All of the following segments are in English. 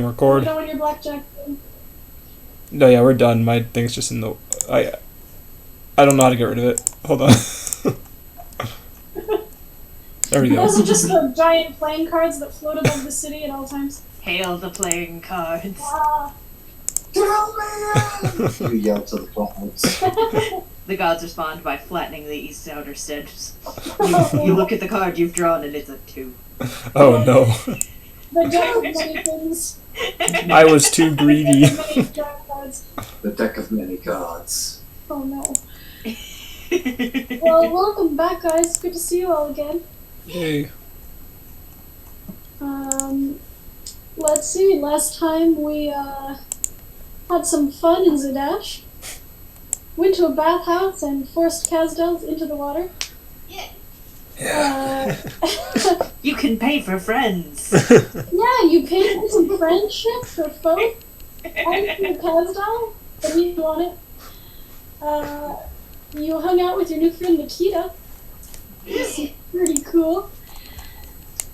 record. You know when you're blackjack. No, yeah, we're done. My thing's just in the... I don't know how to get rid of it. Hold on. There we go. Those are just the giant playing cards that float above the city at all times. Hail the playing cards. Kill me! You yell to the clouds. The gods respond by flattening the east outer steps. You look at the card you've drawn and it's a 2. Oh no. The deck of many things. I was too greedy. The deck of many gods. Oh no. Well, welcome back, guys. Good to see you all again. Hey. Let's see. Last time we had some fun in Zadash. Went to a bathhouse and forced Kazdels into the water. Yeah. You can pay for friends. Yeah, you paid for some friendship for folk. And for Kazdel, but he didn't want it. You hung out with your new friend Nikita. This is pretty cool.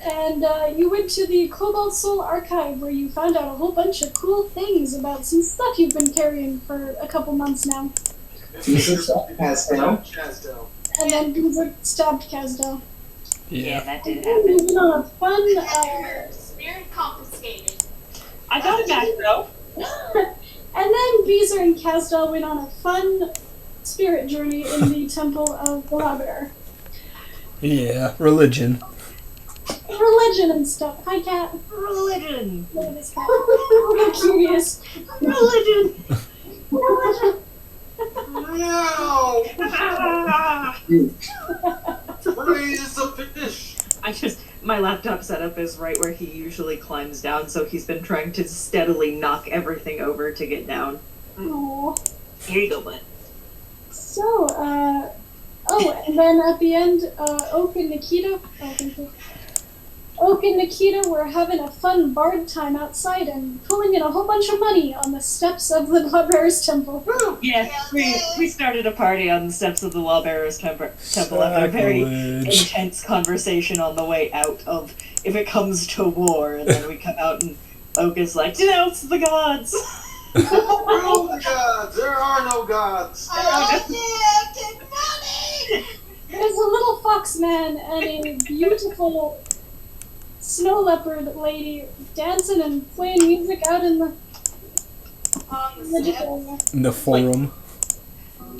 And you went to the Cobalt Soul Archive where you found out a whole bunch of cool things about some stuff you've been carrying for a couple months now. Kazdel. And then Beaver stabbed Kazdel. Yeah, that did You happen. went on a fun... Spirit confiscated. I got it back though. And then Beezer and Kazdel went on a fun spirit journey in the Temple of Berleben. Yeah, religion. Religion and stuff. Hi, cat. Religion. Look at this cat. I'm curious. Religion. Religion. No! Raise the fish! My laptop setup is right where he usually climbs down, so he's been trying to steadily knock everything over to get down. Aww. Here you go, bud. So, oh, and then at the end, Oak and Nikita, Oak and Nikita were having a fun bard time outside and pulling in a whole bunch of money on the steps of the Lawbearers Temple. Yeah, we started a party on the steps of the Lawbearers Temple after a very Sacrilege. intense conversation on the way out of if it comes to war, and then we come out and Oak is like, denounce the gods! Screw the gods! There are no gods! Take money! There's a little fox man and a beautiful snow leopard lady dancing and playing music out in the On the religious step. area. In the forum.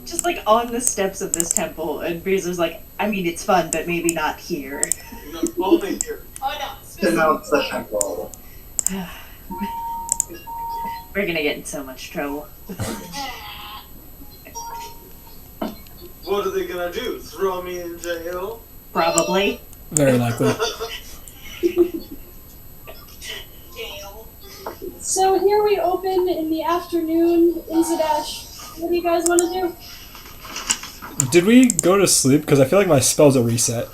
Just like on the steps of this temple, and Beezer's like, I mean, it's fun, but maybe not here. Only here. Oh Denounce the no. temple. We're gonna get in so much trouble. What are they gonna do? Throw me in jail? Probably. Very likely. Jail. So here we open in the afternoon in Zadash. What do you guys want to do? Did we go to sleep? Because I feel like my spells are reset.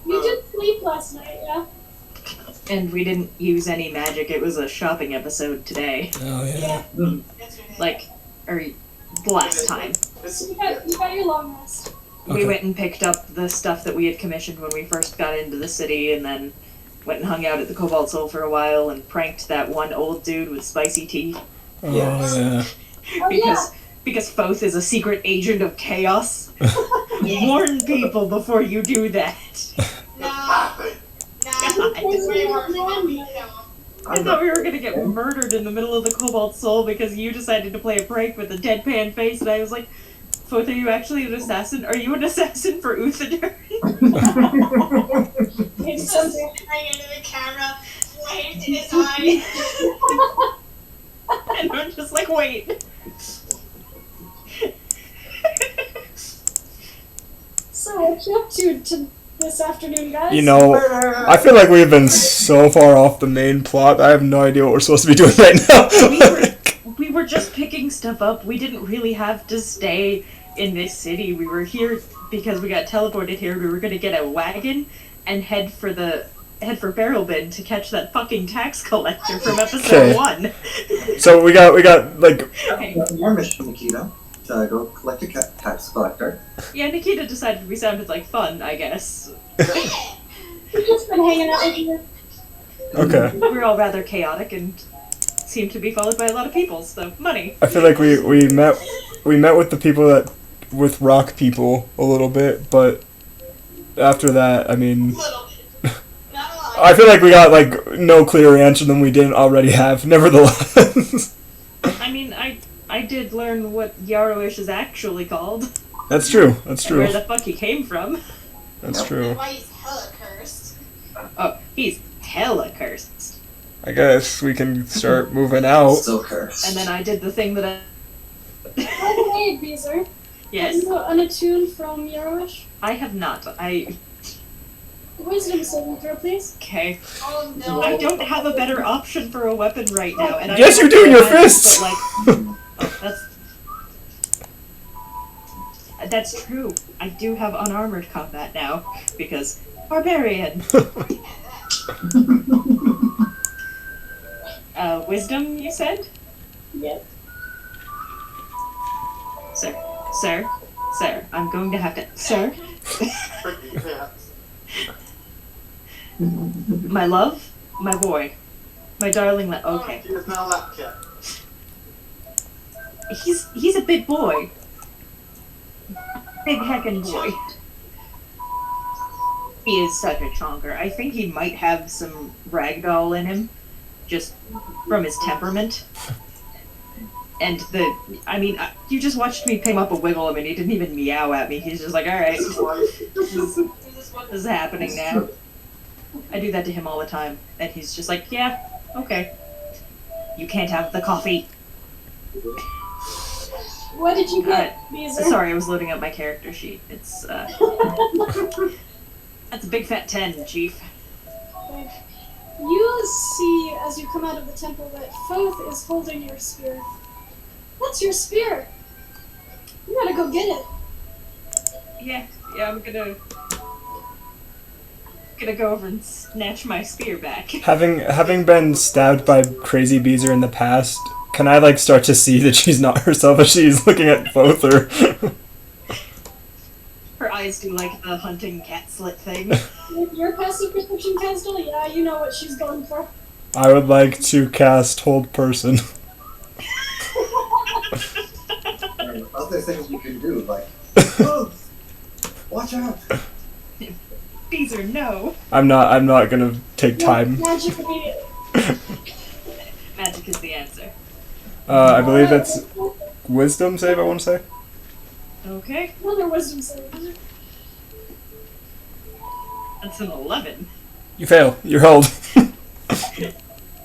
You did sleep last night, yeah? And we didn't use any magic, it was a shopping episode today. Oh, yeah. That's right. Like, or the last time. So you got your long rest. We Okay. went and picked up the stuff that we had commissioned when we first got into the city, and then went and hung out at the Cobalt Soul for a while and pranked that one old dude with spicy tea. Oh, Yes. yeah. Oh, Because Foth is a secret agent of chaos. Warn people before you do that. No. Nothing. No. God. It's very hard to let me know. I thought we were gonna get murdered in the middle of the Cobalt Soul because you decided to play a prank with a deadpan face, and I was like, Foth, are you actually an assassin? Are you an assassin for Uthodurn? Maybe Just someday. right into the camera, waved in his eye. And I'm just like, wait. So what you up to this afternoon, guys? You know, I feel like we've been so far off the main plot. I have no idea what we're supposed to be doing right now. We were just picking stuff up. We didn't really have to stay in this city. We were here because we got teleported here. We were gonna get a wagon and head for Berleben to catch that fucking tax collector from episode Okay. 1. So we got like, Okay. Your mission, Nikita, to go collect a tax collector. Yeah, Nikita decided we sounded like fun, I guess. We've just been hanging out with you. Okay. We're all rather chaotic and seem to be followed by a lot of people, so money. I feel like we met with the people with rock people a little bit, but after that, I mean, Little bit. Not a lot. I feel like we got like no clearer answer than we didn't already have. Nevertheless, I mean, I did learn what Yaroish is actually called. that's true. That's And where true. the fuck he came from. That's And true. why he's hella cursed. Oh, he's hella cursed. I guess we can start moving out. Still cursed. And then I did the thing that I... By the way, Beezer, have Yes, you unattuned from Yaroish? I have not. Wisdom saving throw, please. Okay. Oh no. I don't have a better option for a weapon right now. And I Yes, you do, don't your have it, fists! But, like, oh, that's true. I do have unarmored combat now, because barbarian. Wisdom, you said? Yep. Sir, I'm going to have to... Sir? Freaking cats. My love? My boy. My darling okay. He is now a lap cat. He's a big boy. Big heckin' boy. He is such a chonker. I think he might have some ragdoll in him, just from his temperament. And you just watched me pay up a wiggle him and he didn't even meow at me. He's just like, alright, This is life. this is happening now. I do that to him all the time. And he's just like, yeah, okay. You can't have the coffee. What did you get, Beezer? Sorry, I was loading up my character sheet. It's, that's a big fat 10, Chief. You see, as you come out of the temple, that Foth is holding your spear. That's your spear! You gotta go get it. Yeah, I'm gonna go over and snatch my spear back. Having been stabbed by Crazy Beezer in the past, can I like start to see that she's not herself as she's looking at both, or? Her eyes do like the hunting cat slit thing. With your passive perception, Castle, yeah, you know what she's going for. I would like to cast Hold Person. And other things we can do, like, oh, watch out. Beezer, no. I'm not gonna take time. Magic immediately. Magic is the answer. I believe that's Wisdom save, I want to say. Okay, Another wisdom save. that's an 11. You fail. You're held.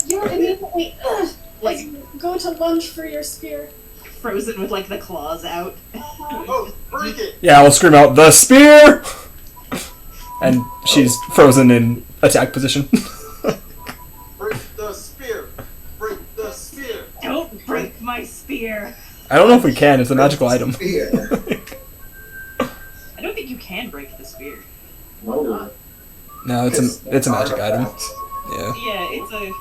You're immediately as Like, you go to lunge for your spear. frozen with like the claws out. Oh, break it! Yeah, I'll scream out, "The spear!" And she's frozen in attack position. Break the spear! Break the spear! Don't break my spear. I don't know if we can. It's a magical item. Spear. I don't think you can break the spear. No. No, it's a magic item. Artifact. Yeah. Yeah, it's a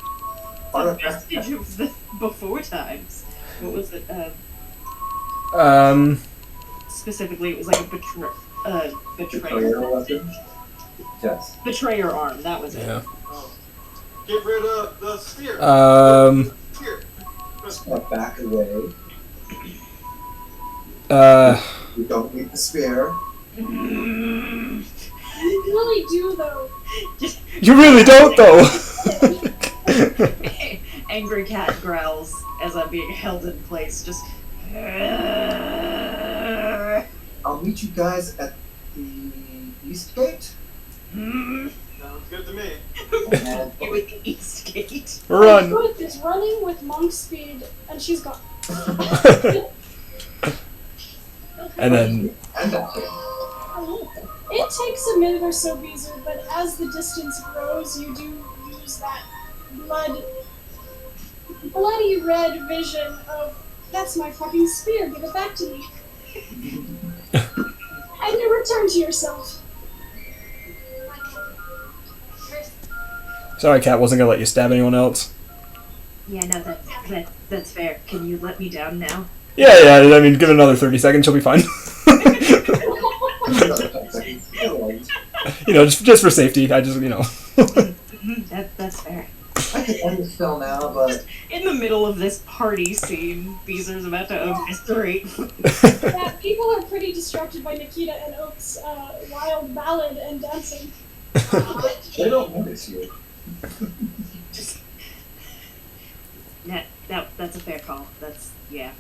Artifact. vestige of the before times. What was it? Specifically, it was like a betrayer Betrayer weapon? Yes. betrayer arm. That was it. Yeah. Get rid of the spear! Spear! Back away. You don't need the spear. You really do, though. Just You really don't, though. angry cat growls as I'm being held in place. Just. I'll meet you guys at the east gate. Sounds good to me. And You at the east gate. Run. Foth is running with monk speed, and she's gone. And then and that way. It takes a minute or so, Beezer, but as the distance grows, you do use that bloody red vision of, that's my fucking spear, give it back to me. And you return to yourself. sorry, Cat wasn't gonna let you stab anyone else. Yeah, no, that's fair. Can you let me down now? Yeah. I mean, give it another 30 seconds, she'll be fine. You know, just for safety. I just, you know. That's fair. I could end the film now, but In the middle of this party scene, Beezer's about to eviscerate. Yeah, people are pretty distracted by Nikita and Oak's wild ballad and dancing. they don't notice you. Just that's a fair call. That's yeah.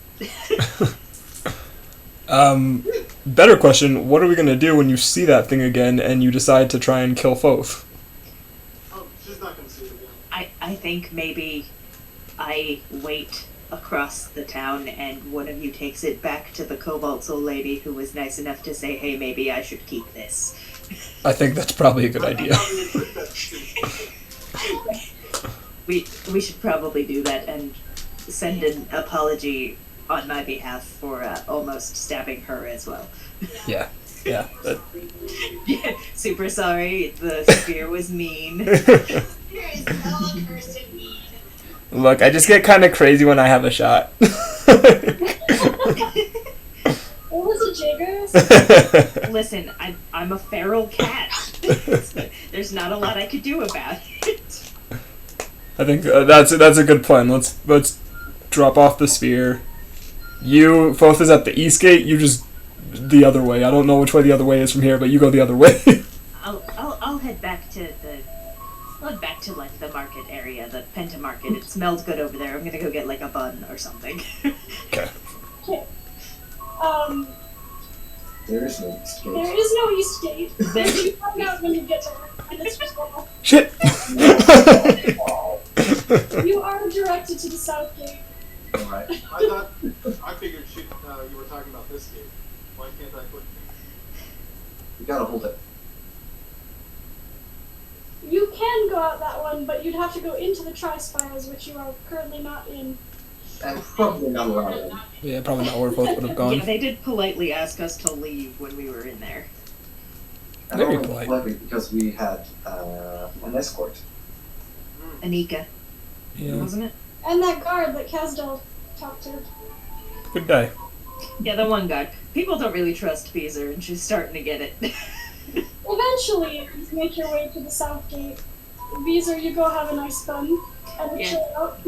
Better question, what are we gonna do when you see that thing again and you decide to try and kill Foth? Oh, she's not gonna see it again. I think maybe I wait across the town and one of you takes it back to the Cobalt Soul lady who was nice enough to say, hey, maybe I should keep this. I think that's probably a good idea. We should probably do that and send an apology on my behalf for almost stabbing her as well. Yeah. Yeah. Yeah, super sorry, the spear was mean. There is no cursed mean. Look, I just get kind of crazy when I have a shot. What was it, Jaggers? Listen, I'm a feral cat. There's not a lot I could do about it. I think that's a good plan. Let's drop off the spear. You, Foth is at the east gate. You just the other way. I don't know which way the other way is from here, but you go the other way. I'll head back to like the market area, the Penta Market. It smells good over there. I'm gonna go get like a bun or something. Okay. Okay. There is no escape. There is no east gate. You find out when you get there. And it's just all. Shit. You are directed to the south gate. Alright. I figured you were talking about this game. Why can't I put? You gotta hold it. You can go out that one, but you'd have to go into the Tri-Spires, which you are currently not in. And probably not allowed. Yeah, probably not where Foth would have Yeah, gone. they did politely ask us to leave when we were in there. And Very only polite. politely because we had an escort. Anika, Yeah. wasn't it? And that guard that Kazdal talked to. Good day. Yeah, the one guy. People don't really trust Beezer, and she's starting to get it. Eventually, you make your way to the south gate. Beezer, you go have a nice bun and Yeah. chill out.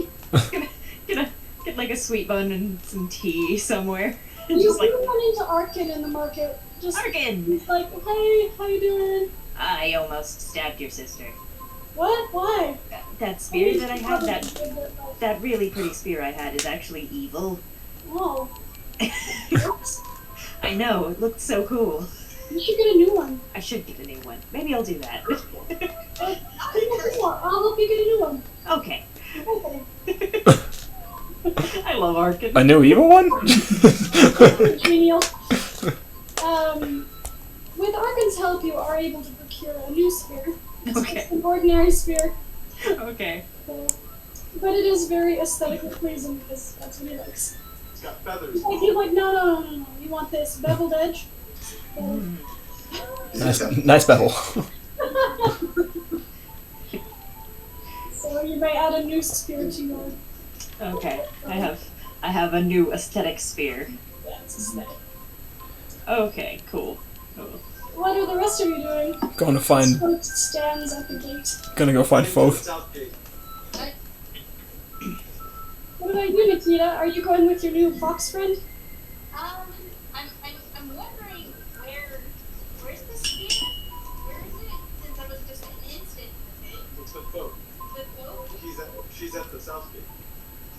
Gonna get like a sweet bun and some tea somewhere. You Just like, run into Arkin in the market. Just Arkin! he's like, hey, how you doing? I almost stabbed your sister. What? Why? That spear that I had, that really pretty spear I had is actually evil. Oh, I know, it looked so cool. you should get a new one. I should get a new one. Maybe I'll do that. I'll help you get a new one. Okay. Okay. I love Arkin. A new evil one? Genial. With Arkin's help, you are able to procure a new spear. Okay. It's an ordinary spear, Okay. but it is very aesthetically pleasing because that's what he likes. It's got feathers. Like, he's like, no. You want this beveled edge? Nice bevel. So you may add a new spear to your. Okay. I have a new aesthetic spear. Yeah, it's aesthetic. Okay, cool. What are the rest of you doing? Going to find. Smoke stands at the gate. Gonna go find Heading to the Foth. south gate. What about you, Nikita? Are you going with your new fox friend? I'm wondering where's the spear? Where is it? Since I was just an instant with it. It's with both. With both? She's at the south gate.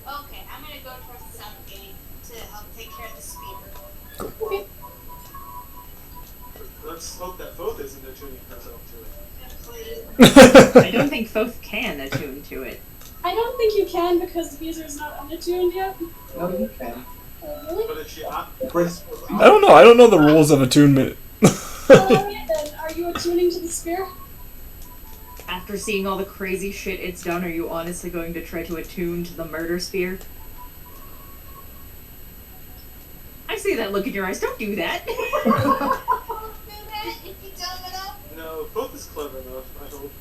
Okay, I'm gonna go towards the south gate to help take care of the spear. Okay. Let's hope that Foth isn't attuning herself to it. Please. I don't think Foth can attune to it. I don't think you can because Beezer is not unattuned yet. No, you can. Really? But if she I don't know. I don't know the rules of attunement. Alright then, are you attuning to the spear? After seeing all the crazy shit it's done, are you honestly going to try to attune to the murder spear? I see that look in your eyes. Don't do that. Don't do that if you dumb enough. No, Foth is clever enough, I hope.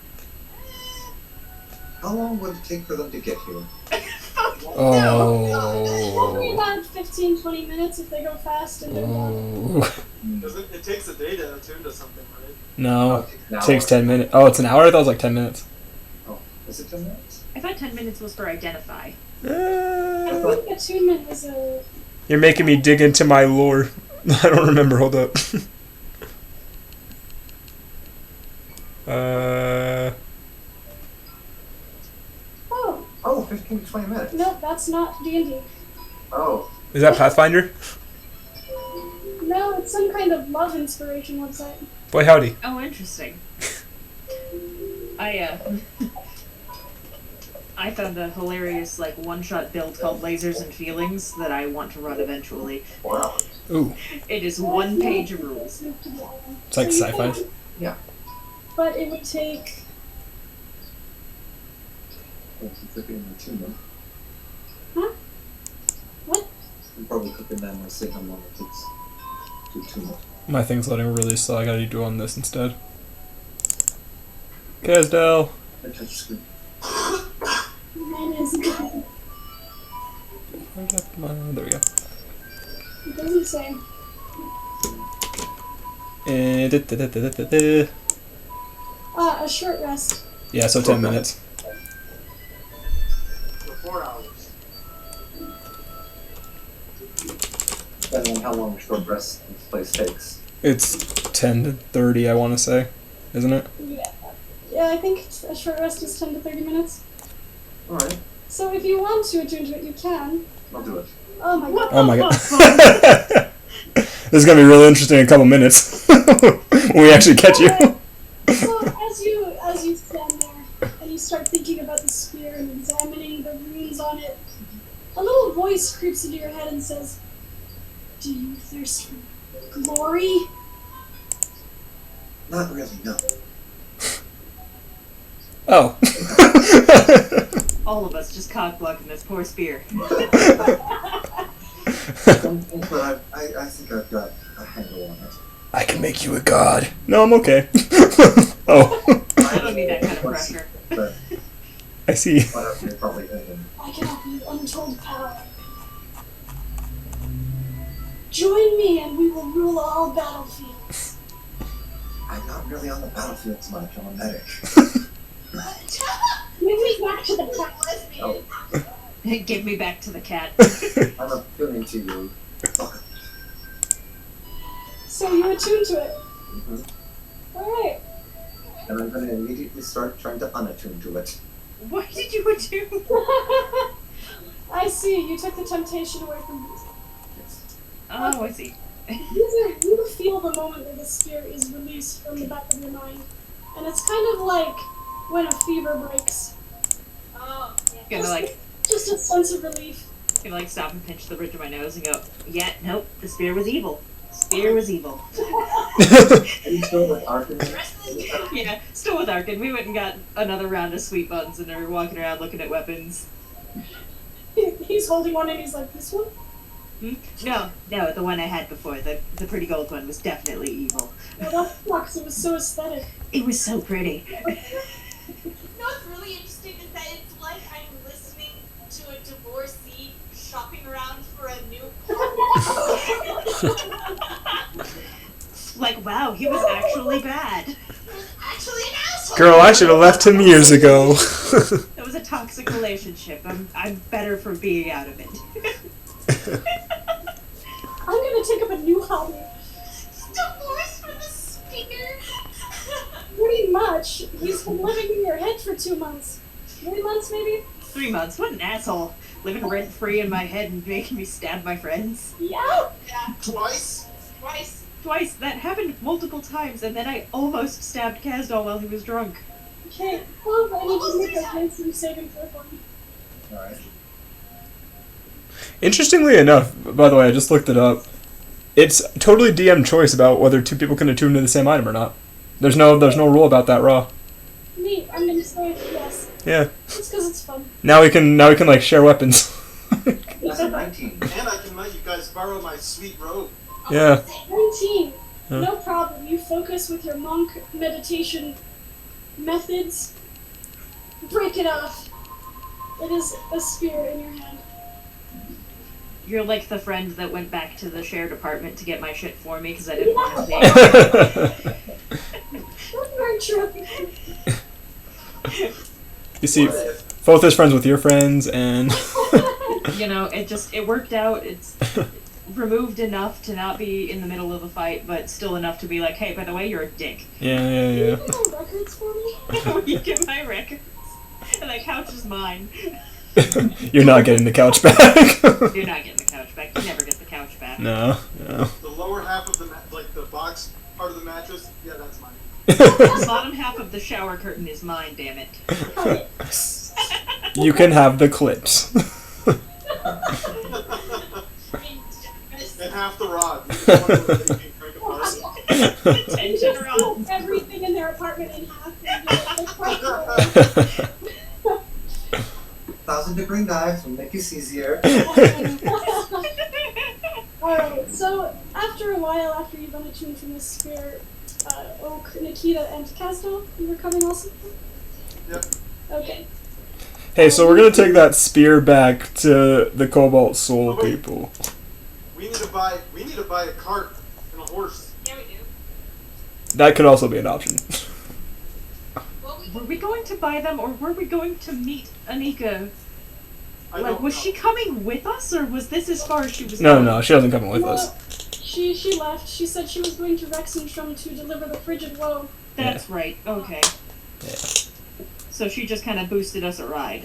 How long would it take for them to get here? Probably Oh. about 15-20 minutes if they go fast and Oh. It takes a day to attune to something, right? No. An It takes hour. 10 minutes. Oh, it's an hour? I thought it was like 10 minutes. Oh. Is it 10 minutes? I thought 10 minutes was for identify. I Uh, think attunement is a. you're making me dig into my lore. I don't remember. Hold up. Oh, Oh, 15 to 20 minutes. no, that's not D&D. Oh, Is that Pathfinder? No, it's some kind of love inspiration website. Boy, howdy. Oh, interesting. I found a hilarious like one-shot build called Lasers and Feelings that I want to run eventually. wow. Ooh, It is one page of rules. it's like So you sci-fi. can- Yeah. But it would take. Thank you for being the tuner. Huh? What? I'm probably cooking that and I'll see how long it takes to tune it. My thing's loading really slow. I gotta do on this instead. Casdell. I touch screen. Mine is. There we go. It doesn't say. A short rest. Yeah, so 10 minutes. For 4 hours. Depending on how long a short rest this place takes. It's 10 to 30, I want to say. Isn't it? Yeah. Yeah, I think a short rest is 10 to 30 minutes. Alright, So if you want to attune to it, you can. I'll do it. Oh my god. Oh my god. This is going to be really interesting in a couple minutes. When we actually catch you. So as you stand there and you start thinking about the spear and examining the runes on it, a little voice creeps into your head and says, "Do you thirst for glory?" Not really, no. Oh. All of us just cock-blocking this poor spear. But I think I've got a handle on it. I can make you a god. No, I'm okay. Oh. I don't need that kind of pressure. But I see. whatever, you're probably thinking. I can offer you untold power. Join me and we will rule all battlefields. I'm not really on the battlefield so much, I'm a medic. Give me back to the cat. Oh, Give me back to the cat. I'm appealing to you. So you attune to it. Mhm. Alright. And I'm going to immediately start trying to unattune to it. Why did you attune? I see, you took the temptation away from me. Yes. Oh, I see. You feel the moment that the spear is released from the back of your mind. And it's kind of like when a fever breaks. Oh, yeah. Gonna like Just a sense of relief. stop and pinch the bridge of my nose and go, yeah, nope, the spear was evil. Spear was evil. Are you still with Arkin? Yeah, still with Arkin. We went and got another round of sweet buns and are walking around looking at weapons. He's holding one and he's like, this one? No, the one I had before, the pretty gold one, was definitely evil. Well, that sucks. It was so aesthetic. It was so pretty. You know what's really interesting is that it's like I'm listening to a divorcee shopping around for a new Like, wow, he was actually bad. He was actually an asshole. Girl, I should have left him years ago. That was a toxic relationship. I'm better for being out of it. I'm gonna take up a new hobby. Divorce for the speaker. Pretty much. He's been living in your head for 2 months. 3 months, maybe? 3 months. What an asshole. Living rent free in my head and making me stab my friends. Yeah. Yeah, Twice? twice. Twice. That happened multiple times, and then I almost stabbed Kazdal while he was drunk. Okay, well, I need to make a handsome saving throw for me. Alright. Interestingly enough, by the way, I just looked it up. It's totally DM choice about whether two people can attune to the same item or not. There's no rule about that raw. Neat. I'm gonna say yes. Yeah. Just because it's fun. Now we can like share weapons. That's a 19. And I can let you guys borrow my sweet robe. Yeah. 19. Huh. No problem. You focus with your monk meditation methods. Break it off. It is a spear in your hand. You're like the friend that went back to the shared apartment to get my shit for me because I didn't want to stay. That's very true. You see, What if? Foth is friends with your friends, and You know, it worked out. It's removed enough to not be in the middle of a fight, but still enough to be like, hey, by the way, you're a dick. yeah. Can you get my records for me? Will you get my records? And the couch is mine. You're not getting the couch back. You're not getting the couch back. You never get the couch back. No. The lower half of the like the box part of the mattress, yeah, that's mine. The bottom half of the shower curtain is mine, damn it. You can have the clips. And half the rod. You just want to make it break apart. Tension rods. Everything in their apartment in half. And 1,000-degree knives will make this easier. Alright, so after a while, after you've unattuned from the spear, Oak, Nikita, and Casdo, you were coming also? Yep. Okay. Hey, so we're gonna take that spear back to the Cobalt Soul people. We need to buy a cart and a horse. Yeah, we do. That could also be an option. Well, we Were we going to buy them, or were we going to meet Anika? I Like, don't was know. she coming with us, or was this as far as she was No, going? no, she doesn't come with us. She left. She said she was going to Rexenstrom to deliver the frigid woe. That's right, okay. Yeah. So she just kind of boosted us a ride.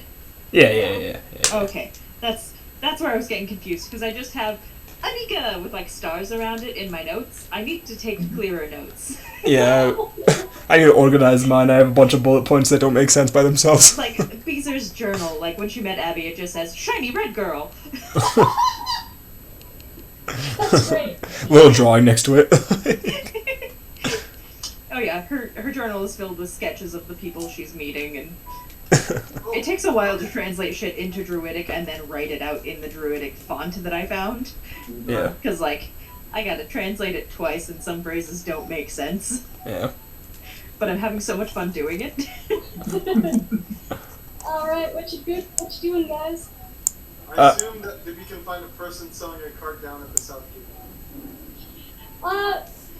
Yeah. Okay, that's where I was getting confused, because I just have Anika with, like, stars around it in my notes. I need to take clearer notes. Yeah, I need to organize mine. I have a bunch of bullet points that don't make sense by themselves. Like, Beezer's journal, like, when she met Abby, it just says, shiny red girl. That's great. Little drawing next to it. Oh yeah, her journal is filled with sketches of the people she's meeting, and it takes a while to translate shit into Druidic and then write it out in the Druidic font that I found. Yeah. Because, like, I gotta translate it twice and some phrases don't make sense. Yeah. But I'm having so much fun doing it. Alright, what you doing, guys? I assume that we can find a person selling a cart down at the South Gate.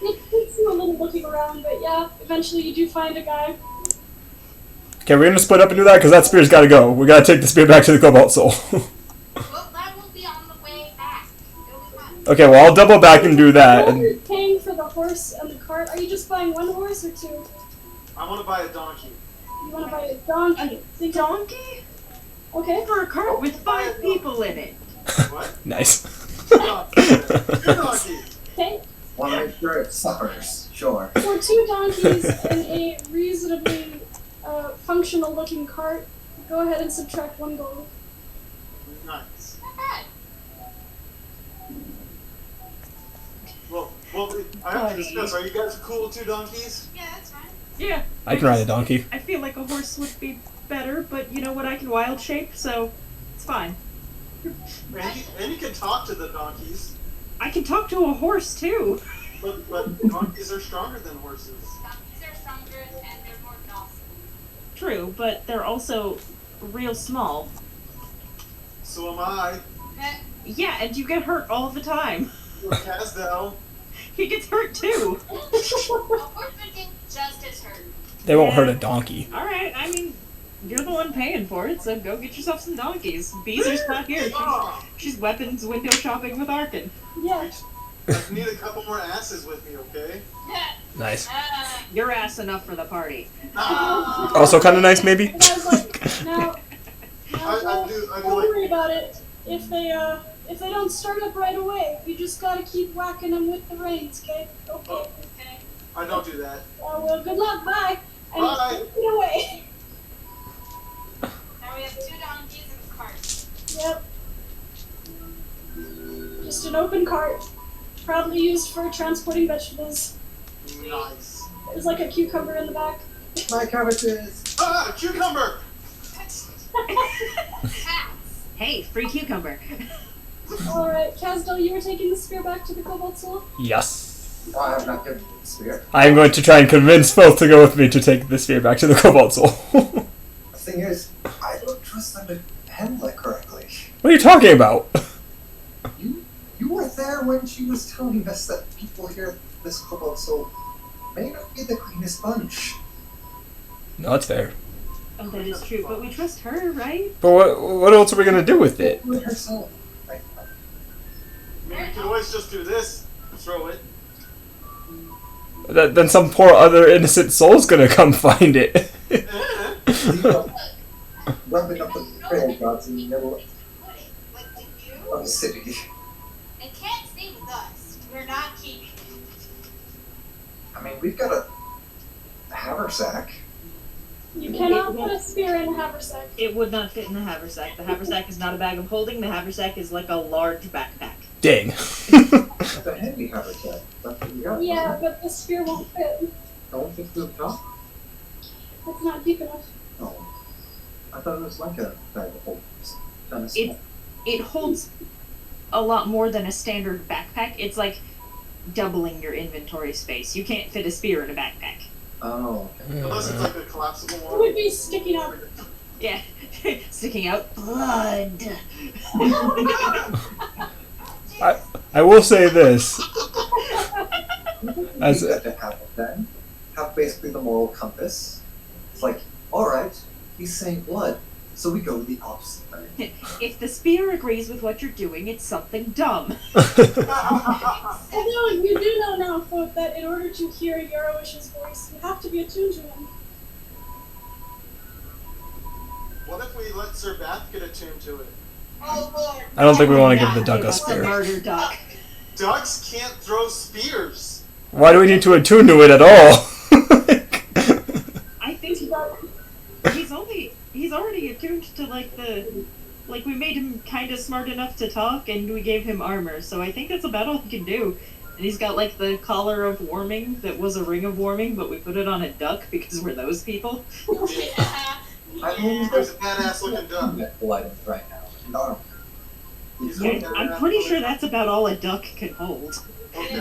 It takes you a little looking around, but yeah, eventually you do find a guy. Okay, we're gonna split up and do that because that spear's gotta go. We gotta take the spear back to the Cobalt Soul. Well, that will be on the way back. It'll be fine. Okay, well I'll double back and do that. While And you're paying for the horse and the cart, are you just buying one horse or two? I want to buy a donkey. You want to buy a donkey? A donkey? Okay. For a cart with 5 people in it. What? nice. Good donkey. Okay. Want to make sure it suffers. Sure. For 2 donkeys and a reasonably functional-looking cart, go ahead and subtract 1 gold. Nice. Not bad. Well, I have to discuss. Are you guys cool with 2 donkeys? Yeah, that's fine. Yeah. I can ride a donkey. I feel like a horse would be better, but you know what? I can wild shape, so it's fine. And you can talk to the donkeys, I can talk to a horse too. but donkeys are stronger than horses. Donkeys are stronger and they're more docile. True, but they're also real small. So am I. That Yeah, and you get hurt all the time. Or Casdell. He gets hurt too. a horse would get just as hurt. They won't hurt a donkey. Alright, I mean, you're the one paying for it, so go get yourself some donkeys. Beezer's not here. She's weapons window shopping with Arkin. Yeah. I need a couple more asses with me, okay? Nice. Your ass enough for the party. Ah! Also kind of nice, maybe. And I was like, now I don't do like. worry about it. If they don't start up right away, you just gotta keep whacking them with the reins, okay? Okay. Okay. I don't do that. Well, good luck. Bye. And Bye. get away. Now we have 2 donkeys and a cart. Yep. Just an open cart, proudly used for transporting vegetables. Nice. There's like a cucumber in the back. My cabbages. Ah, cucumber! Hats. Hey, free cucumber. Alright, Casdell, you were taking the spear back to the Cobalt Soul? Yes. Oh, I have not given you the spear. I am going to try and convince both to go with me to take the spear back to the Cobalt Soul. The thing is, I don't trust them to handle it correctly. What are you talking about? You were there when she was telling us that people here at this Cobalt Soul may not be the cleanest bunch. No, it's fair. Oh, that is true, but we trust her, right? But what else are we gonna do with it? Do it herself. Like, I mean, you could always just do this, throw it. Then some poor other innocent soul's gonna come find it. rubbing up the trail gods in the middle Like, did you? of the city. It can't stay with us. We're not keeping it. I mean, we've got a haversack. You cannot put a spear in a haversack. It would not fit in the haversack. The haversack is not a bag of holding. The haversack is like a large backpack. Dang. It's a heavy haversack. That's what we got. Yeah, but the spear won't fit. Don't fit to the top? It's not deep enough. No. I thought it was like a bag of holding. Kind of It small. it holds a lot more than a standard backpack. It's like doubling your inventory space. You can't fit a spear in a backpack. Oh. Unless it's like a collapsible It one. would be sticking out. Yeah, sticking out blood. I will say this. As As to have it then. Have basically the moral compass. It's like, alright, he's saying blood, so we go the opposite way. If the spear agrees with what you're doing, it's something dumb. Although you do know now, folk, that in order to hear Yarowish's voice, you have to be attuned to him. What if we let Sir Bath get attuned to it? Oh Lord. I don't think we want to give the Not duck a us spear. murder duck. Ducks can't throw spears. Why do we need to attune to it at all? I think he's already attuned to like we made him kind of smart enough to talk and we gave him armor, so I think that's about all he can do. And he's got like the collar of warming that was a ring of warming, but we put it on a duck because we're those people. Yeah. I mean, There's a badass looking duck. medical items right now. And armor. He's Yeah, got I'm badass pretty looking sure that's about all a duck can hold. Okay.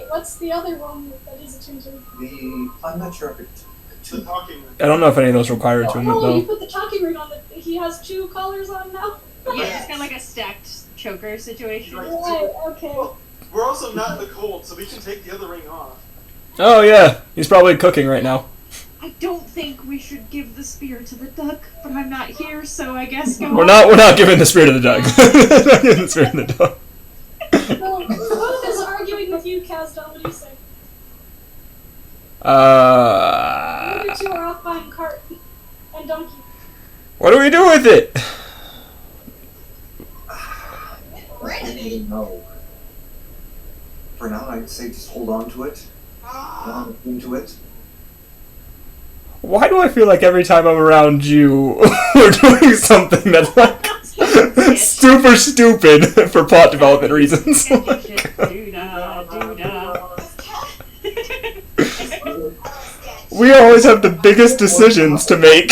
What's the other one that he's attuned to? I'm not sure if it's The talking. I don't know if any of those require attunement Oh, you though. put the talking ring on. He has two collars on now. Yeah, it's kind of like a stacked choker situation. Right. Okay. We're also not in the cold, so we can take the other ring off. Oh yeah, he's probably cooking right now. I don't think we should give the spear to the duck, but I'm not here, so I guess go We're on. not giving the spear to the duck. Not giving the spear to the duck. Well, Both is arguing with you, Kazdal. What do you say? You two are off buying cart and donkey. What do we do with it? I don't really know. For now, I'd say just hold on to it. Hold on to it. Why do I feel like every time I'm around you, we're doing something that's like super stupid for plot development reasons? Doo-dah, doo-dah. We always have the biggest decisions to make.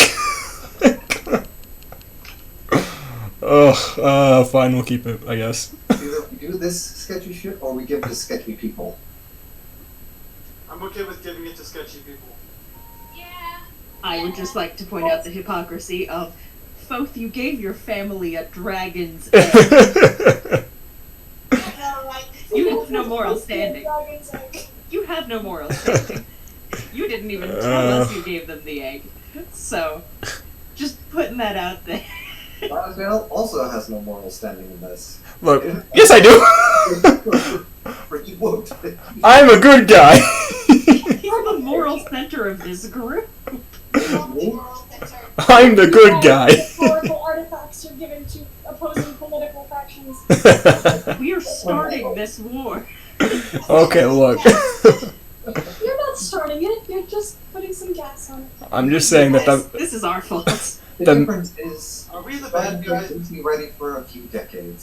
Ugh, fine, we'll keep it, I guess. Either we do this sketchy shit or we give it to sketchy people. I'm okay with giving it to sketchy people. Yeah. I would just like to point out the hypocrisy of, Foth, you gave your family a dragon's egg. No, like, You have no moral standing. Dragon's egg. You have no moral standing. You didn't even tell us you gave them the egg. So, just putting that out there. Roswell also has no moral standing in this. Look, yes I do! For you won't. I'm a good guy! He's the moral center of this group. I'm the good guy! Historical artifacts are given to opposing political factions. We are starting this war. Okay, look. You're not starting it. You're just putting some gas on it. I'm just saying that This is our fault. The The- difference is, Are we the bad bad guys guys? will be ready for a few decades.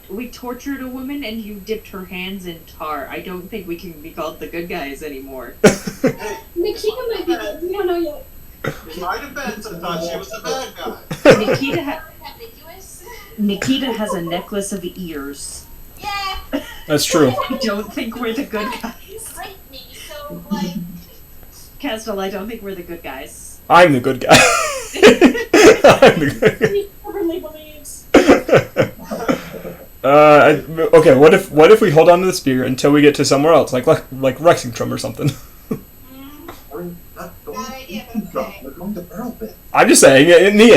We tortured a woman and you dipped her hands in tar. I don't think we can be called the good guys anymore. Hey, Nikita might be good. We don't know yet. in my defense, I thought she was the bad guy. ambiguous. Nikita has a necklace of ears. Yeah. That's true. I don't think we're the good guys. Like me, so like. Castle, I don't think we're the good guys. I'm the good guy. I'm the good guy. He stubbornly believes. Okay. What if we hold on to the spear until we get to somewhere else, like Lexington or something? We're not going Bad idea, to but okay. We're going going to Berleben. I'm just saying, in the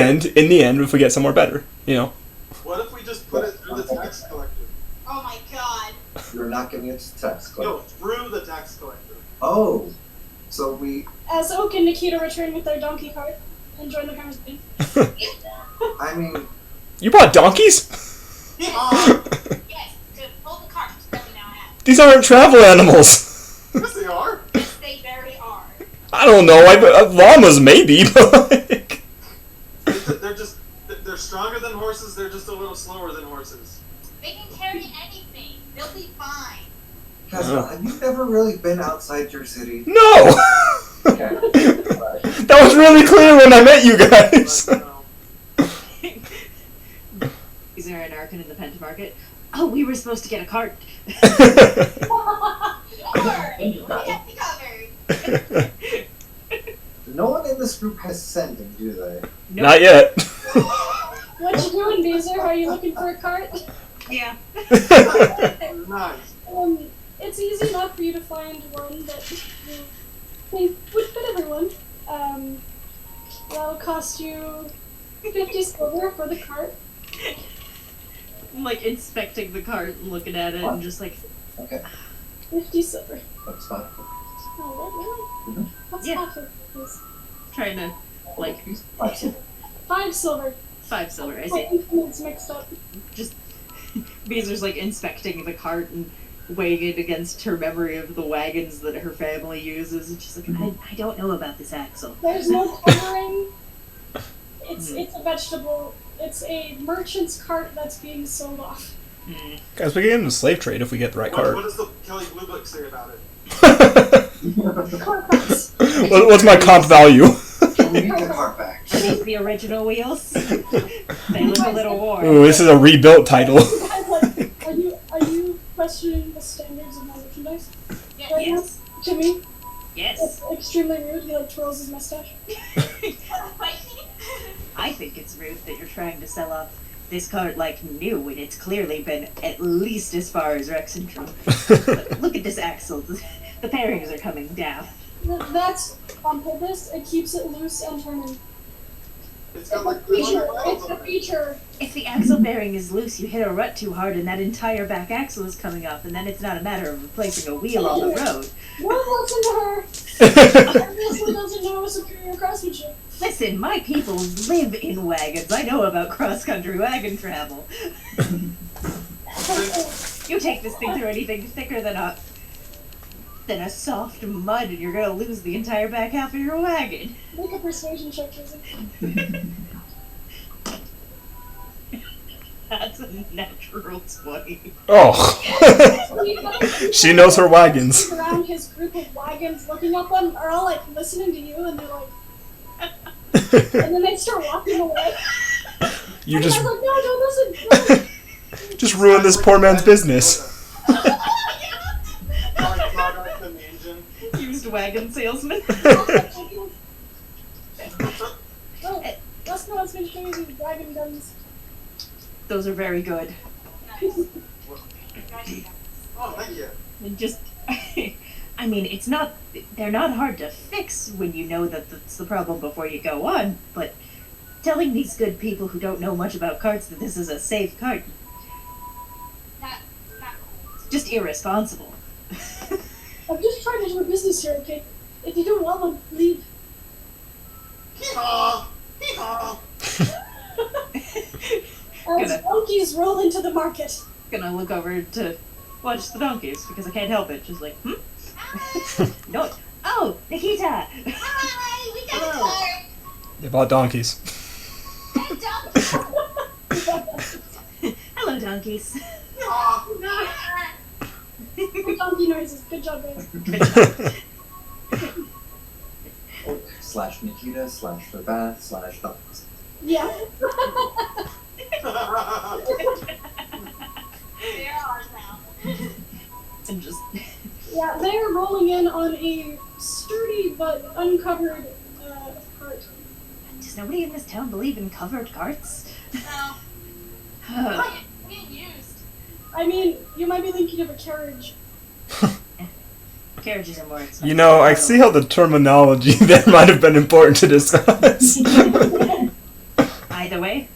end, if we get somewhere better, you know. What if we just put it through the tax collector? Oh my god. You're not giving it to tax No, collector. through the tax collector. Oh, so we. As Oak and Nikita return with their donkey cart and join the conversation. I mean, You bought donkeys? Yes, to pull the carts that we now have. These aren't travel animals. Yes, they are. Yes, they very are. I don't know. Llamas maybe, but like, They're stronger than horses. They're just a little slower than horses. They can carry anything. They'll be fine. Caswell, have you never really been outside your city? no. Okay. Alright. That was really clear when I met you guys. But, Is there an Arkin in the Pent Market? Oh, we were supposed to get a cart. Don't worry, we got you covered. No one in this group has sending, do they? Nope. Not yet. What you doing, Beezer? Are you looking for a cart? Yeah. nice. It's easy enough for you to find one that you think would fit everyone. That'll cost you 50 silver for the cart. I'm like inspecting the cart and looking at it and just like, Okay, 50 silver. that's fine. Oh, really? What's Yeah. half of this? trying to, like, 5 silver. 5 silver. 5 silver. I My see. instruments mixed up. Just, Beezer's like inspecting the cart and weighing it against her memory of the wagons that her family uses. And she's like, I don't know about this axle. There's no coloring. It's a vegetable. It's a merchant's cart that's being sold off. Mm. Guys, we can get into the slave trade if we get the right What cart. does the Kelly Blue Book say about it? Cart parts. What's my comp value? We need the cart back. Are these the original wheels? They look a little worn. Ooh, this is a rebuilt title. Guys, like, are you questioning the standards of my merchandise? Yes. Right Yes. now? To me, Yes. it's extremely rude. He like twirls his mustache. I think it's rude that you're trying to sell off this cart like new when it's clearly been at least as far as Rexentrum. But look at this axle. The pairings are coming down. That's on purpose. It keeps it loose and turning. It's It's got a like feature. 300 It's miles a on it. feature. If the axle bearing is loose, you hit a rut too hard and that entire back axle is coming off, and then it's not a matter of replacing a wheel on the road. Don't listen to her. Obviously doesn't know superior craftsmanship. Listen, my people live in wagons. I know about cross-country wagon travel. You take this thing through anything thicker than a soft mud and you're gonna lose the entire back half of your wagon. Make a persuasion check, Lizzie. That's a natural 20. Oh. She knows her wagons. Around his group of wagons, looking at them, are all like listening to you, and they're like, and then they start walking away. You And just I'm like, no, don't listen. just ruined this poor man's business. Like product and the engine. Used wagon salesman. Oh, that's not what's been showing you these wagon guns. Those are very good. Nice. Oh, thank you. And just, I mean, they're not hard to fix when you know that that's the problem before you go on, but telling these good people who don't know much about carts that this is a safe cart, Not cool. just irresponsible. I'm just trying to do a business here, okay? If you don't want them, leave. Hee-haw! Hee-haw! As Gonna- donkeys roll into the market. Gonna look over to watch the donkeys because I can't help it. Just like, no. Oh, Nikita! Hi, we got Hello. a cart. They bought donkeys. And donkeys. Hello, donkeys. Hee-haw! Good donkey noises. Good job, guys. Slash Nikita, slash Verbath, slash Dogs. Yeah. They're ours now. And just, Yeah, they're rolling in on a sturdy but uncovered cart. does nobody in this town believe in covered carts? No. Being used. I mean, you might be thinking of a carriage. Carriages are more expensive. You know, I see how the terminology there might have been important to discuss. Either way,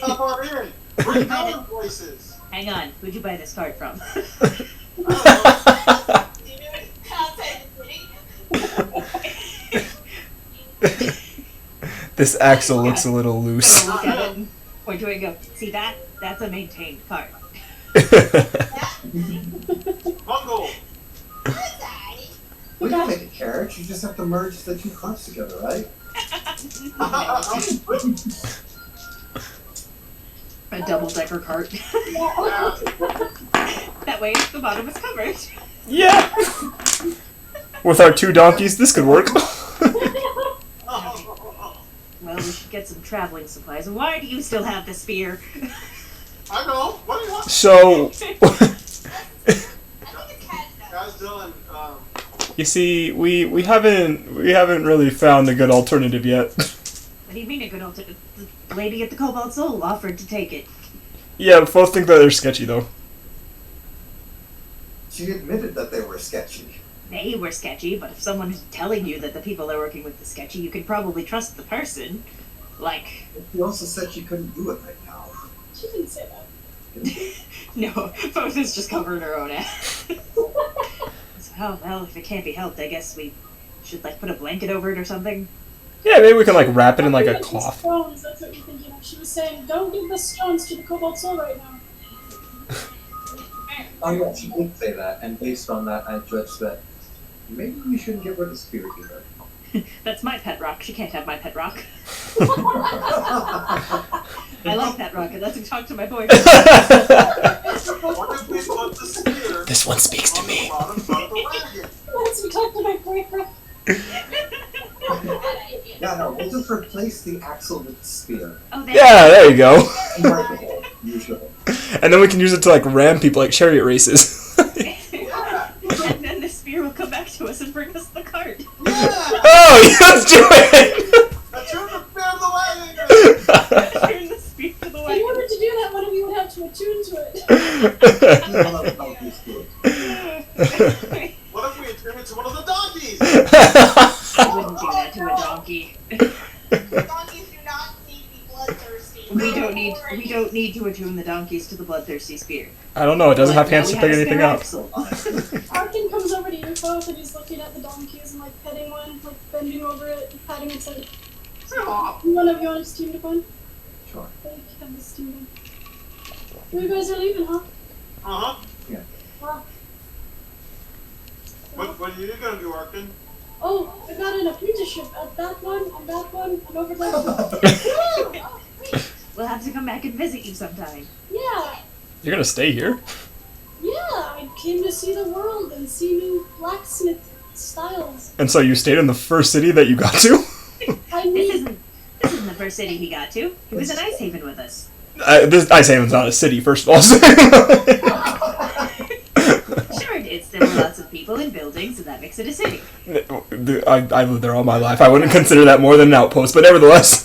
Hop on in. We're going places. hang on. Who'd you buy this card from? Dude, outside the city. This axle looks a little loose. Look at it and point to it and go, see that? That's a maintained card. Bungle. We can make a carriage. You just have to merge the two carts together, right? A double-decker cart. That way the bottom is covered. Yeah! With our 2 donkeys, this could work. Well, we should get some traveling supplies. Why do you still have the spear? I know. What do you want? So, I think it's cat stuff. Guys, Dylan, you see, we haven't really found a good alternative yet. What do you mean a good alternative? The lady at the Cobalt Soul offered to take it. Yeah, both think that they're sketchy though. She admitted that they were sketchy. They were sketchy, but if someone is telling you that the people they're working with is sketchy, you can probably trust the person. Like, She also said she couldn't do it right now. She didn't say that. no, both is just covering her own ass. So, oh, well, if it can't be helped, I guess we should, like, put a blanket over it or something. Yeah, maybe we can like wrap it in like a Don't give the cloth. Stones, that's what you're thinking of. She was saying, don't give the stones to the Cobalt Soul right now. Oh yeah, she did say that, and based on that, I judged that maybe we shouldn't get rid of Spirit either. That's my pet rock. She can't have my pet rock. I like that rock. It lets me talk to my boyfriend. what if we put the spear This one speaks to on the me. bottom of the wagon? Let's talk to my boyfriend. Bad idea. Yeah, no, we'll just replace the axle with the spear. Oh, Yeah, there you go. Unbreakable, usually. And then we can use it to like ram people like chariot races. And then the spear will come back to us and bring us the cart. Yeah! Oh, let's do it! That's your bear the wagon! Turn the spear to the In wagon. order to do that, one of you would have to attune to it. None of the donkeys do it. What if we turn into one of the donkeys? I wouldn't do that to a donkey. Donkeys do not need to be bloodthirsty. We don't need to attune the donkeys to the bloodthirsty spear. I don't know, it doesn't have Now hands we to have pick a anything spare up. axle. Arkin comes over to you both and he's looking at the donkeys and like petting one, like bending over it, and patting its head. One of you want to team to one? Sure. They have this team done. You guys are leaving, huh? Uh-huh. Wow. What are you gonna do, Arkin? Oh, I got an apprenticeship at that one, and that one, and over there. We'll have to come back and visit you sometime. Yeah, You're gonna stay here? yeah, I came to see the world and see new blacksmith styles. And so you stayed in the first city that you got to? I This need. isn't the first city he got to. He was in Ice Haven with us. This Ice Haven's not a city, first of all. Sure it is. There were lots of people and buildings, and that makes it a city. I lived there all my life. I wouldn't consider that more than an outpost, but nevertheless.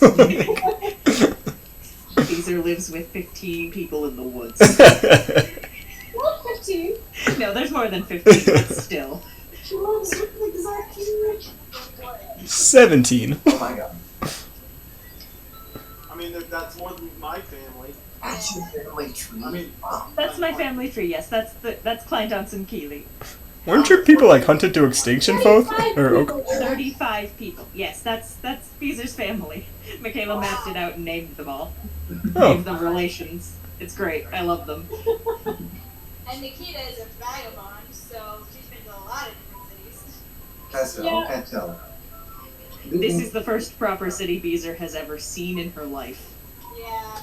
Caesar lives with 15 people in the woods. Not 15. No, there's more than 15, but still. She loves exactly rich. 17. Oh my god. I mean, that's more than my family. That's your family tree. I mean, Wow. That's my family tree, yes. That's Klein Johnson Keeley. Weren't your people like hunted to extinction, Foth? Or okay. 35 people. Yes, that's Caesar's family. Michaela mapped it out and named them all. Oh. Named them relations. It's great. I love them. And Nikita is a vagabond, so she's been to a lot of different cities. Castle, Yeah. can't tell. This is the first proper city Beezer has ever seen in her life. Yeah.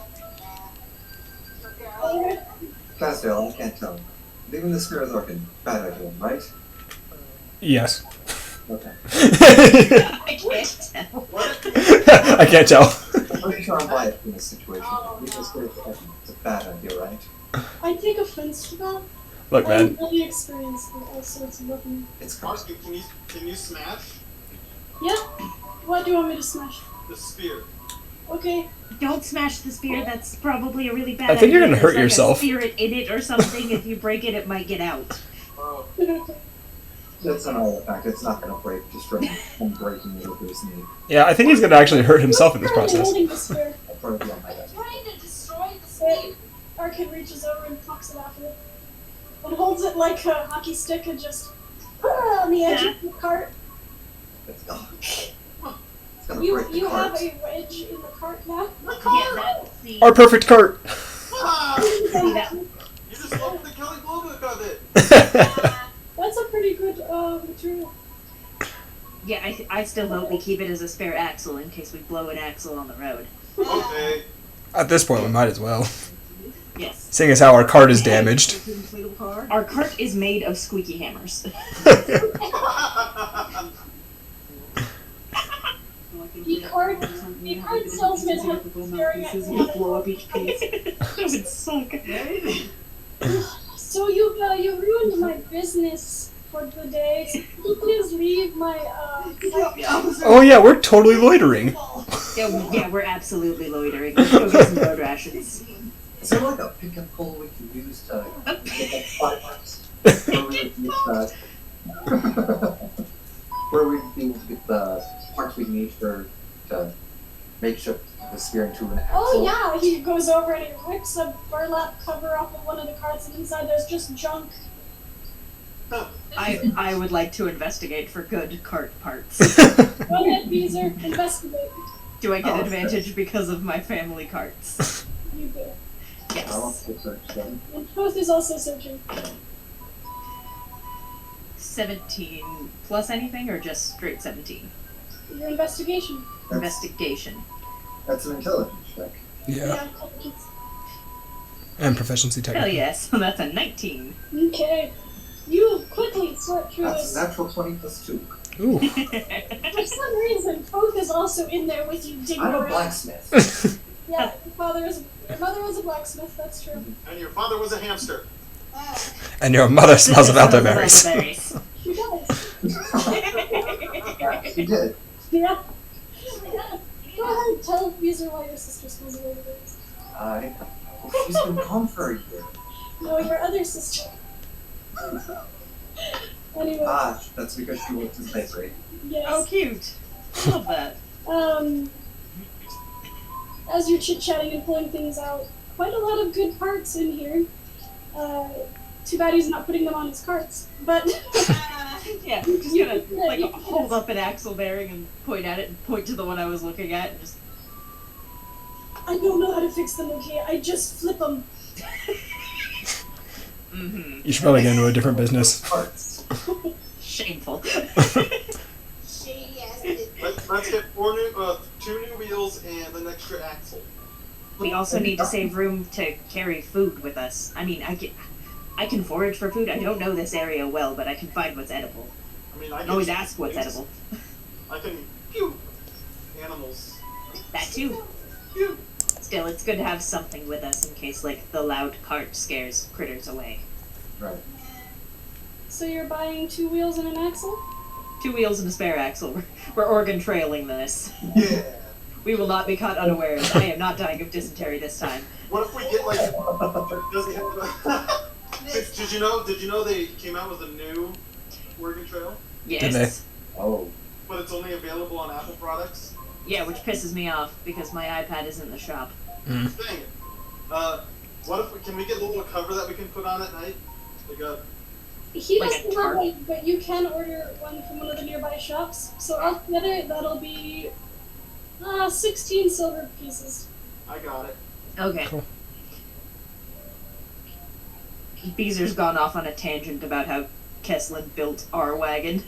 Oh, Okay. Castle, I can't tell. Leaving the spirit organ, bad idea, right? Yes. Okay. I can't tell. what if I can't tell. Pretty sure I'm biased in this situation. Leaving the spirit organ, it's a bad idea, right? I take offense to that. Look, I'm man. really experienced with all sorts of weapons. It's cost. Arkin, can you smash Yeah? What do you want me to smash? the spear? Okay. Don't smash the spear. That's probably a really bad I think you're idea. gonna hurt There's, like, yourself. a spirit in it or something. If you break it, it might get out. Oh, That's another fact. It's not going to break just from breaking it with his knee. Yeah, I think he's gonna actually hurt himself in this Currently process. holding the spear. I'll probably be on my desk. Trying to destroy the spear. Arkin reaches over and plucks it off of it. And holds it like a hockey stick and just on the edge of the cart. It's going to break the You have cart. a wedge in the cart now. Yeah, that's Our perfect cart. Ah! see that. You just opened the Kelly Blue Book of it. That's a pretty good material. Yeah, I still vote we keep it as a spare axle in case we blow an axle on the road. Okay. At this point, we might as well. Yes. Seeing as how our cart is damaged. Our cart is made of squeaky hammers. The cart salesman has been staring at me. Blow up each piece. That would so good. So you ruined my business for the day. So can you please leave my Oh yeah, we're totally loitering. Yeah, we're absolutely loitering. Let's go get some road rations. Is there like a pickup pole we can use to get like 5 bucks? Where we would use that? Where we'd be able to get the parts we need to make sure the spear into an axle. Oh yeah, he goes over and he rips a burlap cover off of one of the carts, and inside there's just junk. I would like to investigate for good cart parts. Go ahead, Beezer, investigate. Do I get Oh, advantage because of my family carts? You do. I want Yes. to search them. And Toth is also searching. 17 plus anything or just straight 17? Your investigation. Investigation. That's an intelligence check. Yeah. Intelligence. And proficiency Hell technically. yes, that's a 19. Okay. You quickly sort through That's this. a natural 20 plus 2. Ooh. For some reason, Toth is also in there with you digging I'm a around. blacksmith. Yeah, your mother was a blacksmith, that's true. And your father was a hamster. And your mother smells of elderberries. Elderberries. She does. Yeah, she did. Yeah. Go ahead, tell Beezer why your sister smells of elderberries. She's been gone for a year. No, your other sister. Anyway, That's because she works in bakery. yes. Oh, cute. I love that. As you're chit-chatting and pulling things out, quite a lot of good parts in here. Too bad he's not putting them on his carts, but Yeah, I'm just gonna like hold up an axle bearing and point at it and point to the one I was looking at and just I don't know how to fix them, okay? I just flip them. You should probably get into a different business. Parts. Shameful. Shady ass bitch. Let's get 2 new wheels and an extra axle. We also need to save room to carry food with us. I mean, I can forage for food. I don't know this area well, but I can find what's edible. I mean, I I can can always ask what's edible. I can pew animals. That too. Pew. Still, it's good to have something with us in case, like, the loud cart scares critters away. Right. So you're buying 2 wheels and an axle? 2 wheels and a spare axle. We're Oregon trailing this. Yeah. We will not be caught unawares. I am not dying of dysentery this time. What if we get like? Does he have? Did you know they came out with a new Oregon Trail, Yes. Oh. but it's only available on Apple products? Yeah, which pisses me off because my iPad is in the shop. Dang it. What if can we get a little cover that we can put on at night? Like a He Like a doesn't have tarp? one, but you can order one from one of the nearby shops. So altogether, that'll be 16 silver pieces. I got it. Okay. Cool. Beezer's gone off on a tangent about how Kesslin built our wagon.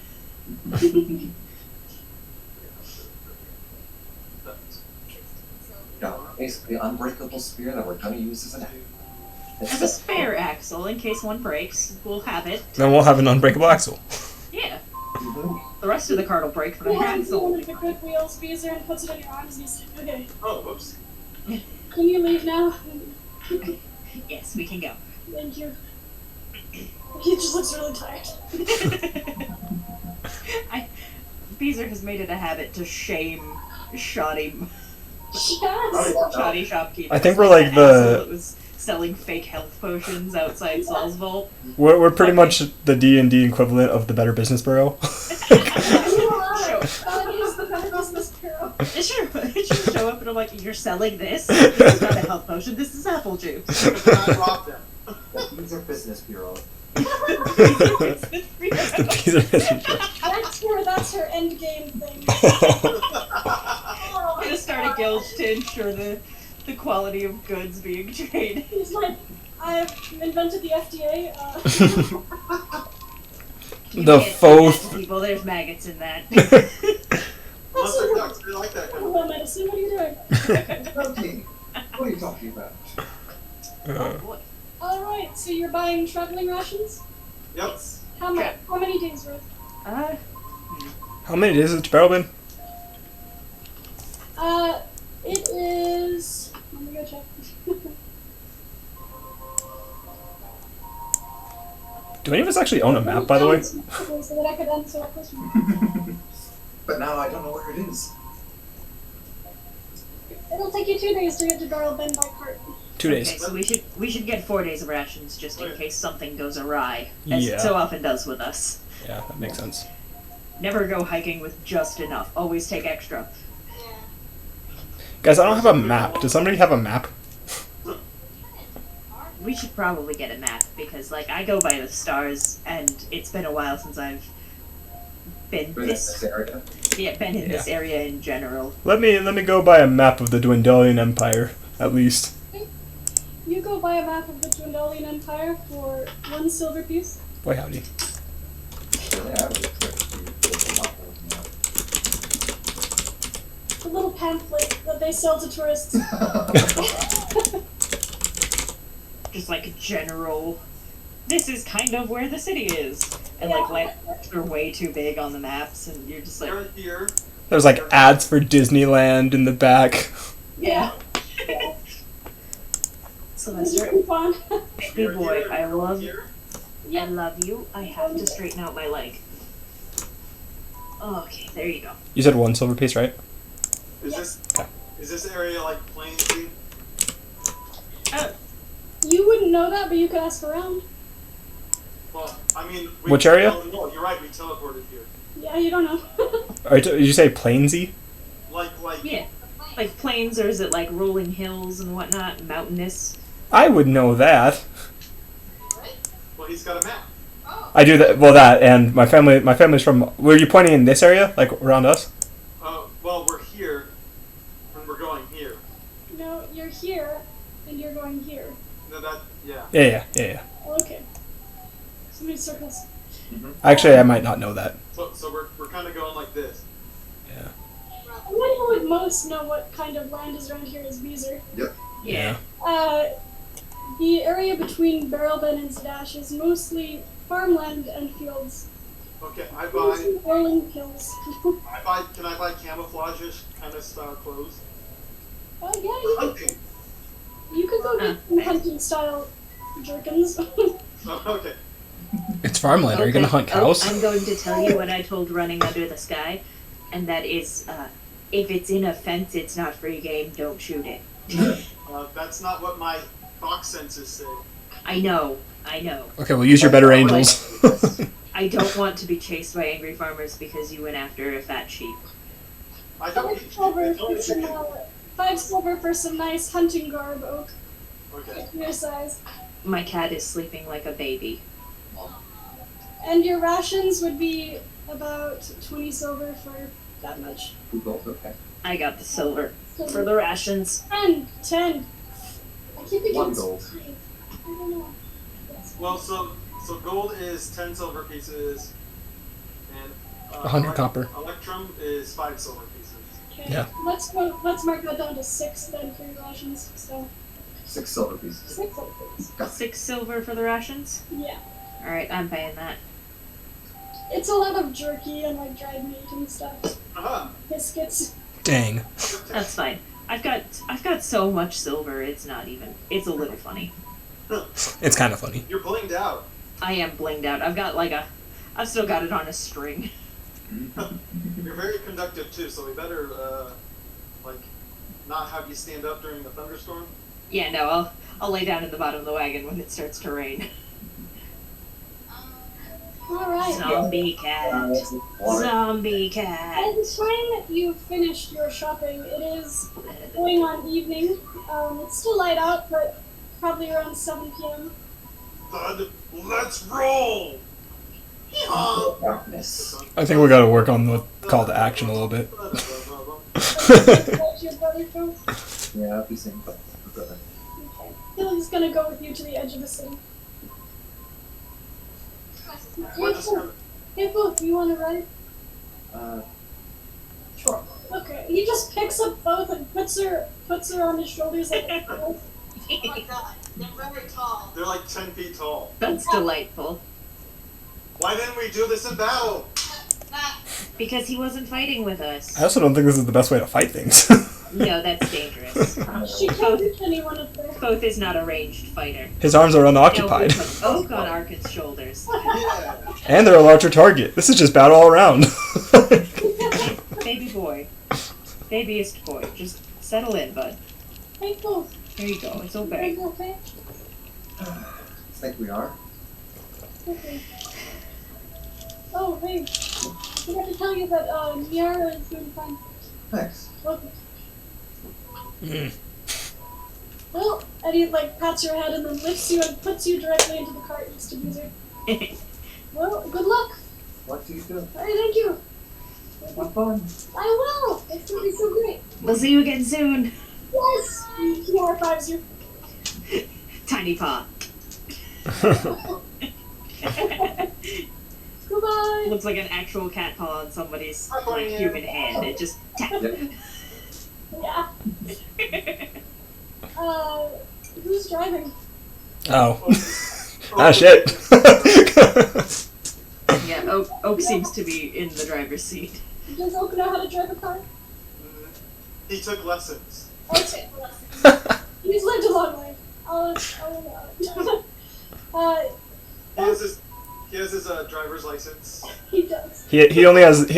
Yeah, basically unbreakable spear that we're gonna use as an axle. As a spare axle, in case one breaks, we'll have it. Then we'll have an unbreakable axle. Yeah. Mhm. The rest of the cart will break, but You an have axle. one of the quick wheels, Beezer, and puts it on your arms, and he's like, okay, Oh, whoops. can you leave now? Yes, we can go. Thank you. He just looks really tired. Beezer has made it a habit to shame shoddy Yes! Oh, shopkeepers. I think we're like That the- axle that was selling fake health potions outside Saul's vault. We're pretty much the D&D equivalent of the Better Business Bureau. You are. That is the Better Business Bureau. It should show up and I'm like, you're selling this? This is not a health potion, this is apple juice. I robbed them. These are business bureau. The Better Business Bureau. That's her end game thing. I'm gonna start a guild to ensure the quality of goods being traded. He's like, I've invented the FDA. You The can't faux- do that to people, there's maggots in that. Unless they're ducks, they like that kind of Well, medicine, what are you doing? Protein. What are you talking about? Oh boy. Alright, so you're buying traveling rations? Yep. How much? How many days worth? How many days is it to Berleben? It is. Let me go check. Do any of us actually own a map, by the way? So that I could answer that question. But now I don't know where it is. It'll take you 2 days to get to Berleben by cart. 2 days. Okay, so we should get 4 days of rations just in case something goes awry, as Yeah. it so often does with us. Yeah, that makes sense. Never go hiking with just enough. Always take extra. Yeah. Guys, I don't have a map. Does somebody have a map? We should probably get a map because, like, I go by the stars, and it's been a while since I've been Where is this area? been in this area in general. Let me go buy a map of the Dwendalian Empire, at least. You go buy a map of the Dwendalian Empire for 1 silver piece. Boy howdy. Really, I would expect you to go a lot more The little pamphlet that they sell to tourists. than that. Just like a general, this is kind of where the city is. And, like, landmarks are way too big on the maps, and you're just like, They're here. There's like ads for Disneyland in the back. Yeah. Sylvester, Fun. baby boy, Here, I love here. I love you. I have to straighten out my leg. Okay, there you go. You said 1 silver piece, right? Is this area like Plainsy? You wouldn't know that, but you could ask around. Well, I mean, Which area? No, you're right. We teleported here. Yeah, you don't know. Did you say Plainsy? Like. Yeah. Like plains, or is it like rolling hills and whatnot, mountainous? I would know that. Well, he's got a map. I do that. Well, that and my family's from. Were you pointing in this area, like around us? Well, we're here, and we're going here. No, you're here, and you're going here. No, yeah. Yeah. Oh, okay. So many circles. Actually, I might not know that. So we're kind of going like this. Yeah. The one who would most know what kind of land is around here is Beezer. Yeah. The area between Berleben and Zadash is mostly farmland and fields. Okay, I Mostly rolling hills. Can I buy camouflage-ish kind of style clothes? Yeah, you Hunting. could go get some hunting style jerkins. Oh, okay. It's farmland. Are you gonna hunt cows? I'm going to tell you what I told Running Under the Sky, and that is, if it's in a fence, it's not free game, don't shoot it. That's not what my box senses say. I know. Okay, we'll use your better angels. I don't want to be chased by angry farmers because you went after a fat sheep. I don't eat 5 silver for some nice hunting garb, Oak. Okay. Your size. My cat is sleeping like a baby. And your rations would be about 20 silver for that much. Okay. I got the silver for the rations. 10. I keep thinking 1 it's gold. 3. I don't know. Well, so gold is 10 silver pieces, and 100 copper. Electrum is 5 silver pieces. Okay. Yeah. Let's mark that down to 6 then for your rations. So 6 silver pieces. 6 silver pieces. 6 silver for the rations? Yeah. Alright, I'm paying that. It's a lot of jerky and like dried meat and stuff. Uh-huh. Biscuits. Dang. That's fine. I've got so much silver, it's not even. It's a little funny. It's kind of funny. You're blinged out. I am blinged out. I've still got it on a string. You're very conductive too, so we better not have you stand up during the thunderstorm. Yeah, no, I'll lay down in the bottom of the wagon when it starts to rain. Alright. Zombie cat. Water. Zombie By cat. the time that you've finished your shopping, it is going on evening. It's still light out, but probably around 7 p.m. Bud, let's roll! Yeehaw! Darkness. I think we gotta work on the call to action a little bit. Where's your brother go? Yeah, I'll be saying but brother. Okay. He's gonna go with you to the edge of the city. Hey, Booth, you wanna ride? Sure. Okay. He just picks up both and puts her on his shoulders like a girl. Oh my god, they're very tall. They're like 10 feet tall. That's delightful. Why didn't we do this in battle? Because he wasn't fighting with us. I also don't think this is the best way to fight things. No, that's dangerous. She can't reach anyone up there. Both is not a ranged fighter. His arms are unoccupied. No, we put oak on Arkin's shoulders. Yeah. And they're a larger target. This is just battle all around. Baby boy. Babyest boy. Just settle in, bud. Hey, Booth. There you go. It's Are okay. you okay? I think we are. Okay. Oh, hey. I forgot to tell you that Miara is doing fine. Thanks. Okay. Well, and he like pats your head and then lifts you and puts you directly into the cart next to Beezer. Well, good luck. What do you do? Alright, thank you. Have fun. I will. It's gonna be so great. We'll see you again soon. Yes. He high fives you. Tiny paw. Goodbye. Looks like an actual cat paw on somebody's like human hand. It just tap. Yeah. Who's driving? Oh. Ah, shit. Yeah, Oak seems to be in the driver's seat. Does Oak know how to drive a car? He took lessons. Okay. He's lived a long life. I'll allow it. He has his driver's license. He does. He only has the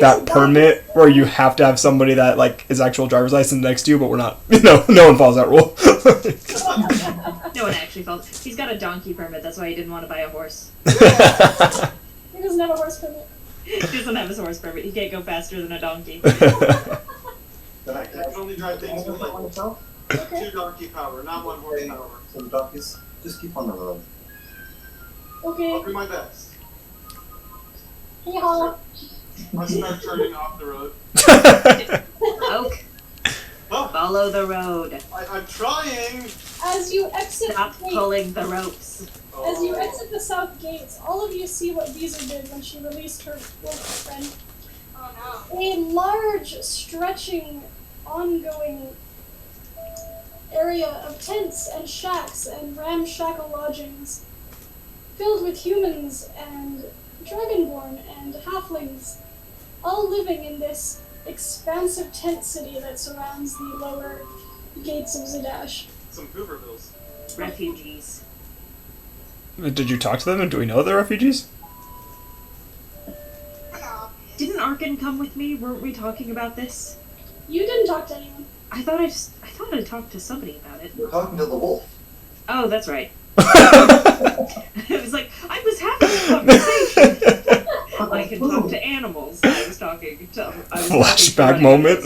that permit where you have to have somebody that like is actual driver's license next to you, but we're not. No one follows that rule. No one actually falls. He's got a donkey permit. That's why he didn't want to buy a horse. He doesn't have a horse permit. He doesn't have his horse permit. He can't go faster than a donkey. I can only drive things with like Okay. 2 donkey power, not 1 horsepower. So the donkeys just keep on the road. Okay. I'll do my best. Hey, Holla. I'll start turning off the road. Oak, Oh, follow the road. I'm trying! As you exit Stop the gate, pulling the ropes. as you exit the south gates, all of you see what Beezer did when she released her wolf friend. Oh A large, stretching, ongoing area of tents and shacks and ramshackle lodgings, filled with humans and dragonborn and halflings, all living in this expansive tent city that surrounds the lower gates of Zadash. Some Hoovervilles. Refugees. Did you talk to them, and do we know they're refugees? no. Didn't Arkin come with me? Weren't we talking about this? You didn't talk to anyone. I thought I talked to somebody about it. We're talking to the wolf. Oh, that's right. It was like, I was having a conversation. I can talk to animals. I was talking to... Flashback moment.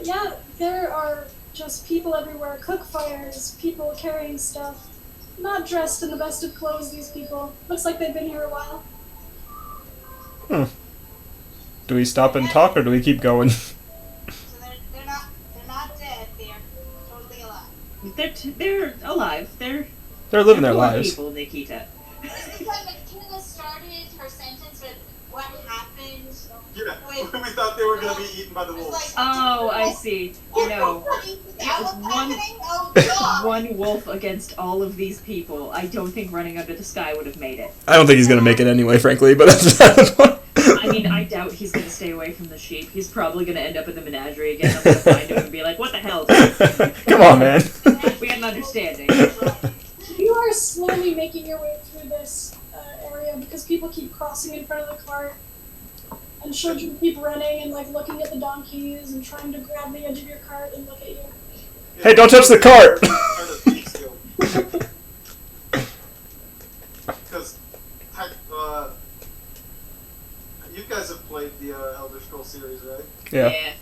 Yeah, there are just people everywhere, cook fires, people carrying stuff. Not dressed in the best of clothes, these people. Looks like they've been here a while. Do we stop and talk, or do we keep going? So they're not dead. They're totally alive. They're alive. They're They're living their poor lives. people, Nikita. This is like when Kayla started her sentence with what happened. Yeah, we thought they were gonna be eaten by the It was wolves. like, Oh, I see. No. That was one- happening? Oh god! One wolf against all of these people. I don't think Running Under the Sky would have made it. I don't think he's gonna make it anyway, frankly. But that's I mean, I doubt he's gonna stay away from the sheep. He's probably gonna end up in the menagerie again. I'm gonna find him and be like, what the hell? Come on, man. We had an understanding. You are slowly making your way through this area because people keep crossing in front of the cart. and showed you to keep running and like looking at the donkeys and trying to grab the edge of your cart and look at you. Hey, don't touch the cart! Because, you guys have played the Elder Scrolls series, right? Yeah.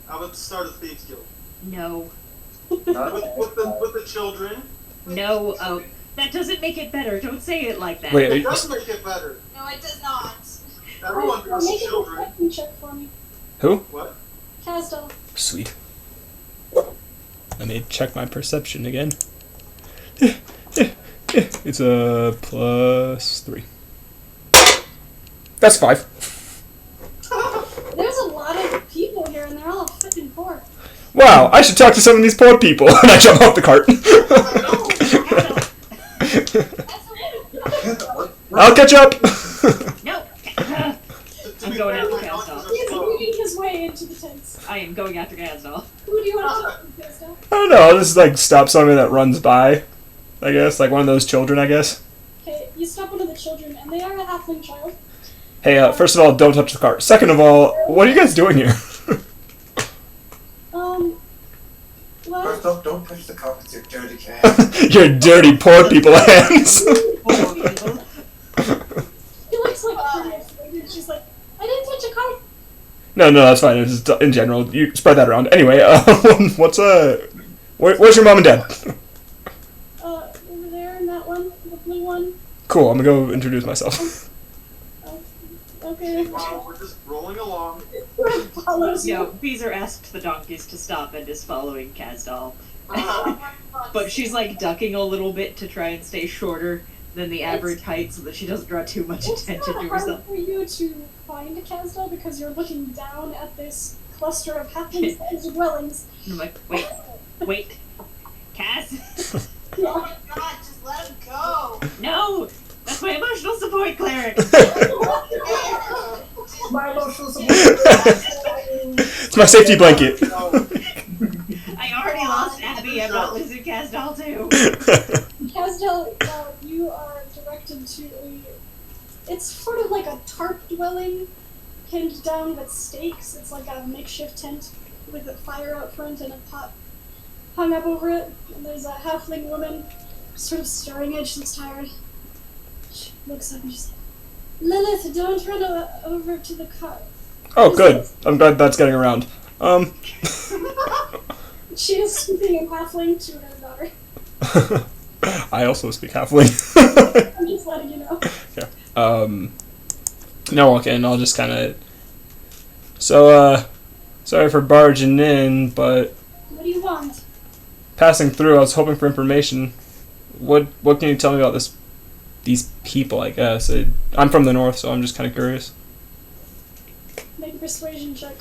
How about the start of Thieves Guild? No. With the children? No. Oh, that doesn't make it better. Don't say it like that. Wait, It does make it better. No, it does not. Everyone Make does a children. perception check for me. Who? What? Casdell. Sweet. Let me check my perception again. It's a +3. That's 5. There's a lot of people here and they're all fucking poor. Wow, I should talk to some of these poor people. And I jump off the cart. I'll catch up. No. To I'm be going fair, after my Casdell. donkeys He's are slow. leading his way into the tents. I am going after Casdell. Who do you want to talk to, Casdell? I don't know, I'll just like stop somebody that runs by. I guess, like one of those children, I guess. Okay, you stop one of the children, and they are a halfling child. Hey, first of all, don't touch the cart. Second of all, what are you guys doing here? What? First off, don't touch the cart with your dirty hands. Your dirty poor people hands. Poor people. He looks like pretty excited. She's like, I didn't touch a cart. No, that's fine. It's just in general. You spread that around. Anyway, where's your mom and dad? Over there in that one, the blue one. Cool, I'm gonna go introduce myself. Okay. Wow, we're just rolling along. Follows you. No, Beezer asked the donkeys to stop and is following Casdell. But she's like ducking a little bit to try and stay shorter than the average height so that she doesn't draw too much It's attention not to hard herself. for you to find Casdell because you're looking down at this cluster of halfling dwellings. And I'm like, wait, Cass? Oh my god, just let him go. No! That's my emotional support cleric! My emotional support. It's my safety blanket. I already lost Abby, I'm not losing Casdell too. Casdell, you are directed to it's sort of like a tarp dwelling pinned down with stakes. It's like a makeshift tent with a fire out front and a pot hung up over it. And there's a halfling woman sort of staring at it. She's tired. She looks up and she's like, Lilith, don't run over to the car. Oh, good. I'm glad that's getting around. She is speaking in halfling to her daughter. I also speak halfling. I'm just letting you know. Now walk in, I'll just kind of... So, sorry for barging in, but What do you want? passing through, I was hoping for information. What can you tell me about these people, I guess? I'm from the north, so I'm just kind of curious. Make a persuasion check.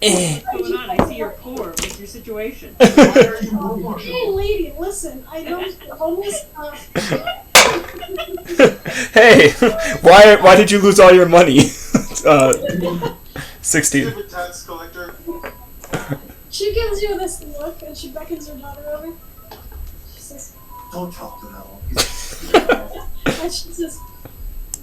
What's going on? I see you're poor. What's your situation? Hey, lady, listen. I don't homeless. Hey, why did you lose all your money? 16. Stupid tax collector. She gives you this look and she beckons her daughter over. She says, Don't talk to that one. and she says,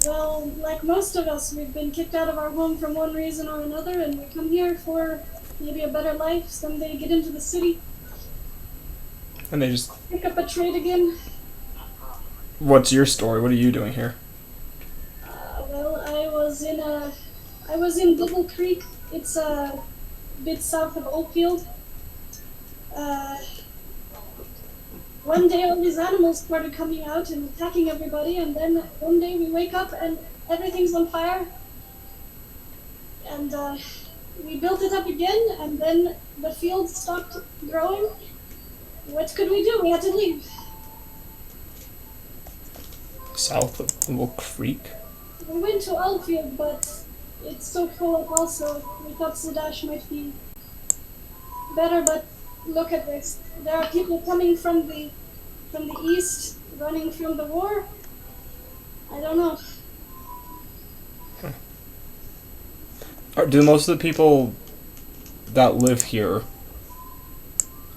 well, like most of us, we've been kicked out of our home from one reason or another, and we come here for maybe a better life, someday get into the city, And they just... pick up a trade again. What's your story? What are you doing here? Well, I was in Double Creek. It's a bit south of Oakfield. One day all these animals started coming out and attacking everybody, and then one day we wake up and everything's on fire. And we built it up again, and then the field stopped growing. What could we do? We had to leave. South of Little Creek? We went to Oakfield, but it's so full up also. We thought Zadash might be better, but look at this. There are people coming from the east, running from the war. I don't know. Do most of the people that live here,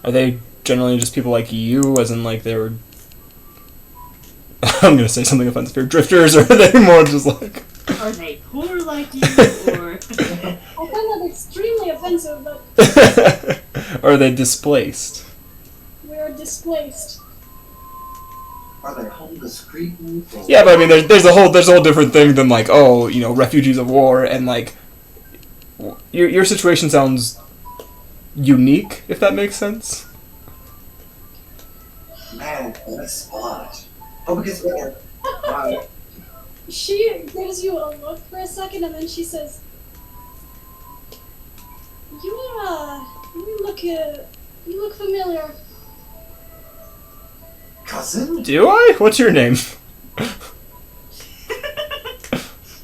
are they generally just people like you, as in like they're... I'm gonna say something offensive here. Drifters, or are they more just like... Are they poor like you, or extremely offensive, but Or are they displaced? we are displaced. Are they homeless cretins? Or Yeah, but I mean, there's a whole different thing than like, oh, you know, refugees of war, and like, your situation sounds unique, if that makes sense. Man, what a spot. Oh, because wow. She gives you a look for a second, and then she says, "You look familiar." Cousin? Do I? What's your name?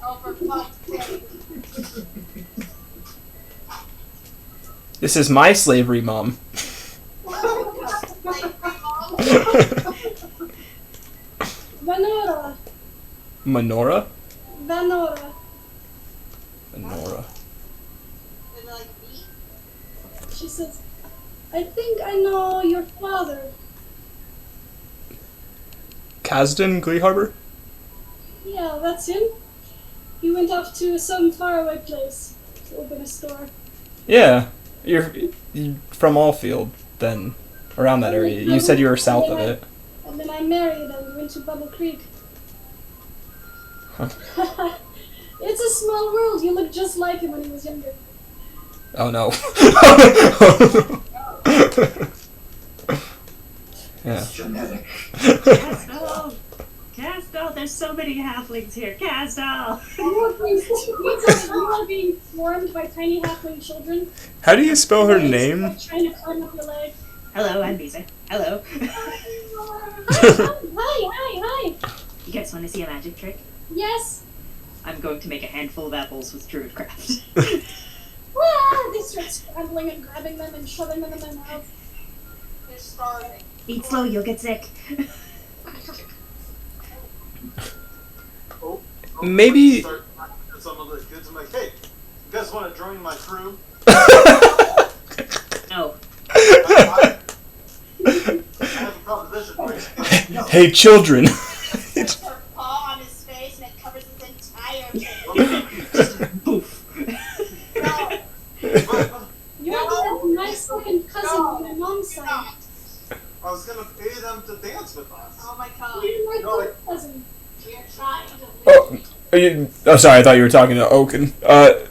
Oh, for fuck's sake. This is my slavery mom. Like, mom. Vanora. Menora? Vanora. Menora. And like me? She says, "I think I know your father." Kasdan, Glee Harbor? Yeah, that's him. He went off to some faraway place to open a store. Yeah. You're from Allfield, then. Around that area. You said you were south of it. And then I married and went to Bubble Creek. Huh. It's a small world. You look just like him when he was younger. Oh no. Yeah. It's genetic. Castle! Castle! There's so many halflings here. Castle! You are being swarmed by tiny halfling children. How do you spell her It's name? like trying to climb up your leg. Hello, I'm Lisa. Hello. Hi. You guys want to see a magic trick? Yes. I'm going to make a handful of apples with druidcraft. They start scrambling and grabbing them and shoving them in their mouth. They're starving. Eat slow, you'll get sick. Oh, Maybe- Start talking to some of the kids. I'm like, hey, you guys want to join my crew? No. I have a proposition for you. Hey, children. Puts her paw on his face and it covers his entire face. Poof. No, You have a nice looking cousin on your mom's you're side. not. I was gonna pay them to dance with us. Oh my god. You're my No, third cousin. You're trying to leave. Oh, sorry, I thought you were talking to Oaken. No.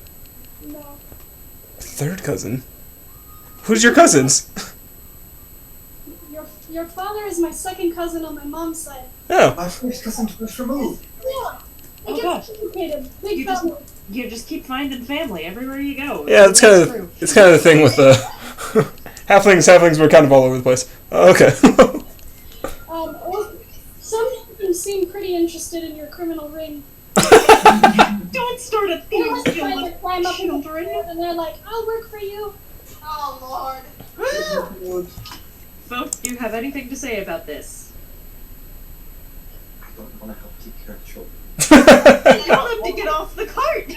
Third cousin? Who's your cousins? Your father is my second cousin on my mom's side. Oh. My first cousin was removed. Yeah. Oh, It gosh. gets complicated. Big You just- family. You just keep finding family everywhere you go. Yeah, it's That's kind true. of the thing with the halflings were kind of all over the place. Okay. Some of them seem pretty interested in your criminal ring. Don't start a They thieves must try guild to climb up in the children. door and they're like, "I'll work for you." Oh lord. Folks, do you have anything to say about this? I don't want to help take care of children. Tell them to get off the cart!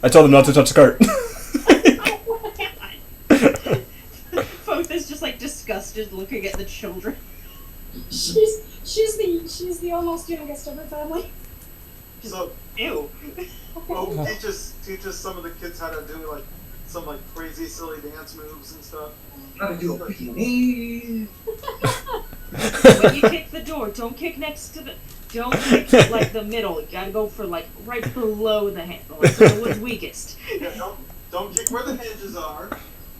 I told them not to touch the cart. Oh my god. Folks is just like disgusted looking at the children. She's the almost youngest of her family. So, Ew. oh, teaches some of the kids how to do like some like crazy silly dance moves and stuff. How to do a peony. When you kick the door, don't kick next to the... Don't kick like the middle. You gotta go for like right below the handle. Like the one's weakest. Yeah, don't kick where the hinges are.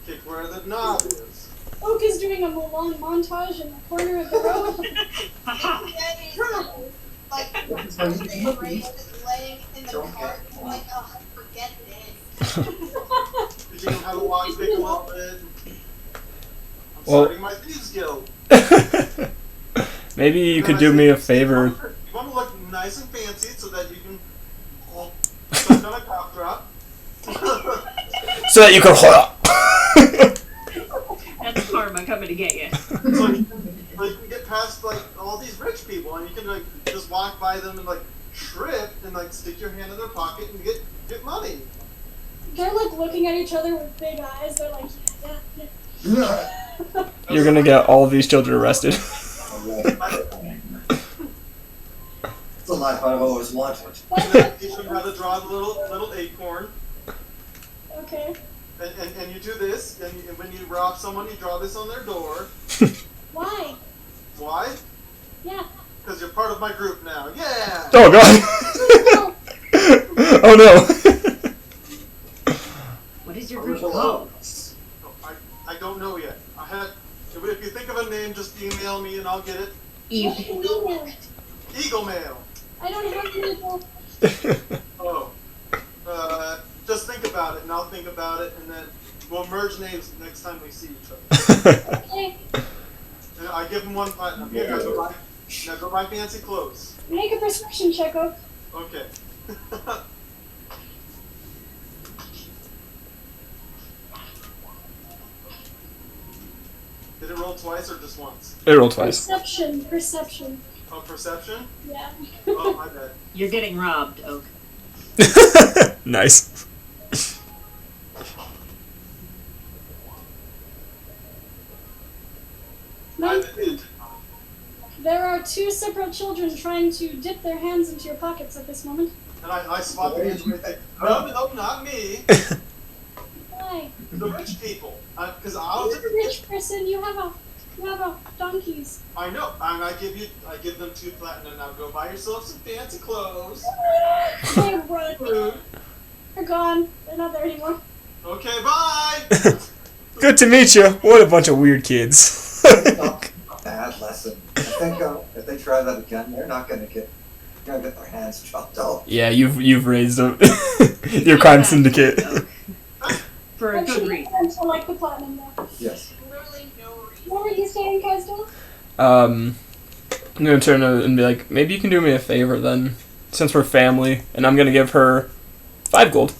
Kick where the knob is. Oak is doing a Mulan montage in the corner of the road. Haha. Like, laying in the Don't cart. get- I'm like, oh, forget this. Teaching them how to walk big a little bit. I'm Well- starting my thieves guild. Maybe you And could I do said, me a favor. You want to look nice and fancy so that you can suck on a cough drop. So that you can That's karma coming to get you. So, like we get past like all these rich people, and you can like just walk by them and like trip and like stick your hand in their pocket and get money. They're like looking at each other with big eyes. They're like, yeah. You're gonna get all of these children arrested. It's a life I've always wanted. And then teach them how to draw the little acorn. Okay. And you do this, and when you rob someone, you draw this on their door. Why? Why? Yeah. Because you're part of my group now. Yeah! Oh god! Oh no! What is your group called? I don't know yet. If you think of a name, just email me and I'll get it. Email. Eagle Mail. I don't have email. Oh. Just think about it, and I'll think about it, and then we'll merge names next time we see each other. Okay. And I give him 1 platinum. Here, now go buy fancy clothes. Make a perception check, Oak. Okay. Did it roll twice or just once? It rolled twice. Perception. Oh, perception? Yeah. Oh, my bad. You're getting robbed, Oak. Nice. There are 2 separate children trying to dip their hands into your pockets at this moment. And I spot the kids with it. No, not me. Why? The rich people. Because You're a rich person. You have a donkeys. I know, and I give them 2 platinum. Now go buy yourself some fancy clothes. They run. Food. They're gone. They're not there anymore. Okay, bye. Good to meet you. What a bunch of weird kids. A bad lesson. I think if they try that again, they're gonna get their hands chopped off. Yeah, you've raised your crime syndicate. For a good reason. I like the platinum now. Yes. Literally no reason. What were you saying, Kazdal? I'm gonna turn and be like, maybe you can do me a favor then, since we're family, and I'm gonna give her 5 gold.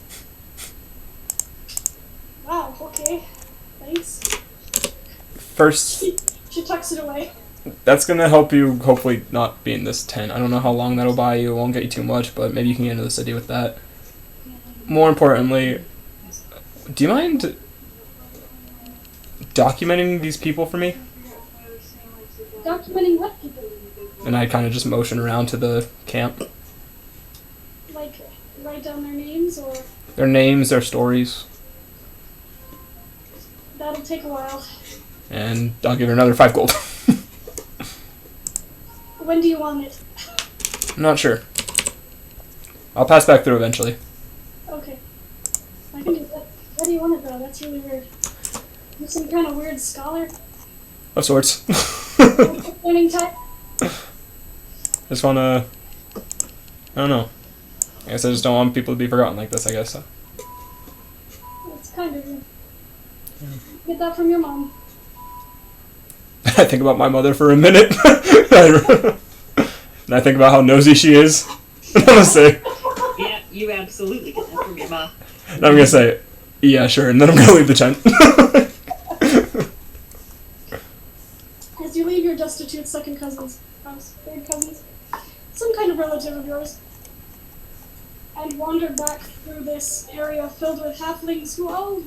Wow, okay. Thanks. First, She tucks it away. that's gonna help you hopefully not be in this tent. I don't know how long that'll buy you. It won't get you too much, but maybe you can get into the city with that. More importantly, do you mind documenting these people for me? Documenting what people? And I kind of just motion around to the camp. Like, write down their names, or Their names, their stories, that'll take a while. and I'll give her another 5 gold. When do you want it? I'm not sure. I'll pass back through eventually. Okay. I can do that. What do you want it though? That's really weird. You're some kind of weird scholar? Of sorts. Learning type? Just wanna... I don't know. I guess I just don't want people to be forgotten like this, I guess. That's kind of you. Get that from your mom. I think about my mother for a minute. And I think about how nosy she is. And I'm gonna say... Yeah, you absolutely get that from your ma. And I'm gonna say, yeah, sure, and then I'm gonna leave the tent. As you leave your destitute second cousin's house, third cousins, some kind of relative of yours, and wander back through this area filled with halflings who all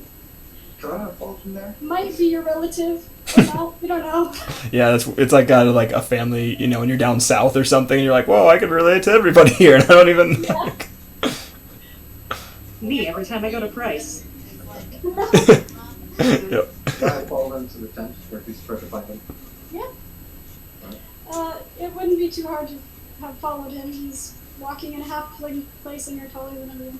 Can I fall from there? might be your relative or not, we don't know. Yeah, it's like like a family, you know, when you're down south or something, and you're like, whoa, I can relate to everybody here, and I don't even... Yeah. Me, every time I go to Price. Yep. Can I fall into the tent where he's trying to find him? Yeah. It wouldn't be too hard to have followed him. He's walking in a halfling place and you're taller than everyone.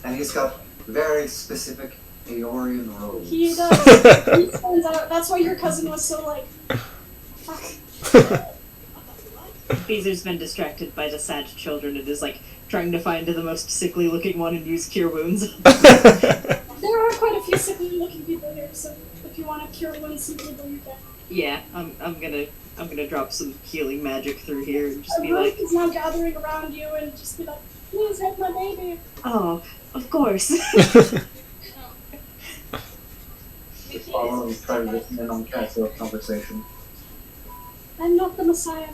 And he's got very specific Aeorian robes. He does. He stands out. That's why your cousin was so like, fuck. Beezer's been distracted by the sad children and is like trying to find the most sickly looking one and use cure wounds. There are quite a few sickly looking people here, so if you want to cure one some people, you can. Yeah, I'm gonna drop some healing magic through here and just A be group like, is now gathering around you and just be like, please help my baby. oh, of course. Just follow and try to listen in on casual conversation. I'm not the Messiah.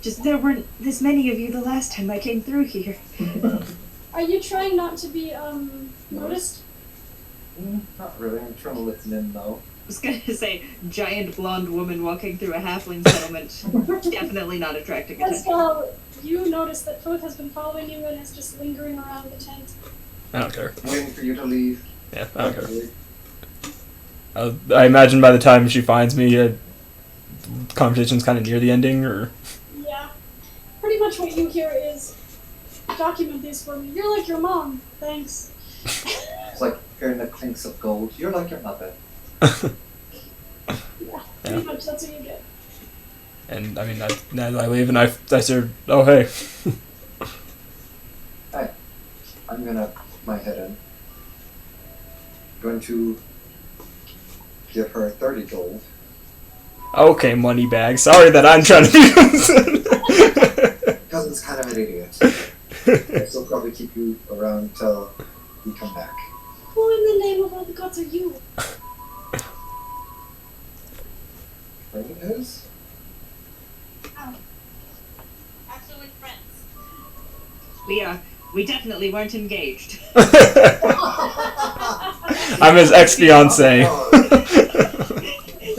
Just there weren't this many of you the last time I came through here. Are you trying not to be, noticed? Not really. I'm trying to listen in though. I was gonna say, giant blonde woman walking through a halfling settlement. Definitely not attracting As attention. well, you notice that Foth has been following you and is just lingering around the tent. I don't care. I'm waiting for you to leave. Yeah, I don't care. I imagine by the time she finds me, the conversation's kind of near the ending, or... Yeah. Pretty much what you hear is, document these for me. You're like your mom. Thanks. It's like hearing the clinks of gold. You're like your mother. Yeah, pretty much that's what you get. And, I mean, as I leave, and I said, oh, hey. Hey, I'm gonna put my head in. Going to give her 30 gold. Okay, money bag. Sorry that I'm trying to be... Cousin's kind of an idiot. I'll still probably keep you around till we come back. Who in the name of all the gods are you? Friend of his? Absolute friends. We definitely weren't engaged. I'm his ex-fiance.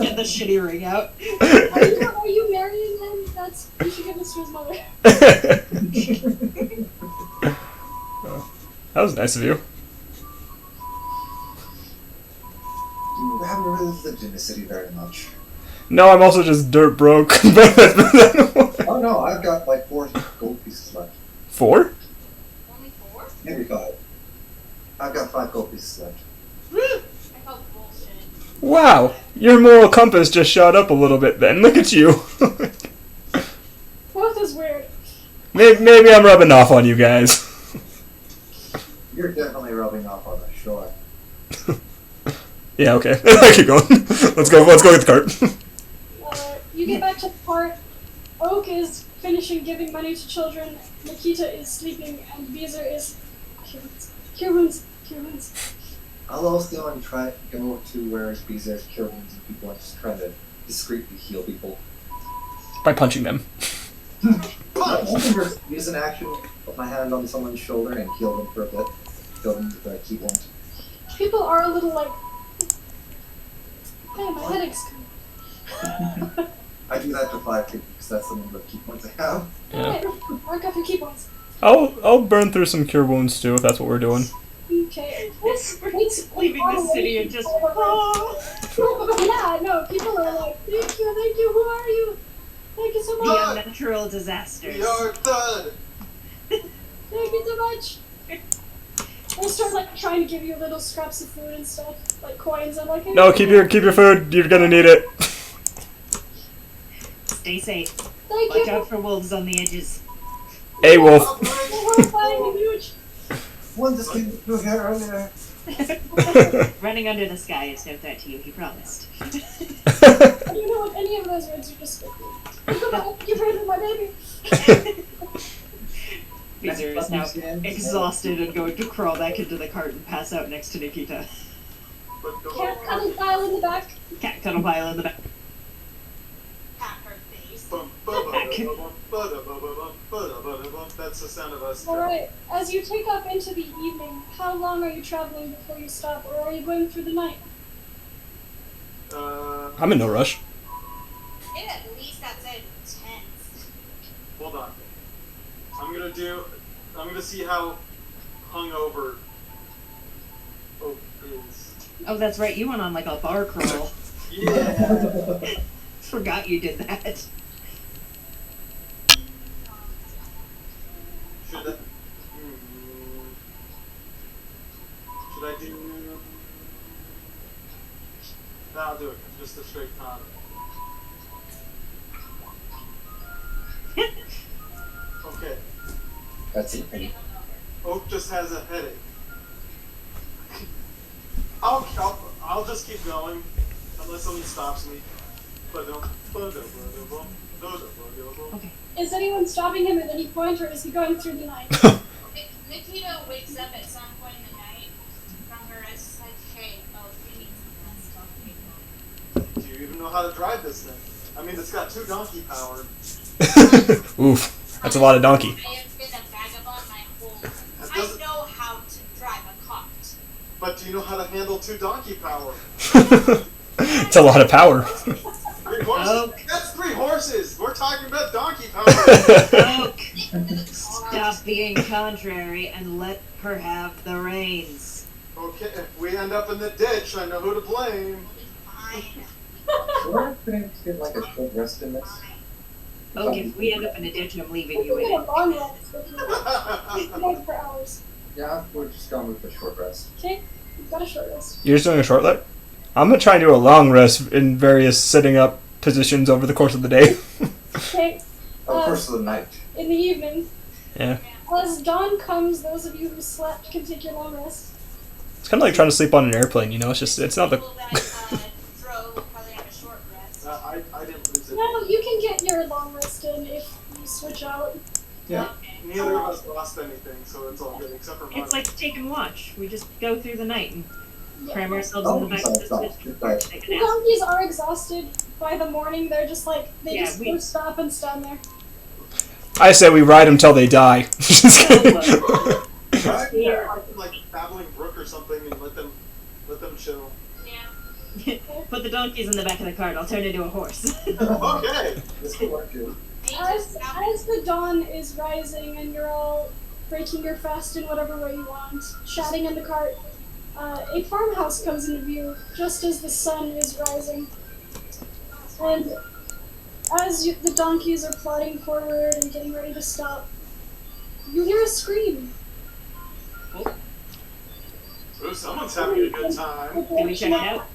Get the shitty ring out. Are you marrying him? You should give this to his mother. That was nice of you. You haven't really lived in the city very much. No, I'm also just dirt broke. Oh no, I've got like 4 gold pieces left. 4? Only 4? Maybe 5. I've got 5 gold pieces left. I felt bullshit. Wow, your moral compass just shot up a little bit then. Look at you. Both is weird. Maybe I'm rubbing off on you guys. You're definitely rubbing off on us, sure. Yeah, okay. Keep going. Let's go get the cart. You get back to the park. Oak is finishing giving money to children. Nikita is sleeping, and Beezer is cure wounds. I'll also go and try go to where Beezer's cure wounds and people and just try to discreetly heal people. By punching them. I can just use an action, put my hand on someone's shoulder and heal them for a bit. Heal them with a key wound. People are a little like, hey, my headache's coming. I do that to 5 people because that's the number of key points I have. Yeah. Alright, mark off your key points. I'll burn through some cure wounds too if that's what we're doing. Okay. Leaving the city and just... Yeah, no, people are like, thank you, who are you? Thank you so The much. unnatural disasters. Your thud! Thank you so much. We'll start like trying to give you little scraps of food and stuff, like coins. I'm like, hey, No, keep your food. You're gonna need it. Stay safe. Thank Watch you. out for wolves on the edges. Hey, wolf. Horrifying and huge. One just came through here earlier. Running under the sky is no threat to you, he promised. I don't know what any of those words are just speaking. You've heard of my baby. Beezer is now exhausted and going to crawl back into the cart and pass out next to Nikita. Cat cuddle pile in the back. Cat cuddle pile in the back. Pat her face. That's the sound of us. Alright, as you take off into the evening, how long are you traveling before you stop, or are you going through the night? I'm in no rush. It at least that's intense. Hold on. I'm gonna see how hungover Oak is. Oh, that's right, you went on like a bar crawl. Yeah. Forgot you did that. Should I do? No, I'll do it. Just a straight con. Okay. That's it. Oak just has a headache. I'll just keep going unless someone stops me. Okay. Is anyone stopping him at any point, or is he going through the night? Nikita wakes up at some point in the night from her rest, like, hey, we need some rest. Do you even know how to drive this thing? I mean, it's got 2 donkey power. Oof. That's a lot of donkey. I have been a vagabond my whole life. That I doesn't- know how to drive a cart. But do you know how to handle 2 donkey power? It's a lot of power. 3 horses? Oak. That's 3 horses! We're talking about donkey power! Oak, stop being contrary and let her have the reins. Okay, if we end up in the ditch, I know who to blame. Fine. We're going to get like a short rest in this. Okay, if we end up in a ditch, I'm leaving You you can in get a it. long rest if you want. You can go for hours. Yeah, we're just going with the short rest. Okay, you've got a short rest. You're just doing a short rest? I'm gonna try and do a long rest in various sitting up positions over the course of the day. Okay, Of course, of the night. in the evening, Yeah. as dawn comes, those of you who slept can take your long rest. It's kind of like trying to sleep on an airplane, you know? It's not the... People that throw will probably have a short rest. I didn't lose it. No, you can get your long rest in if you switch out. Yeah. Neither of us lost anything, so it's all good, except for money. It's like taking watch. We just go through the night and cram Yeah. ourselves in the back of the switch. Take a The nap. donkeys are exhausted by the morning. They're just like, they Yeah, just we- go stop and stand there. I say we ride them till they die. Just kidding. Right? Yeah. Like Babbling Brook or something and let them chill. Yeah. Put the donkeys in the back of the cart. I'll turn into a horse. Okay. This could work too. They As, just as the dawn is rising and you're all breaking your fast in whatever way you want, chatting in the cart, a farmhouse comes into view just as the sun is rising. And as the donkeys are plodding forward and getting ready to stop, you hear a scream. Ooh, someone's having a good time. Can we check it out?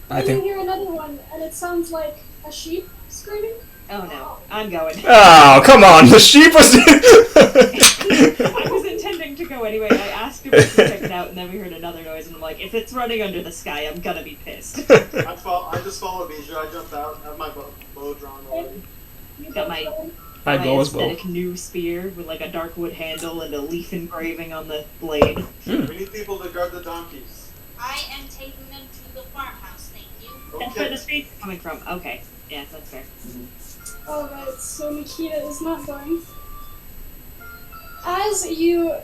I Then think... you hear another one, and it sounds like a sheep screaming. Oh no, I'm going. Oh, come on! The sheep was... I was intending to go anyway. I asked if we could check it out, and then we heard another noise, and I'm like, if it's running under the sky, I'm gonna be pissed. I just followed Bijou. I jumped out. I have my bow drawn already. You Got both my- go in. I My go as well. aesthetic new spear with like a dark wood handle and a leaf engraving on the blade. We need people to guard the donkeys. I am taking them to the farmhouse, thank you. That's where the Okay. street's coming from. Okay, yeah, that's fair. Alright, so Nikita is not going. As you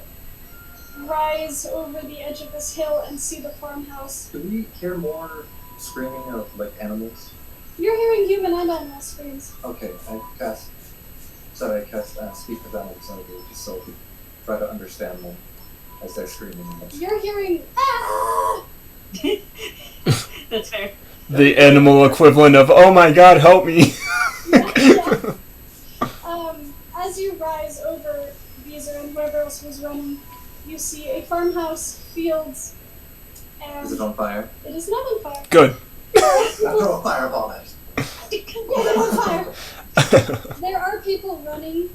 rise over the edge of this hill and see the farmhouse, Do we hear more screaming of like animals? you're hearing human and animal screams. Okay, I cast speak with animals over just so we can try to understand them as they're screaming. You're hearing ah! That's fair. The animal equivalent of, oh my god, help me! Yeah. As you rise over Beezer and whoever else was running, you see a farmhouse, fields, and Is it on fire? it is not on fire. Good. Throw a fireball at it. Get it on fire. There are people running,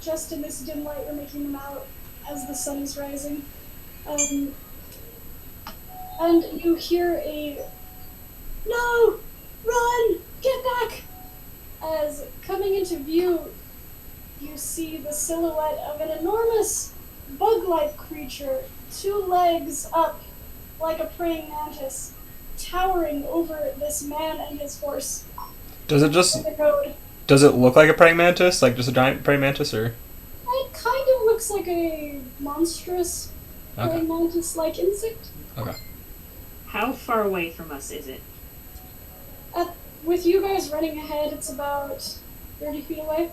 just in this dim light. We're making them out as the sun is rising, and you hear a "No, run, get back!" As coming into view, you see the silhouette of an enormous bug-like creature, 2 legs up, like a praying mantis, towering over this man and his horse. Does it just... The road. Does it look like a praying mantis? Like just a giant praying mantis, or...? It kind of looks like a monstrous Okay. praying mantis-like insect. How far away from us is it? With you guys running ahead, it's about 30 feet away.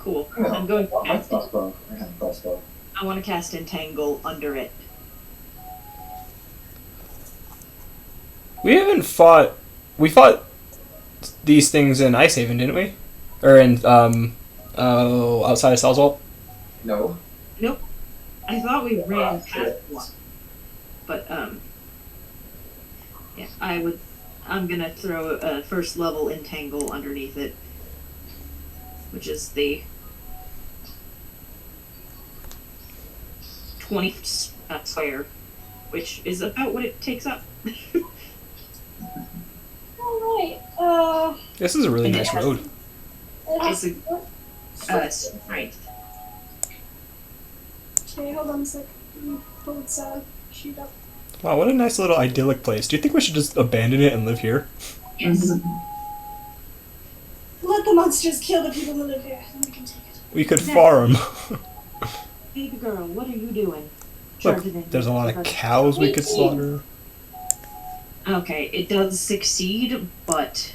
Cool. Yeah, I'm going to my cast. crossbow. I have a crossbow. I want to cast Entangle under it. We haven't fought... We fought these things in Ice Haven, didn't we? Or in, outside of Salzwell? No. Nope. I thought we ran past shit. one. But, yeah, I'm gonna throw a first level Entangle underneath it. Which is the 20 square, which is about what it takes up. Alright, This is a really And nice it has- road. it has It's strength. Okay, hold on a sec. Let me pull its sheet up. Wow, what a nice little idyllic place. Do you think we should just abandon it and live here? Yes. Let the monsters kill the people who live here, then we can take it. We could farm. Baby girl, what are you doing? Look, Charging in. there's a lot of cows we could slaughter. Okay, it does succeed, but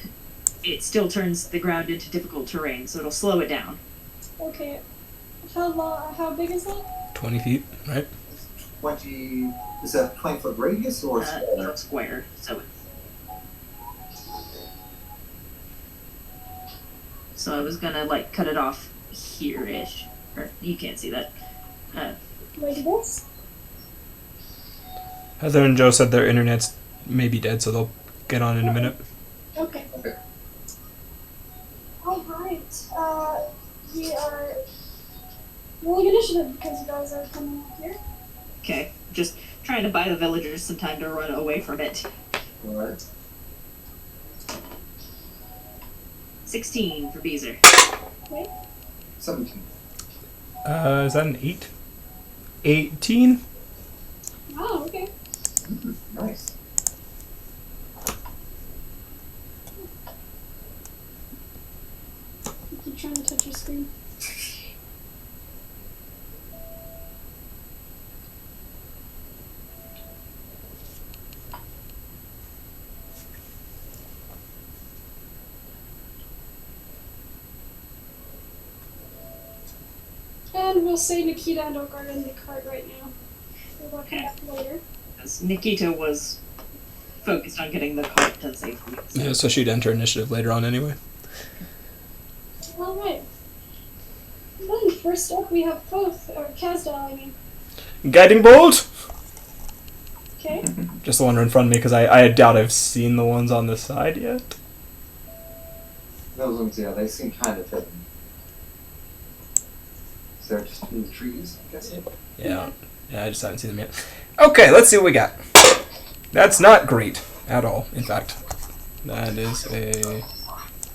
it still turns the ground into difficult terrain, so it'll slow it down. Okay. How big is that? 20 feet, right? 20. Is that 20-foot radius or square? Square. So I was gonna like cut it off here-ish. Or you can't see that. Like this? Heather and Joe said their internet's maybe dead, so they'll get on in a minute. Okay. Alright. We are rolling initiative because you guys are coming up here. Okay, just trying to buy the villagers some time to run away from it. Alright. 16 for Beezer. Okay. 17. Is that an 8? 18? Oh, okay. Nice. You keep trying to touch your screen. And we'll say Nikita and Oak are in the cart right now. We'll come back later. Because Nikita was focused on getting the cart to safety. So. Yeah, so she'd enter initiative later on anyway. Alright. Then first up we have Foth, or Kazdal, I mean. Guiding bolt! Okay. Just the one in front of me, because I doubt I've seen the ones on the side yet. Those ones, yeah, they seem kind of hidden. Is there just in the trees, I guess? Yeah, I just haven't seen them yet. Okay, let's see what we got. That's not great at all, in fact. That is a...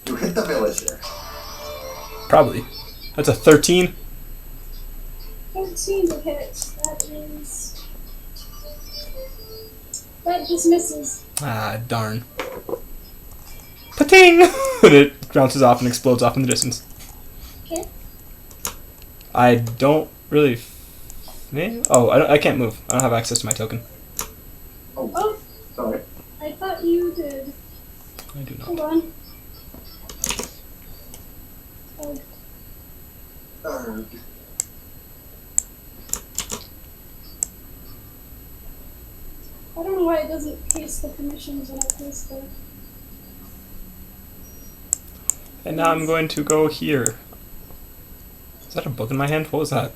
You hit the villager. Probably. That's a 13. 13 to hit. That is... That just misses. Ah, darn. Pating! And it bounces off and explodes off in the distance. Okay. I don't really... I can't move. I don't have access to my token. Oh, Sorry. I thought you did. I do not. Hold on. Oh, I don't know why it doesn't paste the permissions when I paste the... And now I'm going to go here. Is that a book in my hand? What was that?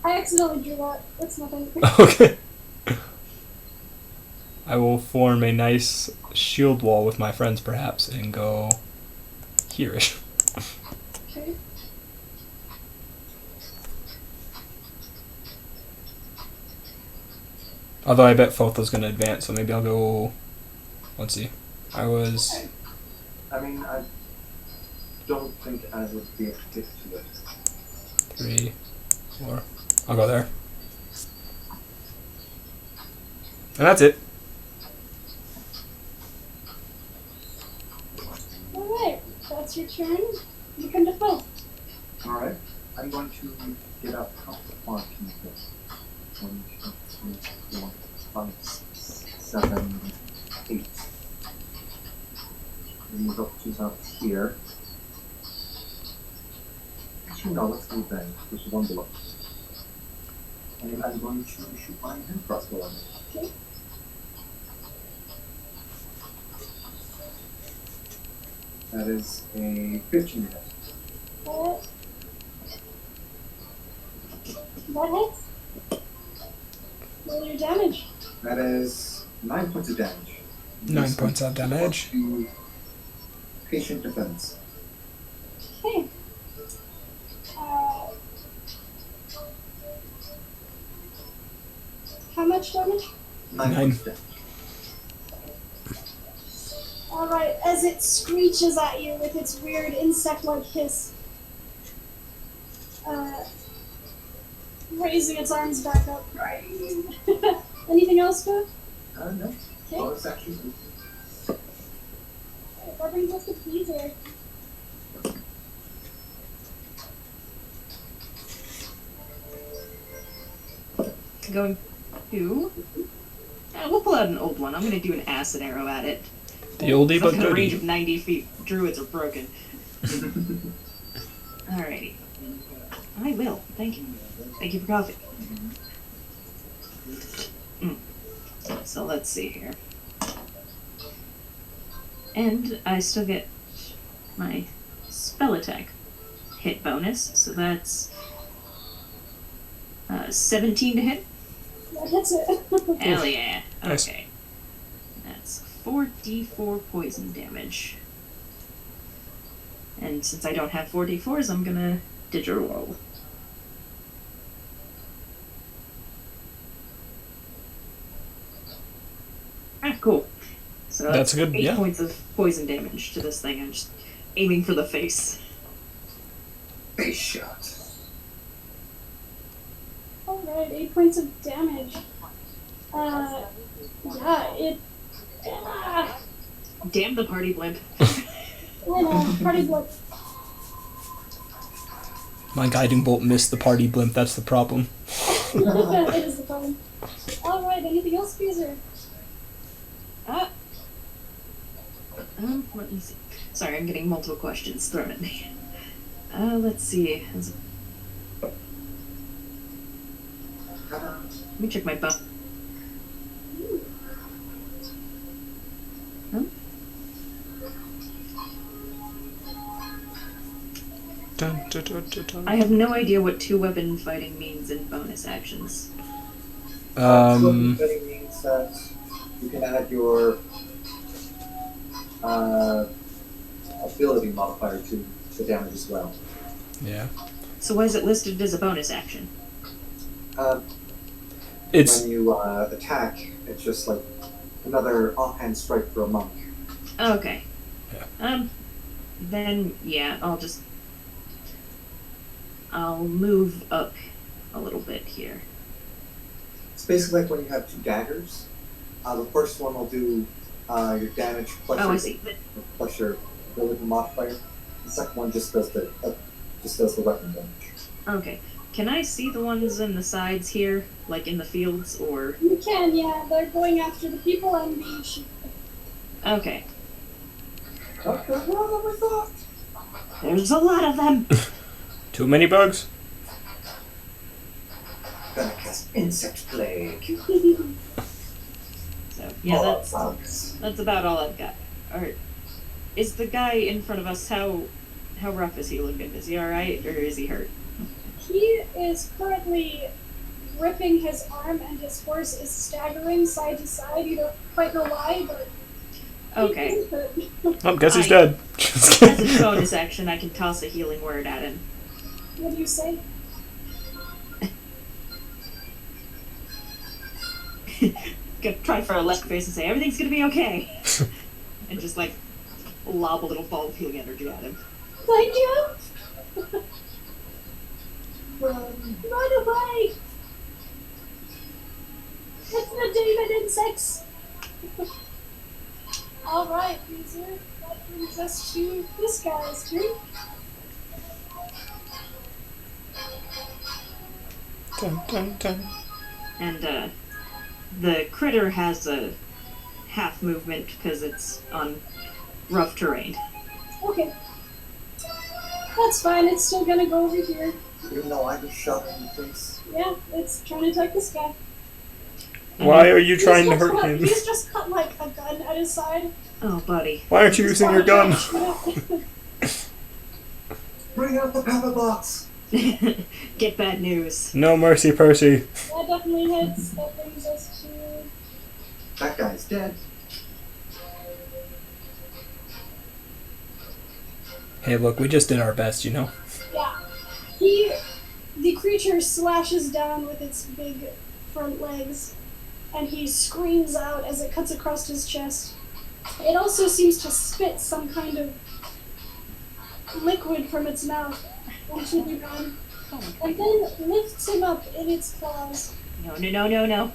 I accidentally drew that. That's nothing. Okay. I will form a nice shield wall with my friends, perhaps, and go here-ish. Okay. Although I bet Fotho's going to advance, so maybe I'll go... Let's see. I was... I mean, I don't think I would be able to get to it. 3, 4... I'll go there. And that's it. Alright, that's your turn. You can default. Alright. I'm going to get out a couple of markings. 1, 2, 3, 4, 5, 6, 7, 8. Move up to up here. Actually, no, let's move then. There's one below. And I'm going to shoot my hand crossbow on it. Okay. That is a 15 hit. That hits. Roll your damage. That is 9 points of damage. 9 points of damage. To patient defense. Okay. How much damage? 9 9. points of damage. Alright, as it screeches at you with its weird insect-like hiss. Raising its arms back up. Anything else, Phil? No. Okay. Bonus action. That brings us to Peter. Going to... we'll pull out an old one. I'm going to do an acid arrow at it. The oldie but In a range goodie. of 90 feet. Druids are broken. Alrighty. I will. Thank you. Thank you for coffee. So let's see here. And I still get my spell attack hit bonus, so that's 17 to hit. That hits it. Hell yeah. Nice. Okay. That's 4d4 poison damage. And since I don't have 4d4s, I'm gonna digital roll. Ah, cool. So That's good, 8 yeah. points of poison damage to this thing. I'm just aiming for the face. Face shot. Alright, 8 points of damage. Yeah, it. Damn the party blimp. I know, party blood. My guiding bolt missed the party blimp, that's the problem. It is the problem. Alright, anything else, Beezer? Let me see. Sorry, I'm getting multiple questions thrown at me. Let's see. Let me check my buff. Dun, dun, dun, dun, dun. I have no idea what two-weapon fighting means in bonus actions. That means that you can add your ability modifier to the damage as well. Yeah. So why is it listed as a bonus action? It's When you attack, it's just like another offhand strike for a monk. Okay. Yeah. Then, yeah, I'll move up a little bit here. It's basically like when you have two daggers. The first one will do your damage plus, Oh, I see. plus your ability modifier. The second one just does the weapon damage. Okay. Can I see the ones in the sides here, like in the fields, or... You can, yeah. They're going after the people and the sheep. Okay. Okay, well, we thought. There's a lot of them! too many bugs. Gonna cast insect plague. So, yeah, Bugs. that's about all I've got. Alright. Is the guy in front of us, how rough is he looking? Is he alright, or is he hurt? He is currently gripping his arm and his horse is staggering side to side. You don't quite know why, but Okay. he is hurt. Oh, guess he's I- dead. As a bonus action, I can toss a healing word at him. What do you say? Gonna try for a left face and say, everything's gonna be okay. And just, like, lob a little ball of healing energy at him. Thank you! Run away! It's the demon insects! Alright, Beezer. That brings us to this guy's turn. Dun, dun, dun. And, the critter has a half movement because it's on rough terrain. Okay. That's fine, it's still gonna go over here. Even though I just shot him in the face. Yeah, it's trying to attack this guy. Why are you trying to He's just hurt cut- him? He's just cut like a gun at his side. Oh, buddy. Why aren't you using your gun? Bring out the pepper box. Get bad news. No mercy, Percy. That definitely hits. That brings us to... That guy's dead. Hey, look, we just did our best, you know? Yeah. The creature slashes down with its big front legs, and he screams out as it cuts across his chest. It also seems to spit some kind of liquid from its mouth into the gun, and then lifts him up in its claws. No.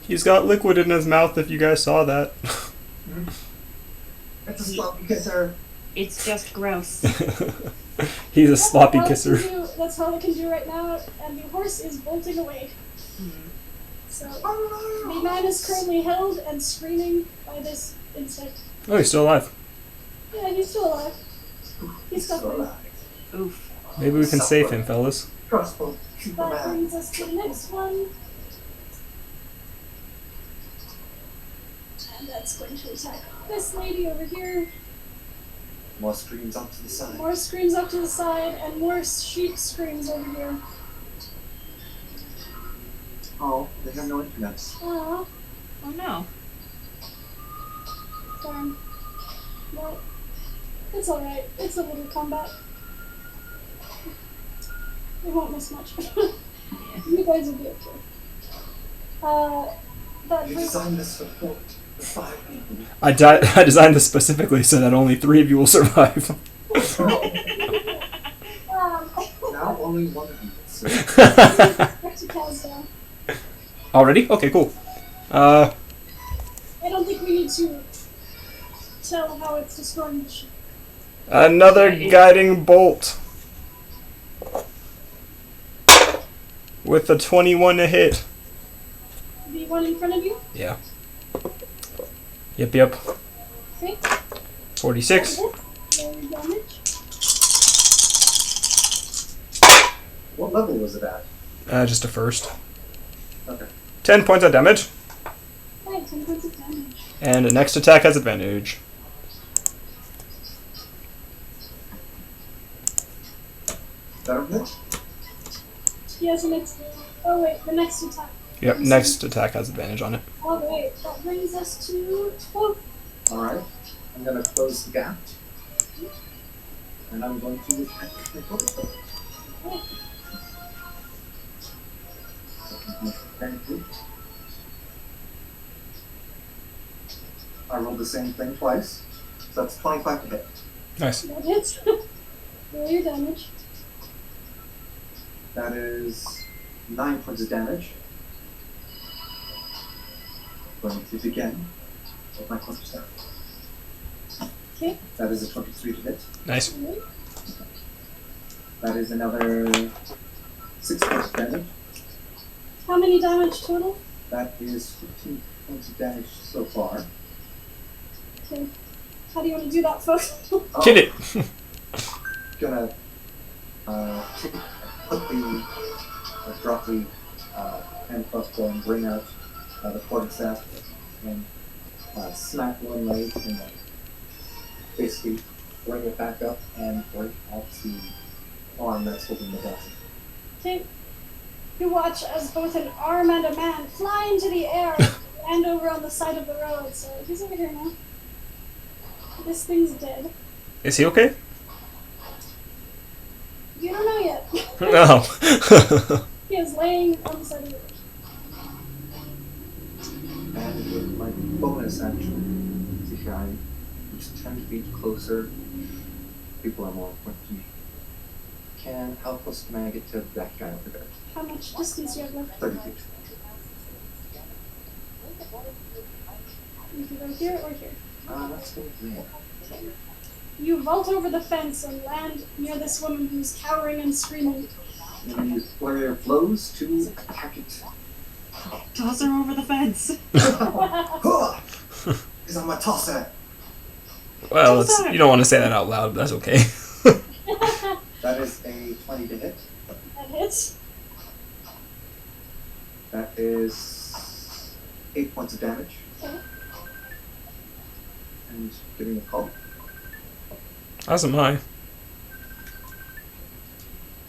He's got liquid in his mouth if you guys saw that. It's a sloppy kisser. It's just gross. He's a sloppy That's all it kisser. can do- That's all it can do right now, and the horse is bolting away. So, the man is currently held and screaming by this insect. Oh, he's still alive. Yeah, he's still alive. He's suffering. Oof. Maybe we can save him, fellas. Crossbow. Shoot the That man. brings us to the next one. that's going to attack this lady over here. More screams up to the side. More screams up to the side, and more sheep screams over here. Oh, they have no internet. Aw, Oh no. darn. Well, it's alright. It's a little combat. They won't miss much. You guys will be okay. That You brings designed this for 5 people. I designed this specifically so that only 3 of you will survive. Now only one of you will survive. back to Kazda. Already? Okay, cool. I don't think we need to tell how it's destroying the ship. Another guiding bolt. With a 21 to hit. The one in front of you? Yeah. Yep. Okay. 46. Very damage. What level was it at? Just a first. Okay. 10 points of damage. Right, 10 points of damage. And the next attack has advantage. That a hit? Yes, and it's... Oh wait, the next attack. Yep, next attack has advantage on it. Oh wait, that brings us to 12. Alright. I'm gonna close the gap. And I'm going to attack the torso. Okay. I rolled the same thing twice. So that's 25 to hit. Nice. That hits. Roll your damage. That is 9 points of damage. Going to hit again with my counter staff. Okay. That is a 23 to hit. Nice. Alright. That is another 6 points of damage. How many damage total? That is 15 points of damage so far. Okay. How do you want to do that, folks? Oh, Hit it! Gonna drop the hand crossbow and bring out the quarter staff and smack one leg and then basically bring it back up and break out the arm that's holding the gun. Okay. You watch as both an arm and a man fly into the air and over on the side of the road. So he's over here now. This thing's dead. Is he okay? You don't know yet. No. He is laying on the side of the road. And with my bonus action, T.H.U.D, which is 10 feet closer, people are more important to me. How close can I get to that guy over there? How much distance do you have left? 30 feet. You can go here or here. Let's go with there. You vault over the fence and land near this woman who's cowering and screaming. And you flare your blows to attack it. Toss her over the fence. Is on my tosser. Well, you don't want to say that out loud, but that's okay. That is a 20 to hit. That hits. That is 8 points of damage. Okay. And giving a call. As am I.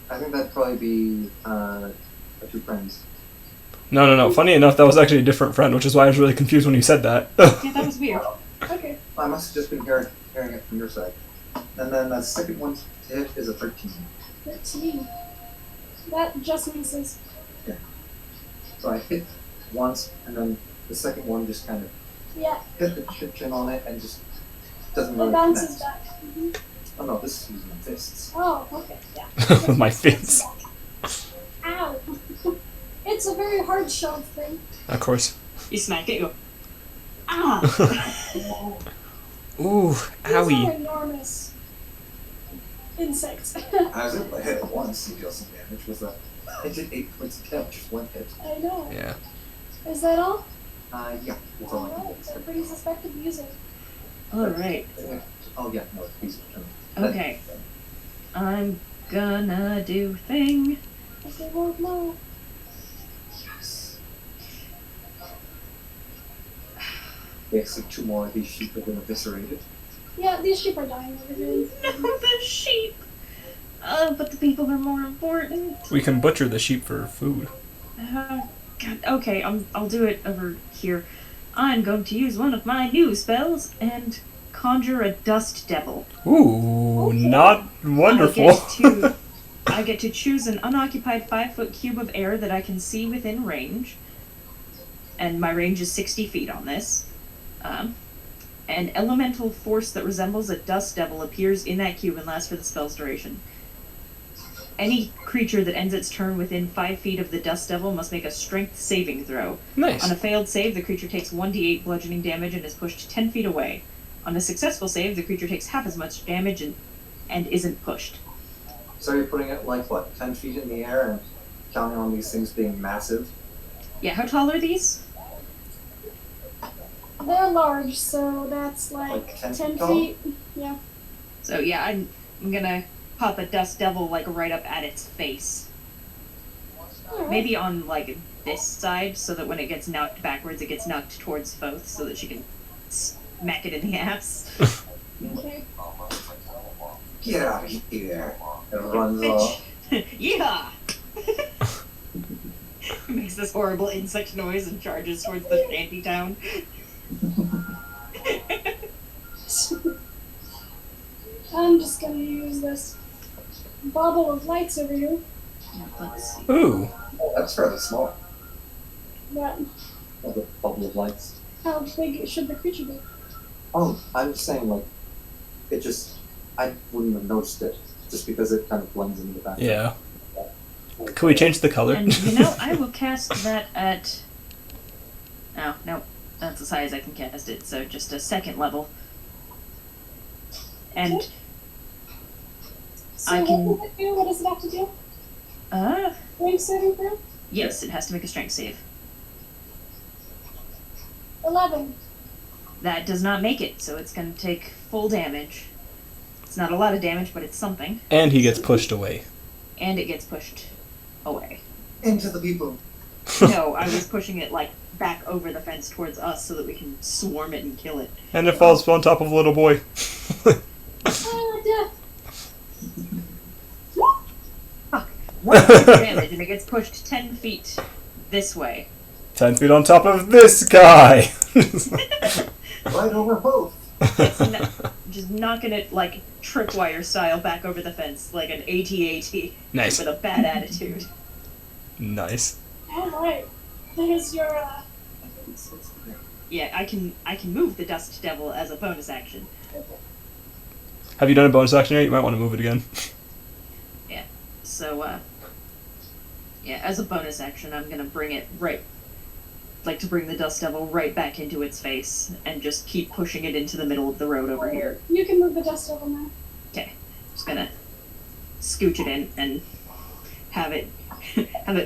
I think that'd probably be our 2 friends. No. Funny enough, that was actually a different friend, which is why I was really confused when you said that. Yeah, that was weird. Okay. I must have just been hearing it from your side. And then the second one to hit is a 13. 13. That just misses. So I hit once, and then the second one just kind of Yeah, hit the chin on it and just doesn't it really bounces connect. back. Oh no, this is using my fists. Oh, okay, yeah. With my fists. Ow! It's a very hard shove thing. Of course. You smack it, you go, ah! Ooh, These are owie. enormous insects. I was able to hit it once and deal some damage. Was that? I did 8 points of damage, just one hit. I know. Yeah. Is that all? Yeah, that's all I can Alright, do. that brings us back to music. Alright, Oh yeah, no, please return. okay. I'm gonna do thing. If they won't know. Yes. basically 2 more of these sheep have been eviscerated. Yeah, these sheep are dying over here. No, the sheep. But the people are more important. We can butcher the sheep for food. God, okay, I'll do it over here. I'm going to use one of my new spells and conjure a dust devil. Ooh, Okay. not wonderful. I get to choose an unoccupied 5-foot cube of air that I can see within range. And my range is 60 feet on this. An elemental force that resembles a dust devil appears in that cube and lasts for the spell's duration. Any creature that ends its turn within 5 feet of the dust devil must make a strength saving throw. Nice. On a failed save, the creature takes 1d8 bludgeoning damage and is pushed 10 feet away. On a successful save, the creature takes half as much damage and isn't pushed. So you're putting it like, what, 10 feet in the air and counting on these things being massive? Yeah, how tall are these? They're large, so that's like 10 10 feet tall? feet. Yeah. So yeah, I'm gonna pop a dust devil like right up at its face. Alright. Maybe on like this side, so that when it gets knocked backwards, it gets knocked towards Foth, so that she can smack it in the ass. Okay. Get out of here! It runs off. Yeah. Makes this horrible insect noise and charges towards the shanty town. I'm just gonna use this bauble of lights over here. Let's see. Ooh. Oh, that's fairly small. But Like a bubble of lights. how big should the creature be? Oh, I'm just saying, like, it just... I wouldn't have noticed it, just because it kind of blends into the background. Yeah. Can we change the color? And you know, I will cast that at... Oh, no. That's as high as I can cast it, so just a second level. And, So I what can- does it do? What does it have to do? Strength saving throw? yes, it has to make a strength save. 11. That does not make it, so it's going to take full damage. It's not a lot of damage, but it's something. And he gets pushed away. And it gets pushed away. Into the people. No, I was pushing it, like, back over the fence towards us so that we can swarm it and kill it. And it falls on top of a little boy. Ah, death. Fuck. 1 point of damage, and it gets pushed 10 feet this way. 10 feet on top of this guy. Right over both. Just knocking it, like, tripwire style back over the fence, like an AT-AT. Nice. With a bad attitude. Nice. Alright. There's your, Yeah, I can move the Dust Devil as a bonus action. Have you done a bonus action yet? You might want to move it again. So, yeah, as a bonus action, I'm gonna bring it right, like to bring the Dust Devil right back into its face, and just keep pushing it into the middle of the road over here. You can move the dust over now. Okay, just gonna scooch it in and have it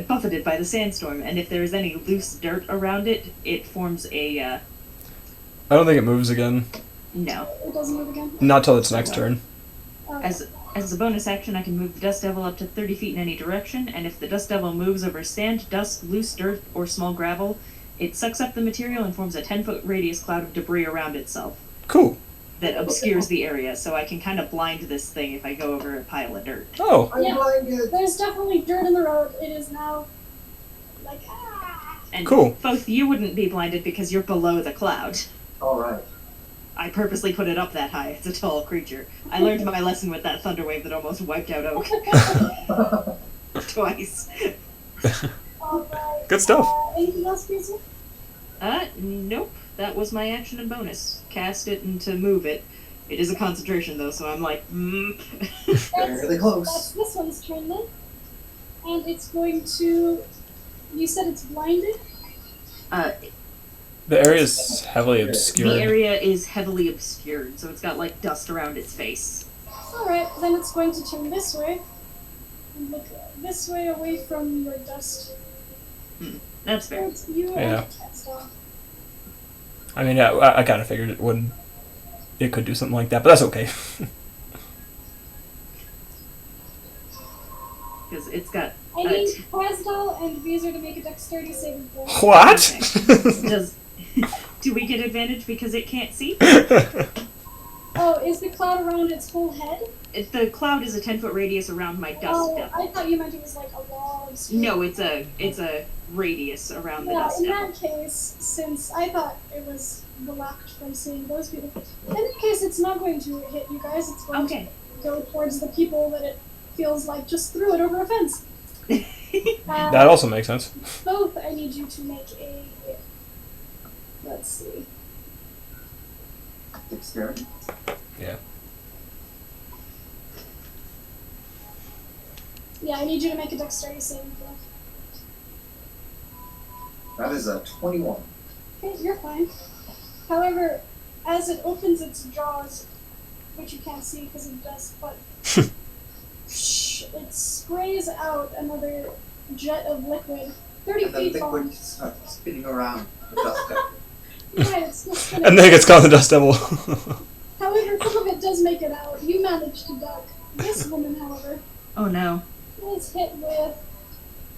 buffeted by the sandstorm, and if there is any loose dirt around it, it forms a, I don't think it moves again. no. It doesn't move again. Not till its next turn. As a bonus action, I can move the Dust Devil up to 30 feet in any direction, and if the Dust Devil moves over sand, dust, loose dirt, or small gravel, it sucks up the material and forms a 10-foot radius cloud of debris around itself Cool. that obscures the area, so I can kind of blind this thing if I go over a pile of dirt. Oh. I'm Yeah. blinded. There's definitely dirt in the road. It is now, like, ah. And Cool. both you wouldn't be blinded because you're below the cloud. Alright. I purposely put it up that high. It's a tall creature. I learned my lesson with that thunder wave that almost wiped out Oak twice. Alright. Good stuff. Anything else, Peter? Nope. That was my action and bonus. Cast it and to move it. It is a concentration though, so I'm like, Getting really That's close. this one's turn then. And it's going to... You said it's blinded? The area is heavily the obscured. area is heavily obscured, so it's got like dust around its face. Alright, then it's going to turn this way. And look this way away from your dust. That's fair. Towards you Yeah. and Textile. I mean, yeah, I kind of figured it would. It could do something like that, but that's okay. Because it's got. I need Krasdal and Vizer to make a dexterity saving throw. What? Does Do we get advantage because it can't see? Oh, is the cloud around its whole head? The cloud is a 10-foot radius around my dust Oh, devil. I thought you meant it was like a wall of smoke. No, it's a radius around the Yeah, dust in devil. that case, since I thought it was blocked from seeing those people, in that case, it's not going to hit you guys. It's going Okay. to go towards the people that it feels like just threw it over a fence. That also makes sense. Both, I need you to make a. Let's see. Dexterity. Yeah. Yeah, I need you to make a dexterity saving throw. That is a 21. Okay, you're fine. However, as it opens its jaws, which you can't see because of dust, but it sprays out another jet of liquid 30 And the feet long. liquid starts spinning around the dust devil. Right, it's still spinning. And then it gets caught in the dust devil. However, some of it does make it out. You manage to duck. This woman, however, Oh no. is hit with,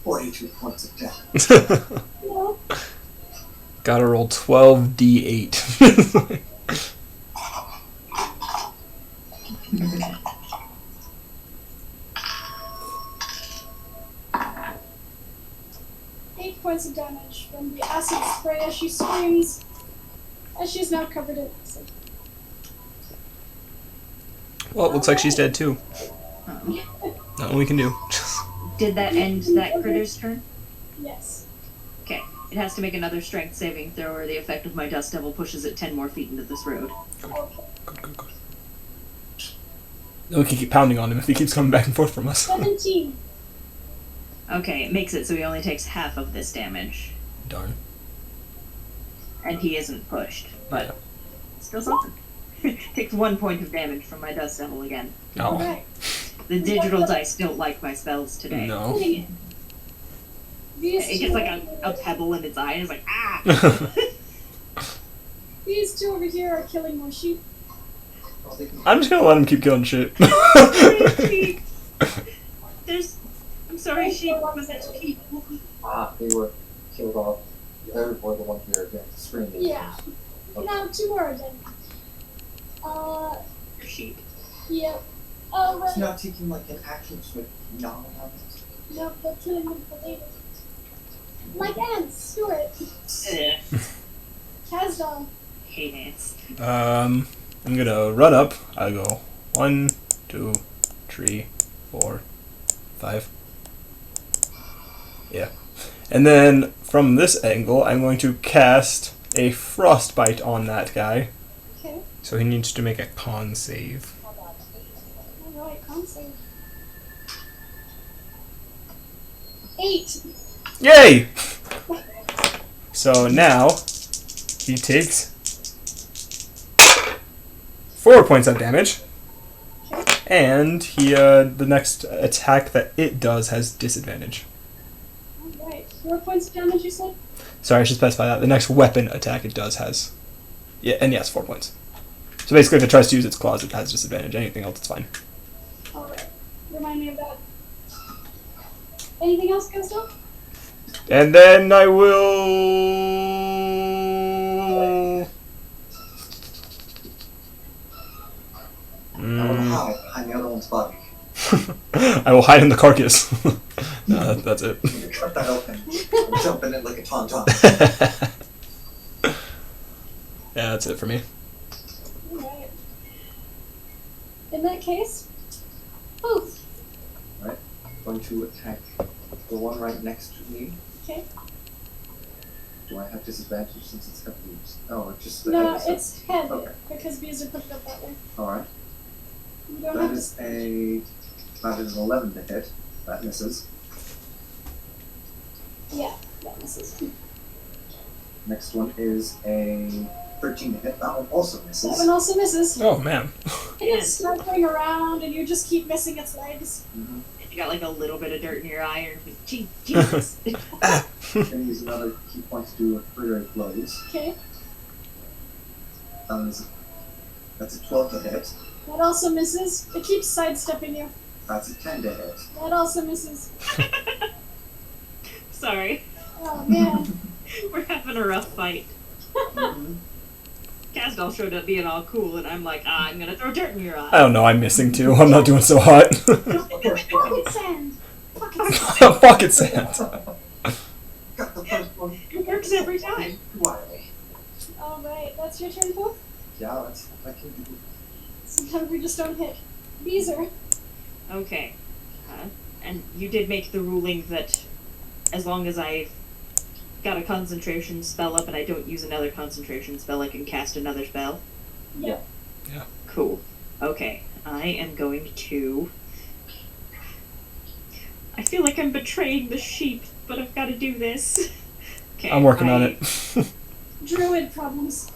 42 points of damage. you know, Gotta roll 12d8. 8 points of damage from the acid spray as she screams, as she's now covered in acid. Well, it looks like she's dead too. Nothing we can do. Did that end that critter's turn? Yes. Okay. It has to make another strength saving throw or the effect of my dust devil pushes it 10 more feet into this road. Okay. Good. Then we can keep pounding on him if he keeps coming back and forth from us. 17. Okay, it makes it so he only takes half of this damage. Darn. And he isn't pushed, but Yeah. still something. Takes 1 point of damage from my dust devil again. No. Alright. The digital dice don't like my spells today. No. These It two gets like over a here- pebble in its eye and it's like, ah! These two over here are killing more sheep. I'm just gonna let him keep killing shit. Sheep. I'm sorry, sheep, but that's people. They were killed off. They were the one here again, screaming. Yeah. Now, 2 more are dead. Sheep. Yep. Oh, It's right. not taking like an action switch. No. Nope, they're killing them for later. Like ants, do it. Ugh. Kazdal. Hate ants. I'm gonna run up. I go 1, 2, 3, 4, 5. Yeah. And then from this angle, I'm going to cast a frostbite on that guy. Okay. So he needs to make a con save. Alright, con save. 8. Yay! So now he takes 4 points of damage, and he the next attack that it does has disadvantage. Alright. 4 points of damage, you said? Sorry, I should specify that. The next weapon attack it does has, yes, 4 points. So basically, if it tries to use its claws, it has disadvantage. Anything else, it's fine. Alright. Remind me of that. Anything else, Kazdal? And then I will. I will hide behind the other one's body. I will hide in the carcass. No, that's it. You cut that open. I'm jumping in like a tauntaun. Yeah, that's it for me. Alright. In that case, both. Going to attack the one right next to me. Okay. Do I have disadvantage since it's got leaves? Oh, it's just the No, head. it's head, Okay. because bees are put up that way. Alright. You don't That have is to. that is an 11 to hit. That misses. Yeah, that misses. Next one is a 13 to hit. That one also That misses. one also misses. Oh man. It's circling around, and you just keep missing its legs. Mhm. If you got like a little bit of dirt in your eye, or like, gee, Jesus. Then use another key point to do a flurry of blows. Okay. That's a 12 to hit. That also misses. It keeps sidestepping you. That's a 10 to hit. That also misses. Sorry. Oh man. We're having a rough fight. Casdall showed up being all cool, and I'm like, I'm gonna throw dirt in your eye. I don't know, I'm missing too. I'm not doing so hot. Pocket sand. Pocket sand. Pocket sand. Got the first one. It works every time. Quietly. All right, that's your turn, Pope. Yeah, that's I can do. Sometimes we just don't hit. Beezer. Okay. And you did make the ruling that as long as I got a concentration spell up and I don't use another concentration spell, I can cast another spell? Yeah. Cool. Okay. I am going to... I feel like I'm betraying the sheep, but I've got to do this. Okay, I'm working on it. Druid problems.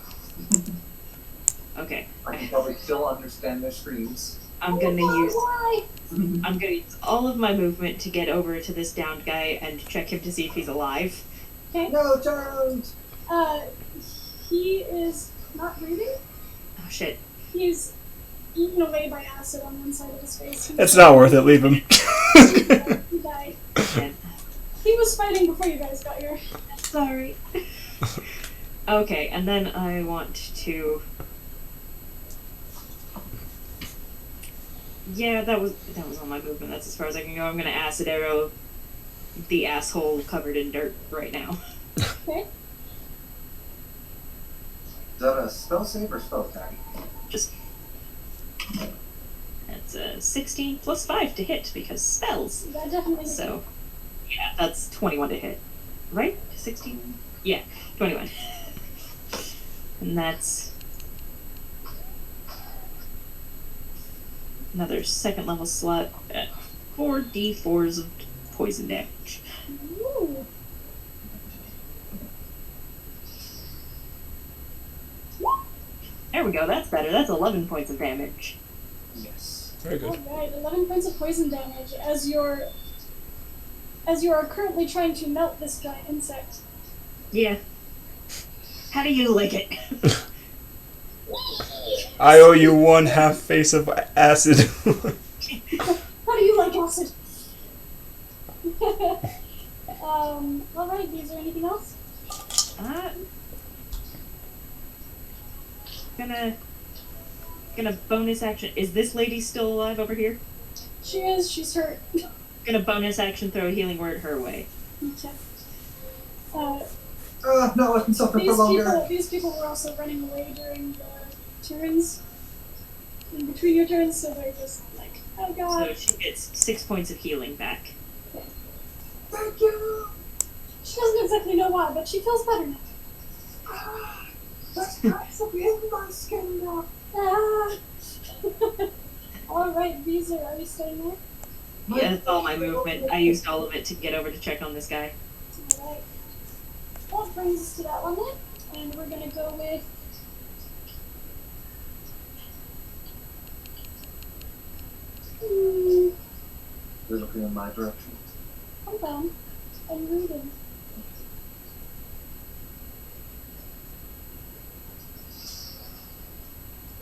Okay. I can probably still understand their screams. I'm gonna use Why? I'm gonna use all of my movement to get over to this downed guy and check him to see if he's alive. Okay. No, don't! He is not breathing. Oh shit. He's eaten away by acid on one side of his face. It's not worth it, leave him. He died. And He was fighting before you guys got here. sorry. Okay, and then I want to... Yeah, that was all my movement. That's as far as I can go. I'm gonna acid arrow the asshole covered in dirt right now. Okay. Is that a spell save or spell attack? Just... That's a 16 plus 5 to hit because spells. That definitely. So, yeah, that's 21 to hit. Right? 16? Yeah, 21. And that's another second level slot at 4d4s of poison damage. Ooh. There we go, that's better. That's 11 points of damage. Yes. Very good. Alright, 11 points of poison damage as you are currently trying to melt this giant insect. Yeah. How do you lick it? I owe you one half face of acid. How do you like acid? Alright, is there anything else? Gonna bonus action. Is this lady still alive over here? She is, she's hurt. Gonna bonus action throw a healing word her way. Okay. Not letting suffer for longer. These people were also running away during the turns. In between your turns, so they're just like, oh god. So she gets 6 points of healing back. Thank you! She doesn't exactly know why, but she feels better now. That's practically in my skin now. Ah. Alright, Beezer, are you staying there? Yeah, that's all my movement. I used all of it to get over to check on this guy. Alright. That brings us to that one then. And we're gonna go with... They're looking in my direction. Hold on. I'm reading.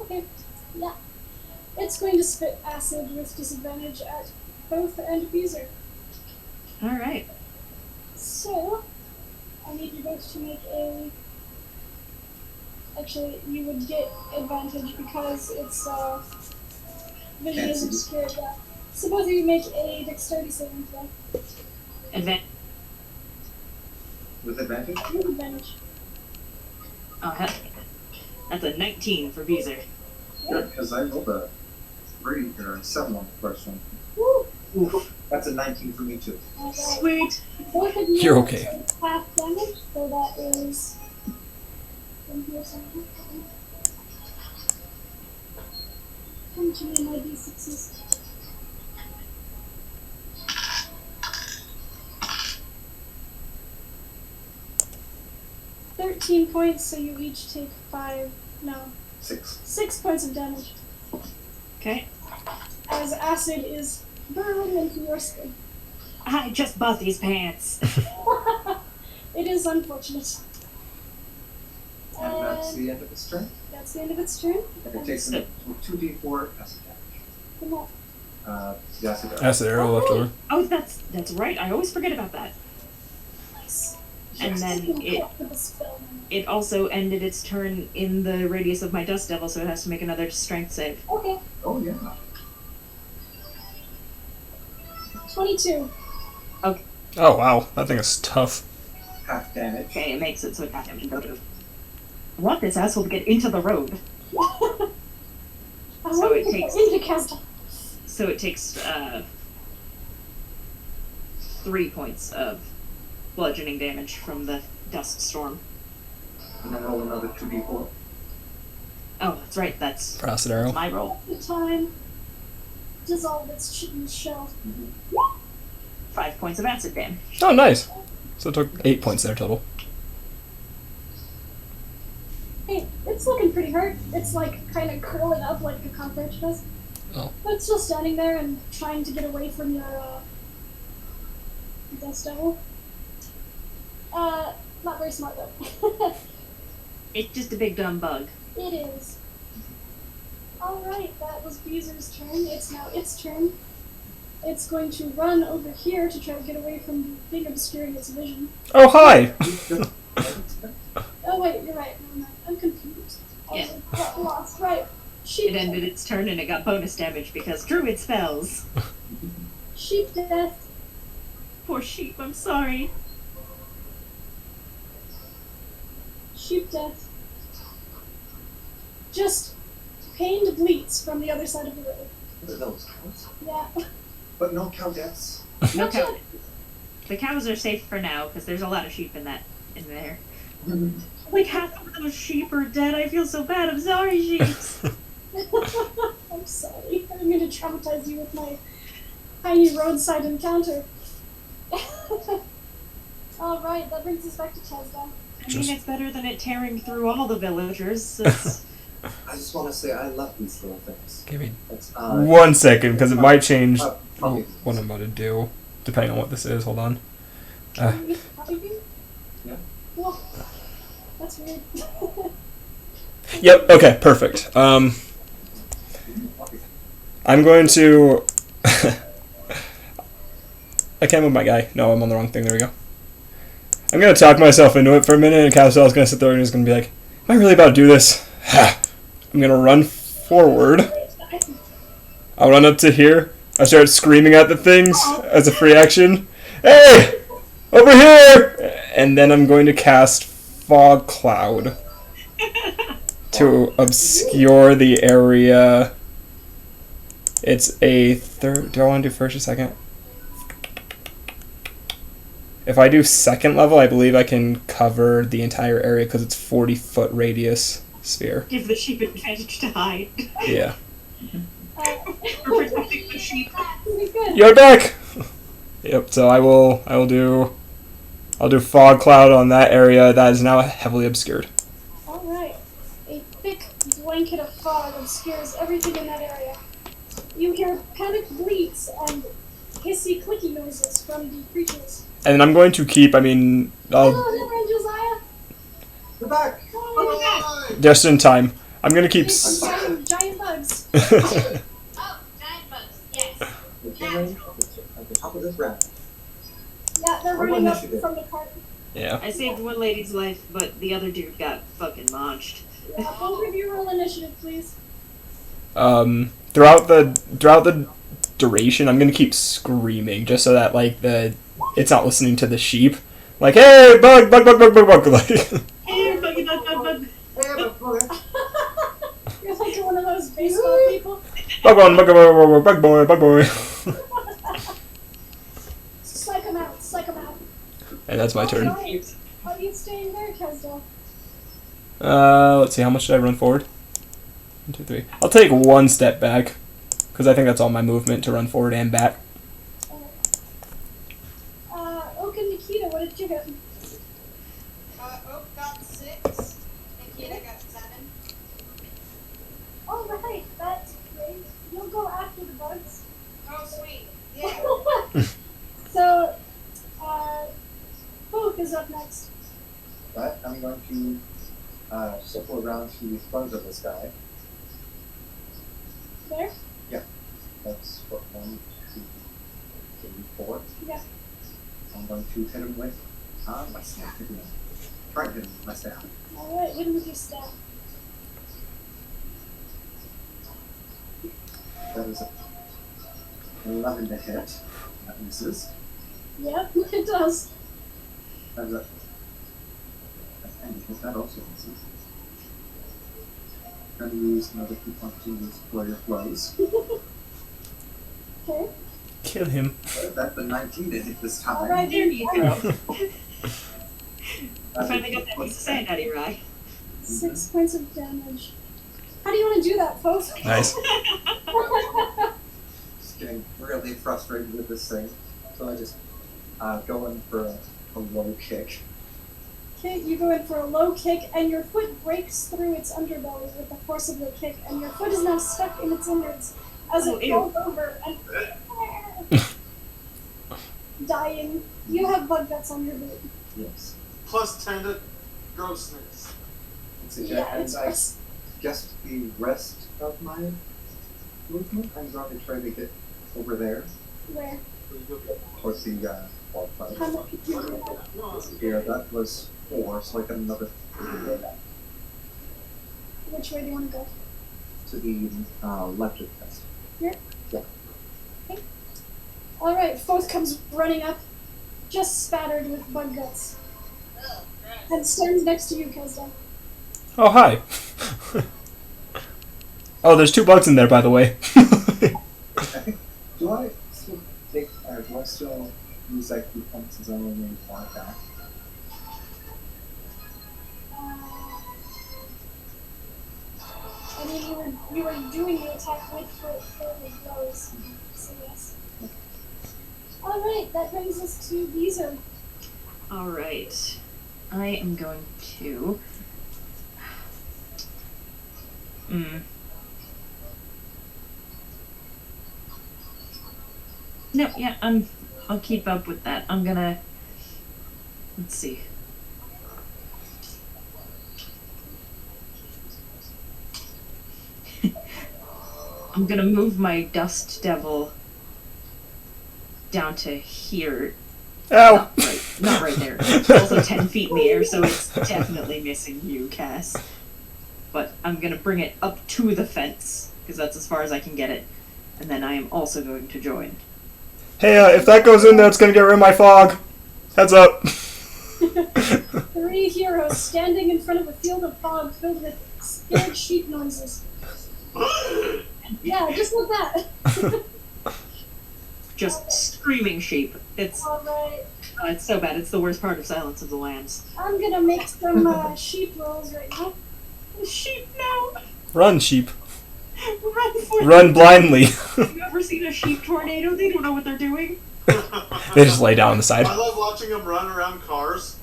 Okay. Yeah. It's going to spit acid with disadvantage at both and Beezer. Alright. So, I need you both to make a... Actually, you would get advantage because it's, vision is obscured, yeah. So both of you make a dexterity saving throw. With advantage? With advantage. Oh, hell. That's a 19 for Beezer. Good, because I rolled a 3 or a 7 on the first one. Woo! Oof. That's a 19 for me too. Alright. Sweet. Both of you You're have okay. half damage, so that is... Come here, something. Come to me, my d6s. $13 points, so you each take 6. 6 points of damage. Okay. As acid is burrowing into your skin. I just bought these pants. It is unfortunate. And that's the end of its turn. That's the end of its turn. And it takes an 2d4 acid Come on. damage. The acid arrow. Acid arrow left over. Oh, that's right. I always forget about that. Nice. And then You can it cope with the spell. it also ended its turn in the radius of my dust devil, so it has to make another strength save. Okay. Oh yeah. 22. Oh wow, that thing is tough. Half damage. Okay, it makes it so it can't damage go to. I want this asshole to get into the road. I So want it to takes- get into Castle. So it takes 3 points of bludgeoning damage from the dust storm. And then roll another 2d4. Oh, that's right, that's For acid arrow. my roll. The time. Dissolve its shell. 5 points of acid damage. Oh, nice. So it took 8 points there total. Hey, it's looking pretty hurt. It's like kind of curling up like a cockroach does. Oh. But it's still standing there and trying to get away from your dust devil. Not very smart though. It's just a big dumb bug. It is. Alright, that was Beezer's turn. It's now its turn. It's going to run over here to try to get away from the thing obscuring its vision. Oh, hi! Oh wait, you're right. Never mind. I'm confused. Yeah. Got lost. Right. Sheep It ended its turn and it got bonus damage because druid spells. Sheep death. Poor sheep, I'm sorry. Sheep death. Just pained bleats from the other side of the road. What are those cows? Yeah. But no cow deaths. No Not cow. yet. The cows are safe for now because there's a lot of sheep in there. Like half of those sheep are dead. I feel so bad. I'm sorry, sheeps. I'm sorry. I'm going to traumatize you with my tiny roadside encounter. Alright, that brings us back to Chesda. I mean, it's better than it tearing through all the villagers. It's, I just want to say I love these little things. Give me It's, 1 second, because it might change probably what I'm about to do, depending on what this is. Hold on. Happy bean? Yeah. Well, that's weird. Yep, okay, perfect. I'm going to... I can't move my guy. No, I'm on the wrong thing. There we go. I'm going to talk myself into it for a minute, and Castel's going to sit there and he's going to be like, am I really about to do this? I'm going to run forward. I'll run up to here. I start screaming at the things as a free action. Hey! Over here! And then I'm going to cast Fog Cloud to obscure the area. It's a third... Do I want to do first or second? If I do second level, I believe I can cover the entire area because it's 40-foot radius sphere. give the sheep advantage to hide. Yeah. We're protecting the sheep. Pretty good. You're back! Yep, so I'll do Fog Cloud on that area that is now heavily obscured. Alright. A thick blanket of fog obscures everything in that area. You hear panicked bleats and hissy clicky noises from the creatures. And I'm going to keep, I mean, Hello, Hilary and Josiah! We're back. Oh, just in time. I'm going to keep... it's giant bugs. Oh, giant bugs. Yes. We came in at the top of this ramp. Yeah, they're running up from the cart. Yeah. I saved one lady's life, but the other dude got fucking launched. Yeah, both of you roll initiative, please. Throughout the duration, I'm gonna keep screaming just so that like it's not listening to the sheep. Like, hey, bug, bug, bug, bug, bug, bug. Like, Hey, buggy bug, bug, bug. You're like one of those baseball people. bug one, bug, bug, bug, bug boy, bug boy. Psych him out, psych him out. And that's my turn. Alright. Are you staying there, Kesdal? Let's see, how much did I run forward? 1, 2, 3. I'll take 1 step back because I think that's all my movement to run forward and back. Oak and Nikita, what did you get? Oak got 6. Nikita got 7. Alright, that's great. You'll go after the bugs. Oh, sweet. Yeah. So, Oak is up next. But I'm going to circle around to the front of this guy. There? That's what 1, 2, 3, 4. Yeah. I'm going to hit him with my snap again. Try to hit him with my staff. Alright, hit him with your staff. That is a 11 to hit. That misses. Yep, it does. That is a... That also misses. Trying to use another 2 punches for your blows. Okay. Kill him. That's a 19 to hit this time. Alright, There you go. I That finally is got that piece of sand out of your eye. 6 points of damage. How do you want to do that, folks? Nice. Just getting really frustrated with this thing. So I just go in for a low kick. Okay, you go in for a low kick, and your foot breaks through its underbelly with the force of your kick, and your foot is now stuck in its innards as it falls over and dying. You have bug guts on your boot. Yes. Plus 10 to grossness. Yeah, it's I gross. guess the rest of my movement, I'm going to try to get over there Where? towards the wall fight. How much did you do that? Here, that was 4, so I got another 3 Which way do you want to go? to the left of the test. Here? Yeah. Okay. Alright, Foth comes running up, just spattered with bug guts, Ugh, gross. and stands next to you, Kesda. Oh, hi. Oh, there's 2 bugs in there, by the way. Do I still take, do I still use like 2 points as I only need 1 attack? I mean, you were doing the attack with the blows, so yes. Alright, that brings us to Beezer. Alright. I am going to... No, yeah, I'll keep up with that. I'm gonna... Let's see. I'm gonna move my Dust Devil down to here. Ow! Not right there. It's also 10 feet in the air, so it's definitely missing you, Cass. But I'm gonna bring it up to the fence, because that's as far as I can get it. And then I am also going to join. Hey, if that goes in there, it's gonna get rid of my fog. Heads up. 3 heroes standing in front of a field of fog filled with scared sheep noises. Yeah, just like that. Just screaming sheep. It's Alright, it's so bad. It's the worst part of Silence of the Lambs. I'm gonna make some sheep rolls right now. Sheep, no! Run, sheep. Run for Run blindly. Have you ever seen a sheep tornado? They don't know what they're doing. They just lay down on the side. I love watching them run around cars.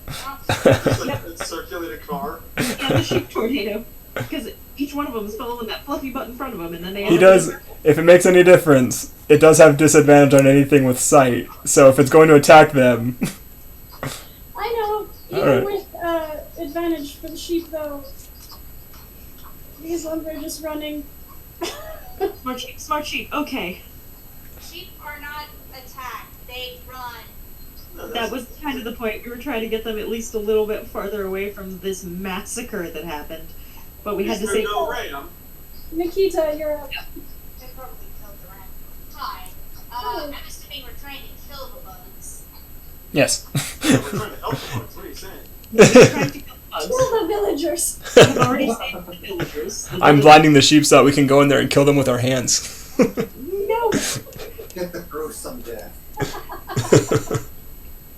Just like circulate a car. Yeah, the sheep tornado. Because each one of them is following that fluffy butt in front of them, and then they... He does, if it makes any difference, it does have disadvantage on anything with sight. So if it's going to attack them... I know, even Alright. with advantage for the sheep though, these ones are just running. Smart sheep, okay. Sheep are not attacked, they run. No, That that's- was kind of the point. We were trying to get them at least a little bit farther away from this massacre that happened. But we had to Mr. say... No Ram. Nikita, you're up. They probably killed the ram. Hi. I'm assuming we're trying to kill the bugs. Yes. We're trying to help the bugs. What are you saying? We're trying to kill bugs. Kill the villagers. We've already saved the villagers. I'm blinding the sheep so that we can go in there and kill them with our hands. No! Get the gruesome death.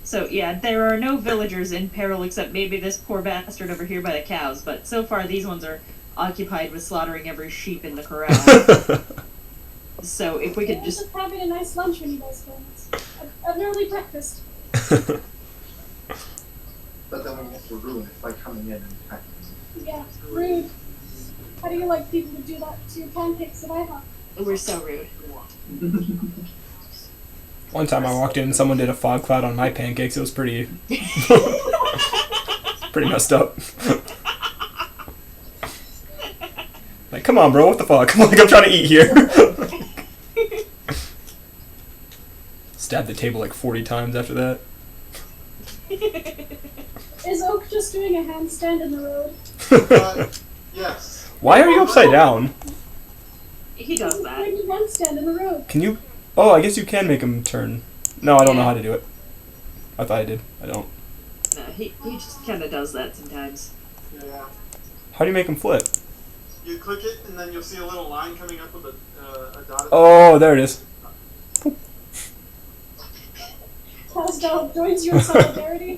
So, yeah, there are no villagers in peril except maybe this poor bastard over here by the cows, but so far these ones are occupied with slaughtering every sheep in the corral. So, if we could We're just... just having a nice lunch when you guys come. An early breakfast. But then we have to ruin it by coming in and attacking them. Yeah, rude. How do you like people to do that to your pancakes that I have? We're so rude. One time I walked in and someone did a fog cloud on my pancakes. It was pretty... pretty messed up. Like, come on, bro, what the fuck? Like, I'm trying to eat here. Stabbed the table like 40 times after that. Is Oak just doing a handstand in the road? Yes. Why are you upside down? He does that. Doing a handstand in the road. Can you? Oh, I guess you can make him turn. No, I don't know how to do it. I thought I did. I don't. No, he just kind of does that sometimes. Yeah. How do you make him flip? You click it, and then you'll see a little line coming up with a dot. Oh, there it is. Casdell joins you in solidarity.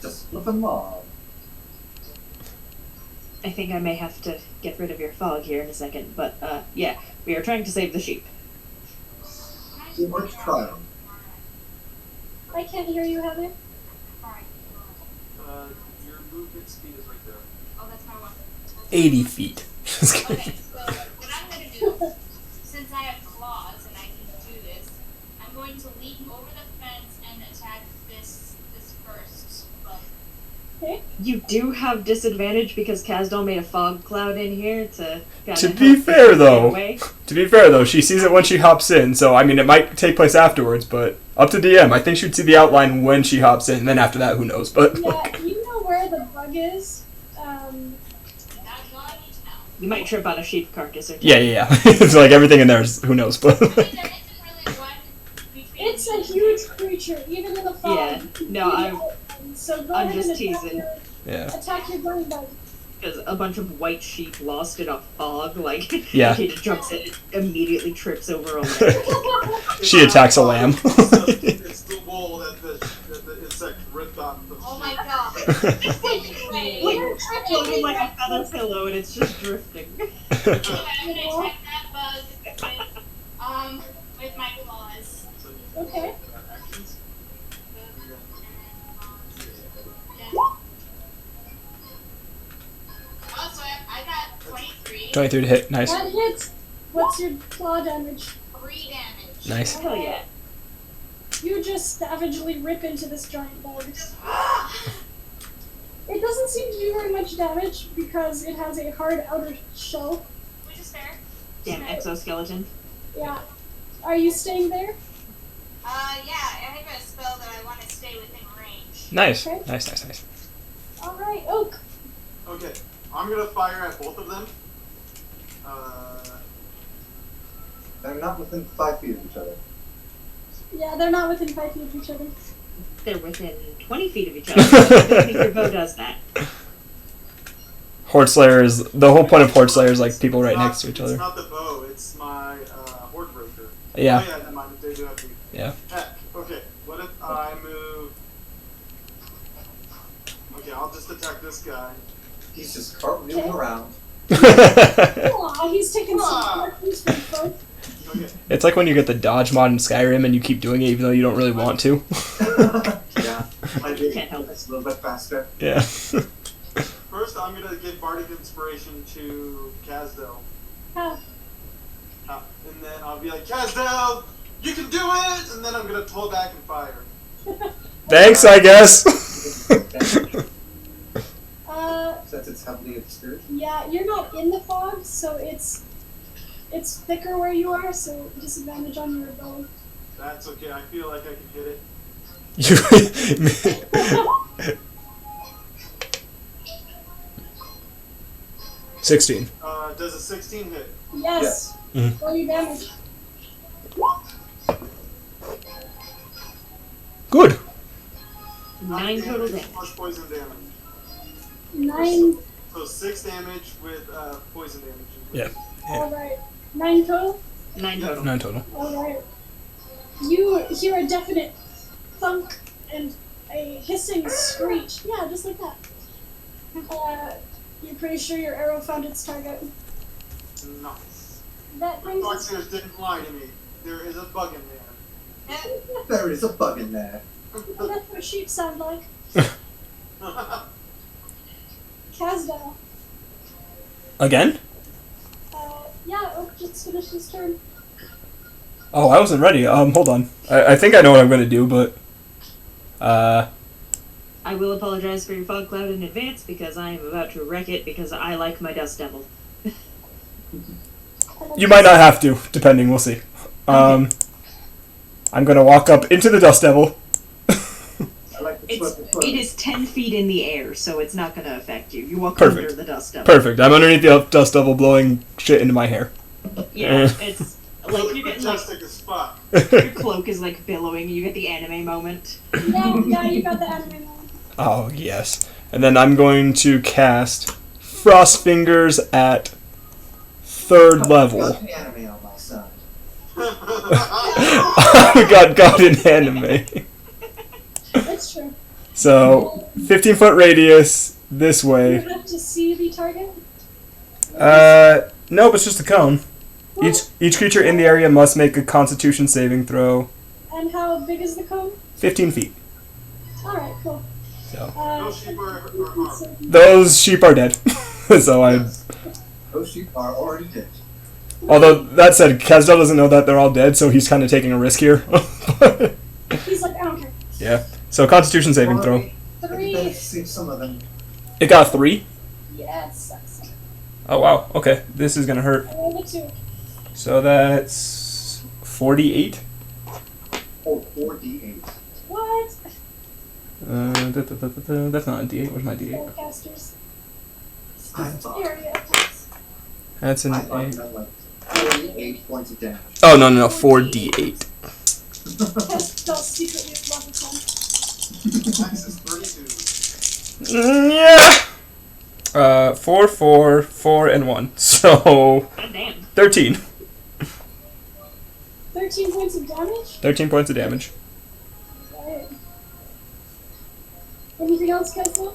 Just flip him off. I think I may have to get rid of your fog here in a second, but yeah, we are trying to save the sheep. Let's try him. I can't hear you, Heather. Your movement speed is right there. Oh, that's my one. 80 feet. Just kidding. Okay, so what I'm gonna do, since I have claws and I can do this, I'm going to leap over the fence and attack this first. But Okay. You do have disadvantage because Kazdal made a fog cloud in here to. To be fair, though, she sees it when she hops in. So I mean, it might take place afterwards, but up to DM. I think she'd see the outline when she hops in. And then after that, who knows? But Yeah, you know where the bug is. that's all I need to know. You might trip on a sheep carcass or two. yeah. It's like everything in there is who knows, but. I mean, there isn't really one between. It's a huge creature, even in the fog. Yeah, no, So go I'm ahead just and teasing. attack your burn bug. Because a bunch of white sheep lost in a fog, like, Yeah. she just jumps in and immediately trips over a leg. She attacks a lamb. It's the wool that the insect ripped off the Oh my sheep. god. Wait. Floating like a feather pillow and it's just drifting. Anyway, I'm gonna attack that bug with my claws. So you Okay. actions. Oh, so I got 23. 23 to hit. Nice. That hits. What's your claw damage? 3 damage. Nice. Hell yeah. You just savagely rip into this giant bug. It doesn't seem to do very much damage because it has a hard outer shell. Which is fair. Damn exoskeleton. Yeah. Are you staying there? Yeah, I have a spell that I want to stay within range. Nice. Okay. Nice. Alright, Oak. Okay, I'm gonna fire at both of them. They're not within 5 feet of each other. Yeah, they're not within 5 feet of each other. They're within 20 feet of each other. I don't think your bow does that. Horde Slayer is the whole point of Horde Slayer is like people right next to each It's other. not the bow, it's my Horde Breaker. Yeah. Oh yeah, never mind. They do have to. Yeah. Heck. Okay. What if I move? Okay, I'll just attack this guy. He's just cartwheeling around. Aw, he's taking some darkness from folk. Okay. It's like when you get the dodge mod in Skyrim and you keep doing it even though you don't really want to. Yeah. I did Can't help it. a little bit faster. Yeah. First, I'm gonna give Bardic Inspiration to Kazdel. How? And then I'll be like, Kazdel, you can do it! And then I'm gonna pull back and fire. Thanks, I guess. Since it's heavily obscured. Yeah, you're not in the fog, so it's thicker where you are, so disadvantage on your bow. That's okay, I feel like I can hit it. You 16. Does a 16 hit? Yes. Mhm. Roll your damage. Good. 9 total damage. Plus poison damage. 9. So 6 damage with poison damage. Yeah. Alright. 9 total? 9 total. 9 total. Alright. You hear a definite thunk and a hissing screech. Yeah, just like that. You're pretty sure your arrow found its target. Nice. That The brings us... Foxers didn't lie to me. There is a bug in there. There is a bug in there. Well, that's what sheep sound like. Kazdal. Again? Yeah, Oak just finished his turn. Oh, I wasn't ready. Hold on. I think I know what I'm gonna do, but I will apologize for your fog cloud in advance because I am about to wreck it because I like my Dust Devil. you might not have to, depending. We'll see. I'm gonna walk up into the Dust Devil. I like the It is 10 feet in the air, so it's not going to affect you. You walk Perfect. under the dust devil. Perfect. I'm underneath the dust devil blowing shit into my hair. Yeah, it's like Look you're getting like majestic as fuck. your cloak is like billowing. You get the anime moment. Yeah, you got the anime one. Oh, yes. And then I'm going to cast Frost Fingers at 3rd level. Got the anime on my side. I got God in anime. That's true. So, 15-foot radius this You way. have to see the target. Nope, it's just a cone. Each creature in the area must make a Constitution saving throw. And how big is the cone? 15 feet. Alright, cool. So, No sheep are harmed. So, those sheep are dead. So I. Those sheep are already dead. Although that said, Kazdel doesn't know that they're all dead, so he's kind of taking a risk here. he's like, I don't care. Yeah. So Constitution saving throw. I can 3. see some of them. It got a 3. Yeah, it sucks. Oh wow. Okay, this is gonna hurt. I rolled a 2. So that's 48. Oh, 4d8. What? That's not a D8. Where's my D8? Spellcasters. I thought, Area. That's an I thought you 8. meant like 48 points of damage. Oh no, 4D8. Castell secretly is level 10. Max is 32. Yeah. 4, 4, 4, and 1. So God damn. 13. 13 points of damage? 13 points of damage. Right. Anything else, Castell?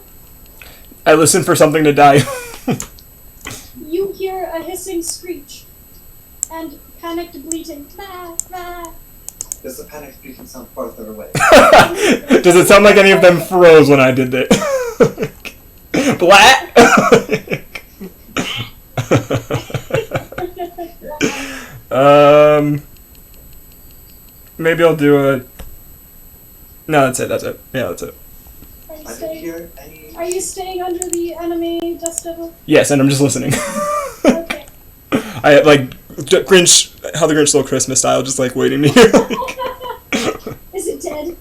I listen for something to die. You hear a hissing screech and panicked bleating. Bah, bah. Does the panic speaking sound farther away? Does it sound like any of them froze when I did it? Blat! Maybe I'll do a. No, that's it. Yeah, that's it. Are you I didn't staying? hear any. Are you staying under the enemy dust devil? Yes, and I'm just listening. Okay. I like Grinch, How the Grinch Stole Christmas style, just like waiting to hear. Is it dead?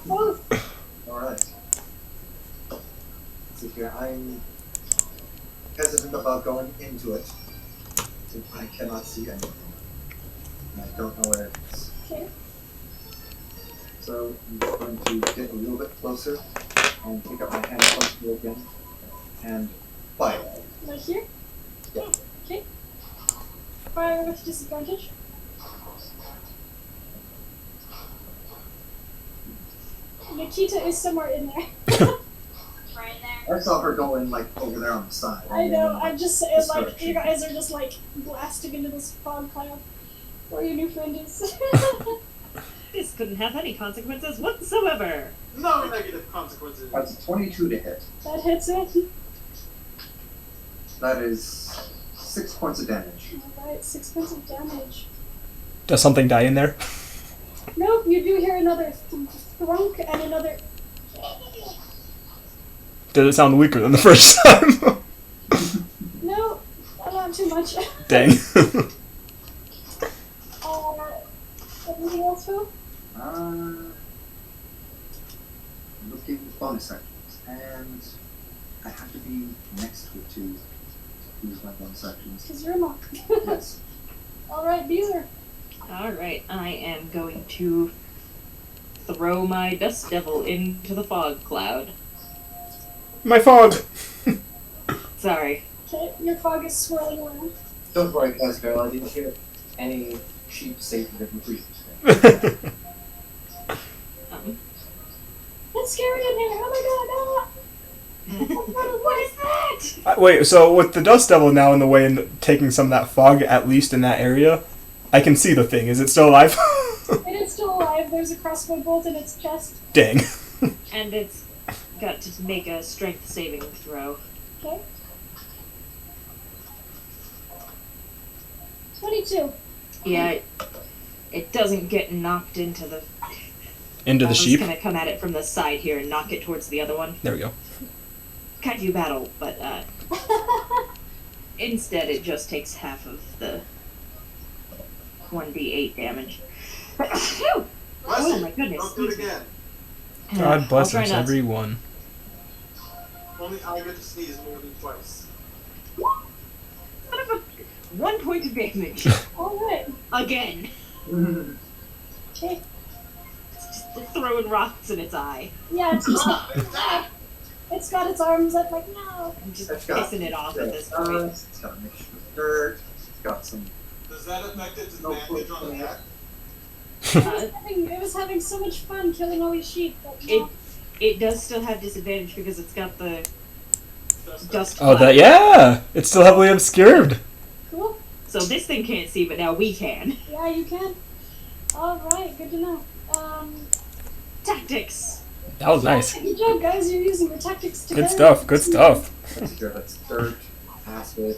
Both. Alright. See here, I'm hesitant about going into it. Since I cannot see anything. And I don't know where it is. Okay. So I'm just going to get a little bit closer and pick up my hand once more again and fire. Right here? Yeah. Okay. Fire with disadvantage. Nikita is somewhere in there. Right there. I saw her go in like over there on the side. I know, I'm just saying, This like, direction. you guys are just, like, blasting into this fog cloud. Where your new friend is. This couldn't have any consequences whatsoever. No negative consequences. That's a 22 to hit. That hits it. That is 6 points of damage. Alright, 6 points of damage. Does something die in there? Nope, you do hear another thrunk and another. Did it sound weaker than the first time? No, not too much. Dang. Anything else, Phil? Looking bonus actions, and I have to be next to it to use my bonus actions. Because you're a monk. Yes. Alright, Beezer. Alright, I am going to throw my dust devil into the fog cloud. My fog. Sorry. Okay, your fog is swirling around. Don't worry, Cascaril, I didn't hear any sheep say to the conclusion. It's scary in here! Oh my god, What is that? Wait, so with the Dust Devil now in the way and taking some of that fog, at least in that area, I can see the thing. Is it still alive? no! It is still alive. There's a crossbow bolt in its chest. Dang. And it's got to make a strength saving throw. Okay. 22. Yeah, it doesn't get knocked into the... Into I the was sheep. gonna come at it from the side here and knock it towards the other one. There we go. Kaiju battle, but instead it just takes half of the 1d8 damage. Phew! Bless Oh you. my goodness, Don't do it excuse me. again. God bless I'll us, try not to. everyone. Only I get to sneeze more than twice. Son of a 1 point of damage. Alright. Again. Okay. It's just throwing rocks in its eye. Yeah, it's just it's got its arms up like, no. I'm just It's got pissing it off at this dust, point. it's got a mixture of dirt. It's got some. Does that affect its No advantage point. on attack? It was having so much fun killing all these sheep, but no. It does still have disadvantage because it's got the dust Oh, that cloud. yeah! It's still heavily obscured. Cool. So this thing can't see, but now we can. Yeah, you can. Alright, good to know. Tactics. That was nice. Good job, guys. You're using your tactics together. Good stuff. Good stuff. Mixture that's dirt, acid,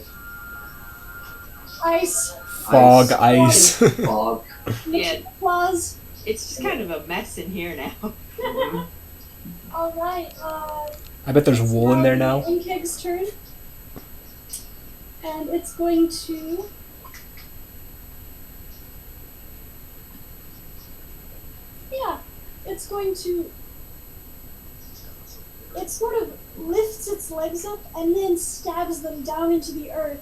Ice. Fog, ice. fog. Mixture of claws. It's just kind of a mess in here now. Alright, I bet there's wool in there now. Inkeg's turn. And it's going to... Yeah, it's going to... It sort of lifts its legs up and then stabs them down into the earth,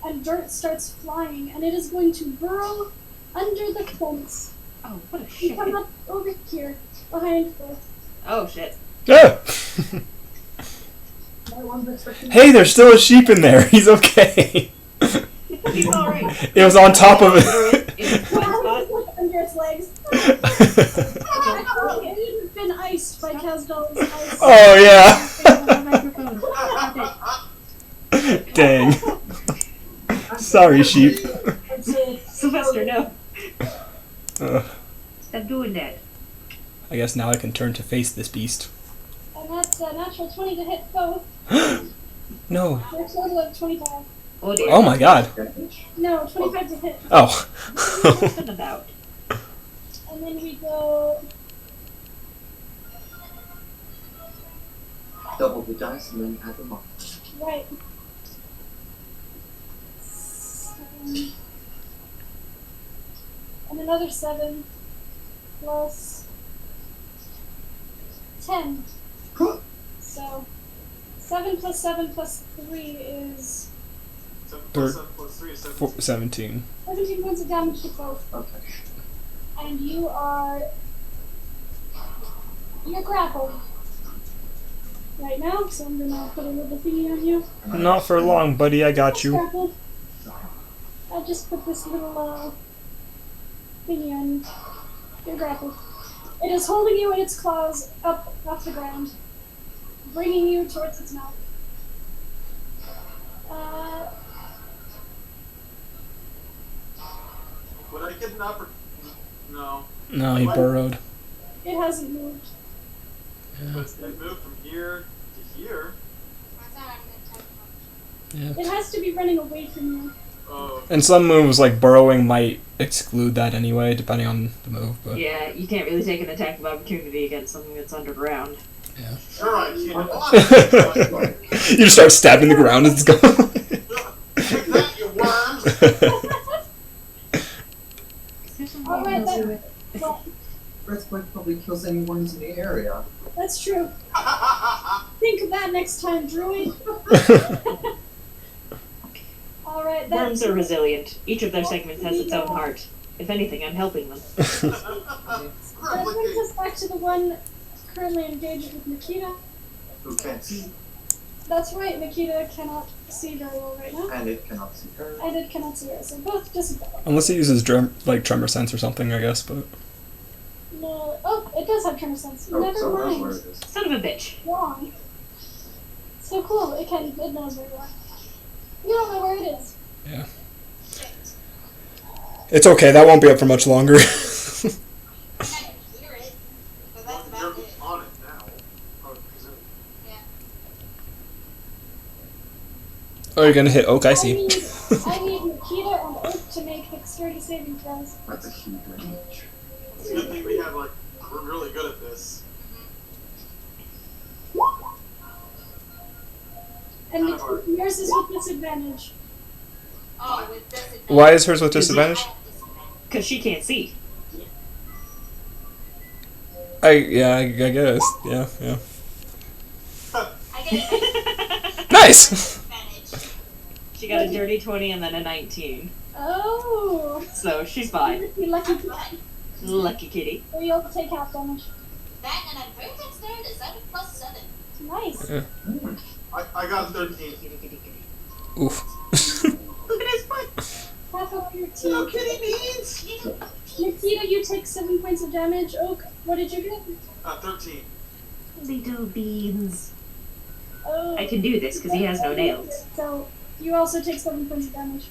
and dirt starts flying, and it is going to burrow under the fence. Oh, what a You shit. come up over here, behind both. Oh, shit. Yeah. Hey, there's still a sheep in there. He's okay. He's alright. It was on top of it. In one spot. Under its legs. Actually, it had been iced by Kazdal's ice. Oh yeah. Dang. Sorry, sheep. Sylvester, no. Ugh. Stop doing that. I guess now I can turn to face this beast. And that's a natural 20 to hit both. No. For a total of 25. Oh, dear. Oh my god. No, 25 to hit. Oh. What's that about? And then we go... Double the dice and then add them up. Right. 7. And another 7. Plus... 10. So... 7 plus 7 plus 3 is... 7 Third. plus 7 plus 3 is 17. 17. 17 points of damage to both. Okay. And you are... You're grappled. Right now, so I'm gonna put a little thingy on you. Not for long, buddy. I got you. Grappled. I'll just put this little thingy on you. You're grappled. It is holding you in its claws up off the ground, bringing you towards its mouth. Would I get an No. No, he burrowed. It hasn't moved. But it moved from here to here. I thought I'm gonna touch Yeah. It has to be running away from you. Oh. And some moves like burrowing might exclude that anyway, depending on the move. But Yeah, you can't really take an attack of opportunity against something that's underground. Sure I can. you just start stabbing the ground as it's going. Take that, you worms! Alright then. Well, Earthquake probably kills anyone who's in the area. that's true. Think of that next time, druid. Alright, Worms that's... are resilient. Each of their segments has its own heart. If anything, I'm helping them. That brings us back to the one currently engaged with Nikita. Who can't see, That's right, Nikita cannot see very well right now. and it cannot see her. And it cannot see her, so both disadvantage. Unless he uses tremor sense or something, I guess. But No. Oh, it does have tremor sense. Oh, Never so that's mind. where it is. Son of a bitch. Wrong. So cool, it knows where you are. You don't know where it is. yeah, it's okay. That won't be up for much longer. I can hear it, but that's You're about it. on it now. Oh, is it? Yeah. Oh, you're gonna hit Oak. I I see. need Nikita and Oak to make dexterity saving throws. That's a huge range. It's a good thing we have, like, we're really good at this. And Nikita, yours is with disadvantage. Oh, with disadvantage. Why is hers with disadvantage? Because she can't see. I guess. Yeah. I get Nice. advantage. She got a dirty 20 and then a 19. Oh. So she's fine. You lucky. Lucky kitty. So you'll take half damage. That and I'm very dexterous to 7 plus 7. Nice. I got 13. Kitty, kitty, kitty. Oof. Look at his foot. Half of your No team. kitty beans! Nikita, you take 7 points of damage. Oak, what did you get? 13. Little beans. Oh. I can do this because he has no nails. So you also take 7 points of damage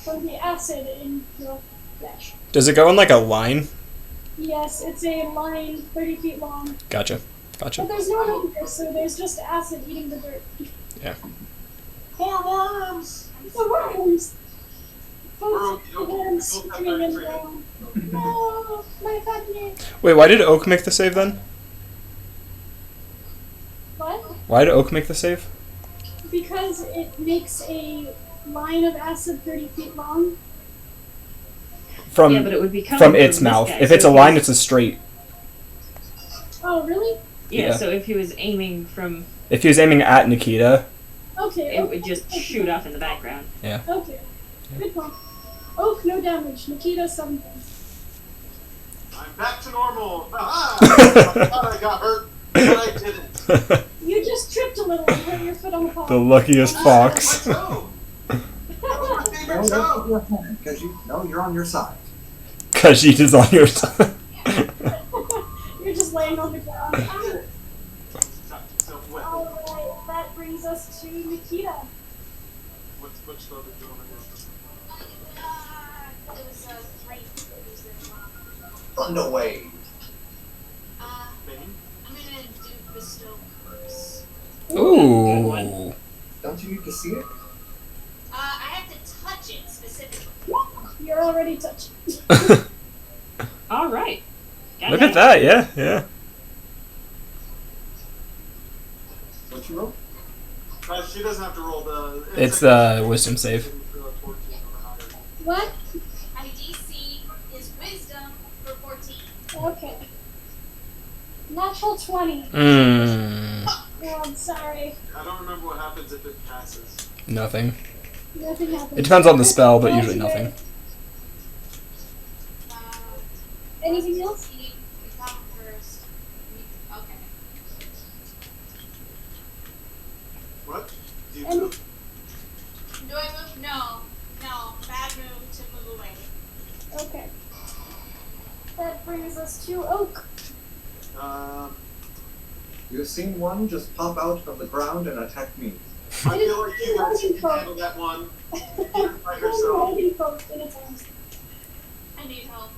from the acid in your flesh. Does it go in like a line? Yes, it's a line 30 feet long. Gotcha. But there's no one over there, so there's just acid eating the dirt. More worms! The worms! Bro, Folks, the worms you don't have swimming in 33. ground. No, my family. Wait, why did Oak make the save then? What? Why did Oak make the save? Because it makes a line of acid 30 feet long. From Yeah, but it would be coming from its this mouth. guy, If so it's a he line, was- it's a straight. Oh, really? Yeah. So if he was aiming from, If he was aiming at Nikita, Okay. it would just shoot off in the background. Okay. Good point. Oak, no damage. Nikita, 7 points. I'm back to normal. Aha! I thought I got hurt, but I didn't. You just tripped a little and hurt your foot on the paw. the luckiest fox. My toe. That was my favorite toe. Because you're on your side. Khajiit is on your side. You're just laying on the ground. Ah. So what? Alright, that brings us to Nikita. Which spell did you want to do? It was 3. It was the Thunderwave. Bane? I'm gonna do bestow curse. Ooh. Don't you need to see it? I have to touch it specifically. You're already touching. All right. Look at that. Yeah. What you wrote? She doesn't have to roll the. It's the wisdom save. What? My DC is wisdom for 14. Okay. Natural 20. Mmm. Oh, I'm sorry. I don't remember what happens if it passes. Nothing. Nothing happened. It depends on the spell, but usually nothing. Uh, Anything else? you come first. Okay. What? Do you And- move? Do I move? No. Bad move to move away. Okay. That brings us to Oak. You've seen one just pop out of the ground and attack me. I feel like you guys can handle that one. By yourself. Holding folk in its arms. I need help.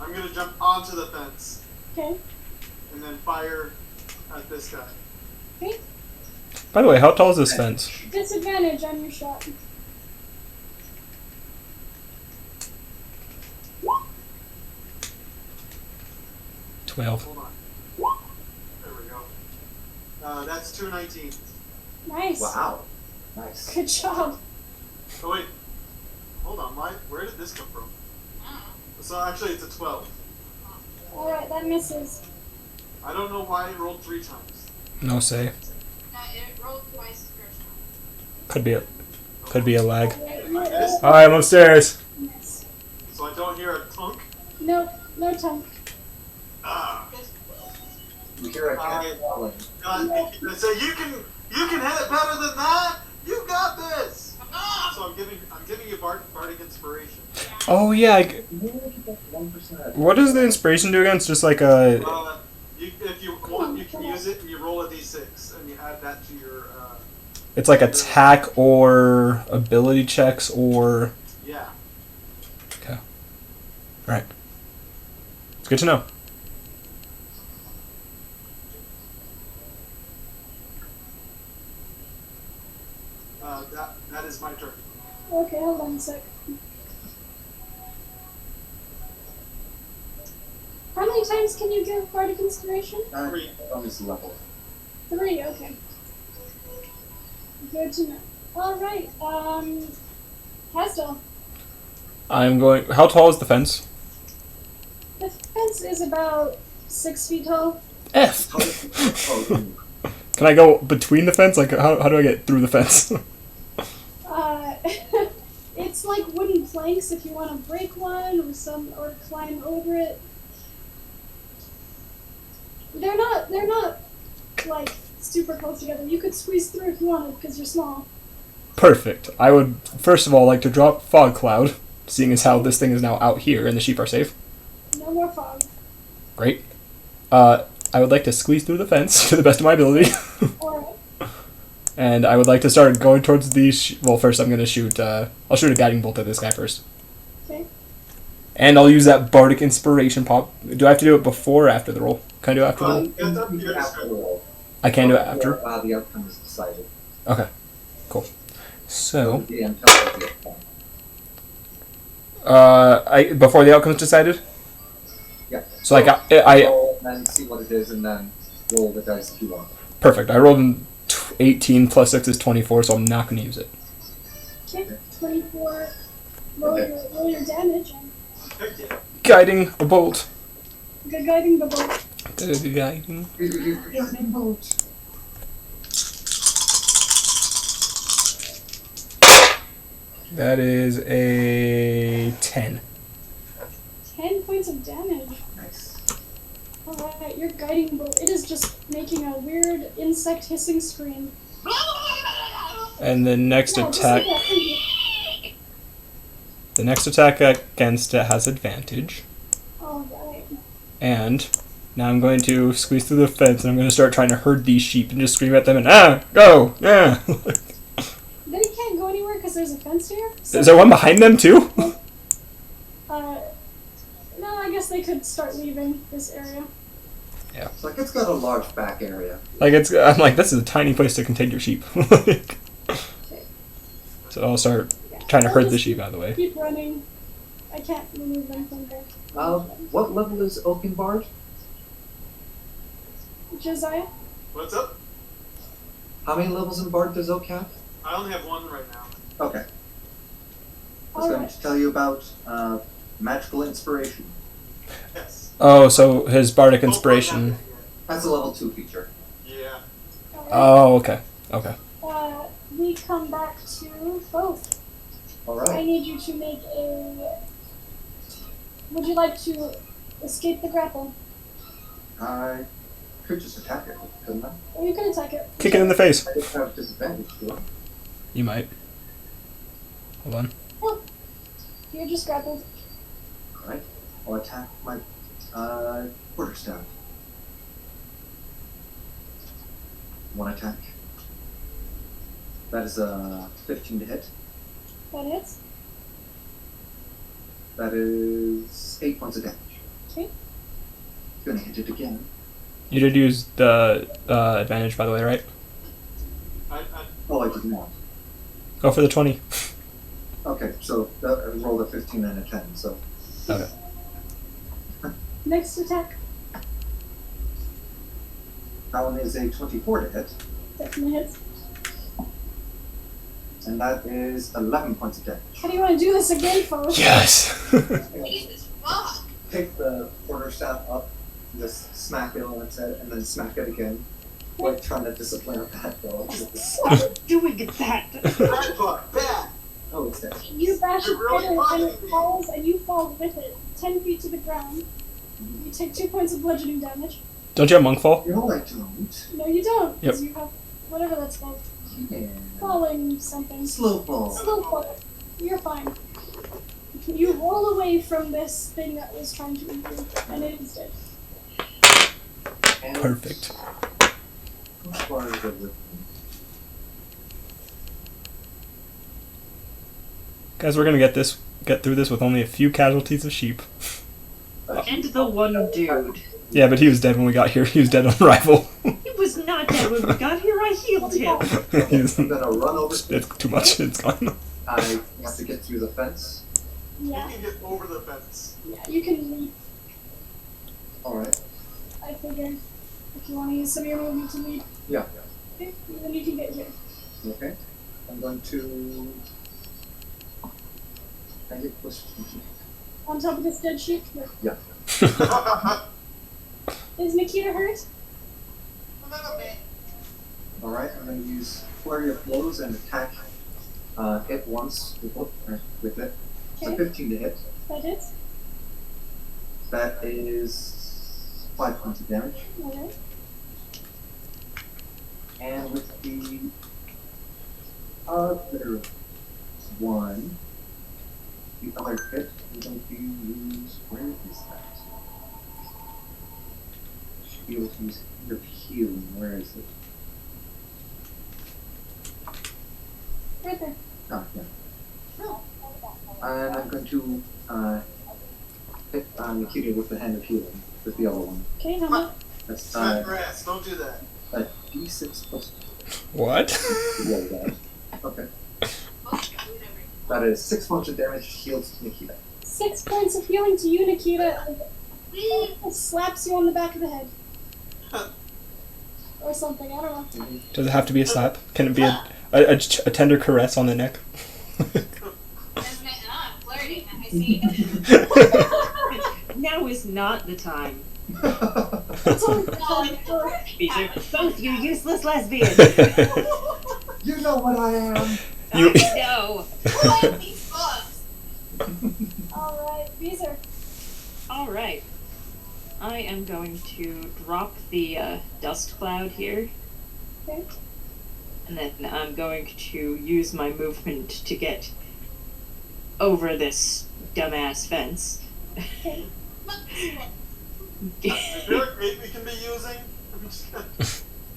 I'm gonna jump onto the fence Okay. and then fire at this guy. Okay. By the way, how tall is this fence? Disadvantage on your shot. Twelve. Hold on. There we go. That's 219. Nice. Wow. Nice. Good job. Oh wait. Hold on, where did this come from? Oh. So actually it's a 12. Alright, that misses. I don't know why it rolled 3 times. No say. No, it rolled twice the first time. Could be a lag. Alright, Yes. All right, I'm upstairs. Miss. So I don't hear a tunk. Nope, no tongue. Ah. You hear a cat Alright. falling. God, so you can hit it better than that. You got this. Ah! So I'm giving you bardic inspiration. Oh yeah. You only get 1%. What does the inspiration do again? It's just like a. If you want, you can use it and you roll a d6 and you add that to your. It's like attack or ability checks or. Yeah. Okay. All right. It's good to know. That is my turn. Okay, hold on a sec. How many times can you give Bardic Inspiration? Three. On this level. 3, okay. Good to know. Alright, Hasdell. I'm going. How tall is the fence? The fence is about 6 feet tall. F. Oh, Can I go between the fence? Like, how do I get through the fence? Uh, it's like wooden planks if you want to break one or climb over it. They're not like super close together. You could squeeze through if you wanted because you're small. Perfect. I would, first of all, like to drop Fog Cloud, seeing as how this thing is now out here and the sheep are safe. No more fog. Great. I would like to squeeze through the fence to the best of my ability. Alright. And I would like to start going towards the... well, first I'm going to shoot... I'll shoot a guiding bolt at this guy first. Okay. And I'll use that Bardic Inspiration pop. Do I have to do it before or after the roll? Can I do it after the roll? It's up to your after the discretion. roll. I can do it after? The outcome is decided. Okay. Cool. So... The DM tells you the outcome. before the outcome's decided? Yeah. So like I roll and then see what it is, and then roll the dice if you want. perfect. I rolled an 18 plus 6 is 24, so I'm not going to use it. Okay. 24. Roll your damage. Heck yeah. Guiding a bolt. Good guiding the bolt. Guiding. That is a 10. 10 points of damage. Nice. Alright, your guiding bolt. It is just making a weird insect hissing scream. And the next Yeah, just attack, like that. the next attack against it has advantage. Alright. And now I'm going to squeeze through the fence and I'm going to start trying to herd these sheep and just scream at them and go, yeah. Then you can't go anywhere because there's a fence here. So, Is there one behind them too? no, I guess they could start leaving this area. It's like it's got a large back area. Like I'm like, this is a tiny place to contain your sheep. Like, so I'll start Yeah. trying to I'll herd the just sheep out of the way. Keep running. I can't remove them from there. What level is Oakenbard? Josiah? What's up? How many levels in Bard does Oak have? I only have one right now. Okay. I was going Alright. to tell you about magical inspiration. Yes. Oh, so his bardic inspiration. That's a level 2 feature. Yeah. Alright. Oh, okay, okay. We come back to both. I Alright. need you to make a... Would you like to escape the grapple? I could just attack it, couldn't I? Or you can attack it. Kick it in the face. I just have disadvantage to it. You might. Hold on. You're just grappled. Alright. I'll attack my quarterstaff. One attack. That is a 15 to hit. That hits. That is 8 points of damage. Okay. Gonna hit it again. You did use the advantage, by the way, right? Oh, I did not. Go for the 20. Okay, so I rolled a 15 and a 10, so. Okay. Next attack. That one is a 24 to hit, Definitely hits. and that is 11 points of damage. How do you want to do this again, folks? Yes! Jesus, fuck. Take the quarterstaff up, just smack it on its head, and then smack it again. Like trying to discipline a bad dog. Stop doing that. Bad fuck, bad. Oh, it's dead. You bash it You're really better and bothering it me. falls and you fall with it 10 feet to the ground. You take 2 points of bludgeoning damage. Don't you have monk fall? No, I don't. No, you don't. Yep. Because you have whatever that's called. Yeah. Falling something. Slow fall. Slow fall. You're fine. You roll away from this thing that was trying to eat you, and it is dead. And Perfect. how far is it? Guys, we're gonna get through this with only a few casualties of sheep. And the one dude. Yeah, but he was dead when we got here. He was dead on arrival. He was not dead when we got here. I healed him. He's- I'm gonna run over. it's too much. It's gone. I have to get through the fence. Yeah, You can get over the fence. yeah, you can leap. Alright. I figured if you want to use some of your movement to leap, Yeah. okay, then you can get here. Okay. I'm going to. I get +20. On top of this dead sheep. Yeah. Yeah. Is Nikita hurt? A little bit. Alright, I'm going to use Flurry of Blows and attack it once with it. So Okay. 15 to hit. That hits. That is 5 points of damage. Alright. And with the other one, the other hit, I'm going to use. Where is that? Should be able to use your healing. Where is it? Right there. Oh, yeah. Oh. And I'm going to hit Nikita with the Hand of Healing, with the other one. Okay, how much? That's Smack your ass. Don't do that. a d6 plus What? roll that. Okay. That is 6 points of damage healed to Nikita. 6 points of healing to you, Nikita. Whee! It slaps you on the back of the head. Or something, I don't know. Does it have to be a slap? Can it be a tender caress on the neck? Doesn't it? I'm flirting. I see. Now is not the time. It's only for These are both you useless lesbians. You know what I am! You- I know. I like these books. Alright, Beezer. Alright. I am going to drop the dust cloud here. Okay. And then I'm going to use my movement to get over this dumbass fence. Okay. Is there a gate we can be using? I'm just gonna...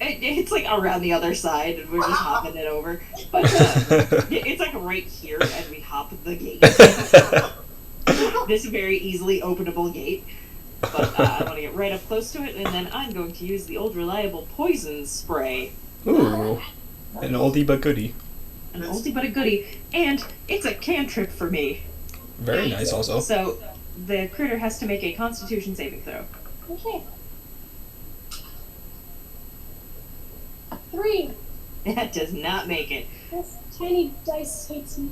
It's like around the other side, and we're just hopping it over. But it's like right here, and we hop the gate. This very easily openable gate. But I want to get right up close to it, and then I'm going to use the old reliable poison spray. Ooh, an oldie but goodie. An oldie but a goodie, and it's a cantrip for me. Very nice, also. So the critter has to make a Constitution saving throw. Okay. 3. That does not make it. This tiny dice hates me.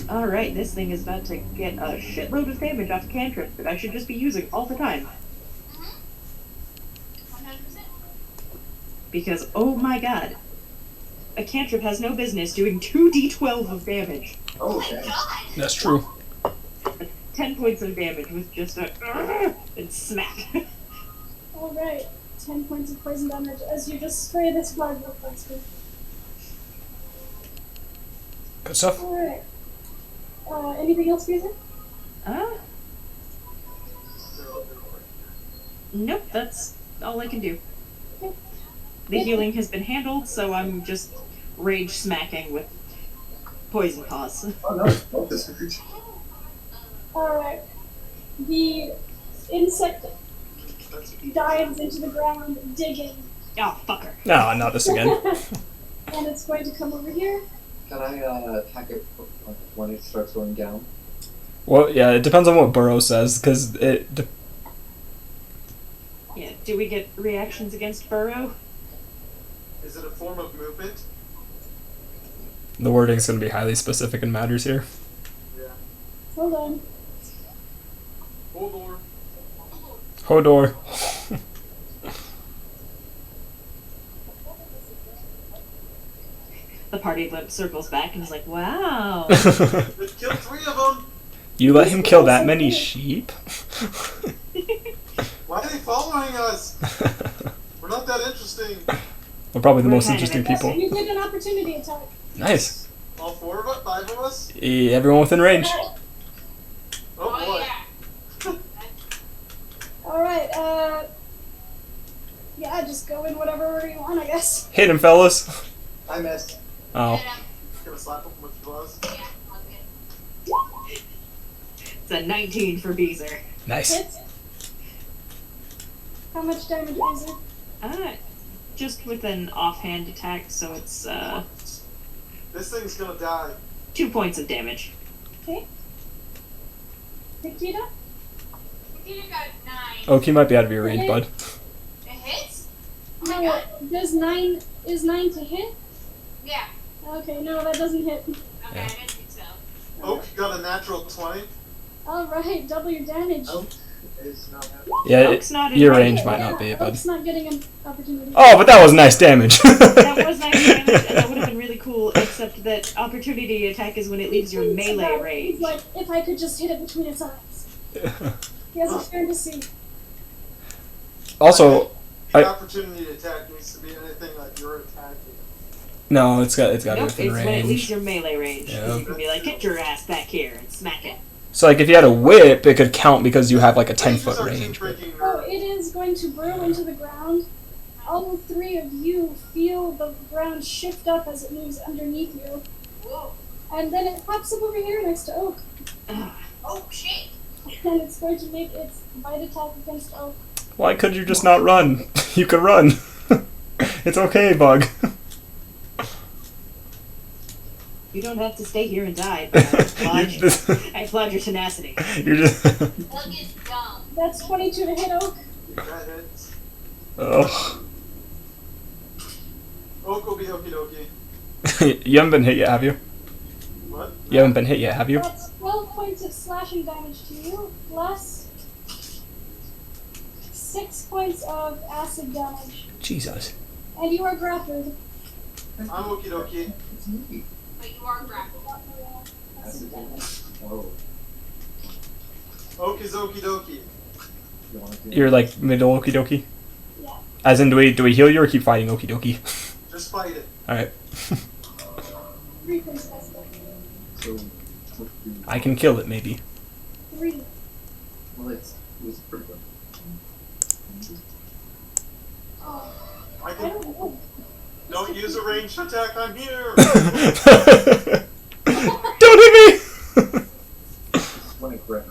Alright, this thing is about to get a shitload of damage off a cantrip that I should just be using all the time. 100%. Because, oh my god, a cantrip has no business doing 2d12 of damage. Oh my Okay. god! That's true. 10 points of damage with just a and smack. Alright. 10 points of poison damage as you just spray this blood with monster. Good stuff. Alright. Anything else, Beezer? Nope, that's all I can do. Okay. The healing has been handled, so I'm just rage smacking with poison paws. Oh no, both is hurt. Alright. The insect That's dives into the ground, digging, Oh, fucker. No, not this again. and it's going to come over here. Can I attack it when it starts going down? Well, yeah, it depends on what Burrow says, because Yeah, do we get reactions against Burrow? Is it a form of movement? the wording's going to be highly specific and matters here. Yeah. Hold on. Hold on. Hodor. The party blimp circles back and is like, wow. Let's kill 3 of them! You let him kill that many sheep? Why are they following us? We're not that interesting. We're probably the We're most kind of interesting Yes, people. you did an opportunity attack. Nice. All 4 of us? 5 of us? Everyone within range. Oh boy. yeah. Alright, yeah, just go in whatever order you want, I guess. Hit him, fellas. I missed. Oh. Gonna slap them with gloves. Yeah, okay. It's a 19 for Beezer. Nice. Hit. How much damage is it? Just with an offhand attack, so it's This thing's gonna die. 2 points of damage. Okay. Nikita? Nikita got 9. Oak, you might be out of your range, bud. It hits? Oh my No, god. does 9 is 9 to hit? Yeah. Okay, no, that doesn't hit. Okay, I didn't think so. Oak got a natural 20. Alright, double your damage. Oh. Is not happening. Yeah, Oak's not in your range. range might not be, but. Oak's not getting an opportunity. Oh, but that was nice damage. That was nice damage, and that would have been really cool, except that opportunity attack is when it leaves your melee range. He's like, if I could just hit it between its eyes. He has a turn to see. Also, The opportunity to attack needs to be anything that you're attacking. no, it's got to Nope, be it's within when it leaves range. your melee range. Yeah. You can be like, get your ass back here and smack it. So like if you had a whip, it could count because you have like a 10-foot Ranges are too range. But freaking So nerdy. it is going to burrow into the ground. All three of you feel the ground shift up as it moves underneath you. Whoa. And then it pops up over here next to Oak. Oh shit. And it's going to make its bite attack against Oak. why could you just not run? You could run. It's okay, Bug. You don't have to stay here and die, but I applaud your tenacity. You're just. Bug is dumb. That's 22 to hit Oak. That hits. Oh. Oak will be okie dokie. You haven't been hit yet, have you? What? You haven't been hit yet, have you? That's 12 points of slashing damage to you, plus 6 points of acid damage. Jesus. And you are grappled. I'm okie dokie. It's me. But you are grappled. Acid damage. Oh, Oak is okie dokie. you want to do You're like middle okie dokie? Yeah. As in, do we heal you or keep fighting okie dokie? Just fight it. Alright. 3 points of acid. So, what do you, I can kill it, maybe. 3. well, it was pretty good. Oh, I I can. don't know. Don't use a ranged attack. I'm here. Don't hit me! When it grabs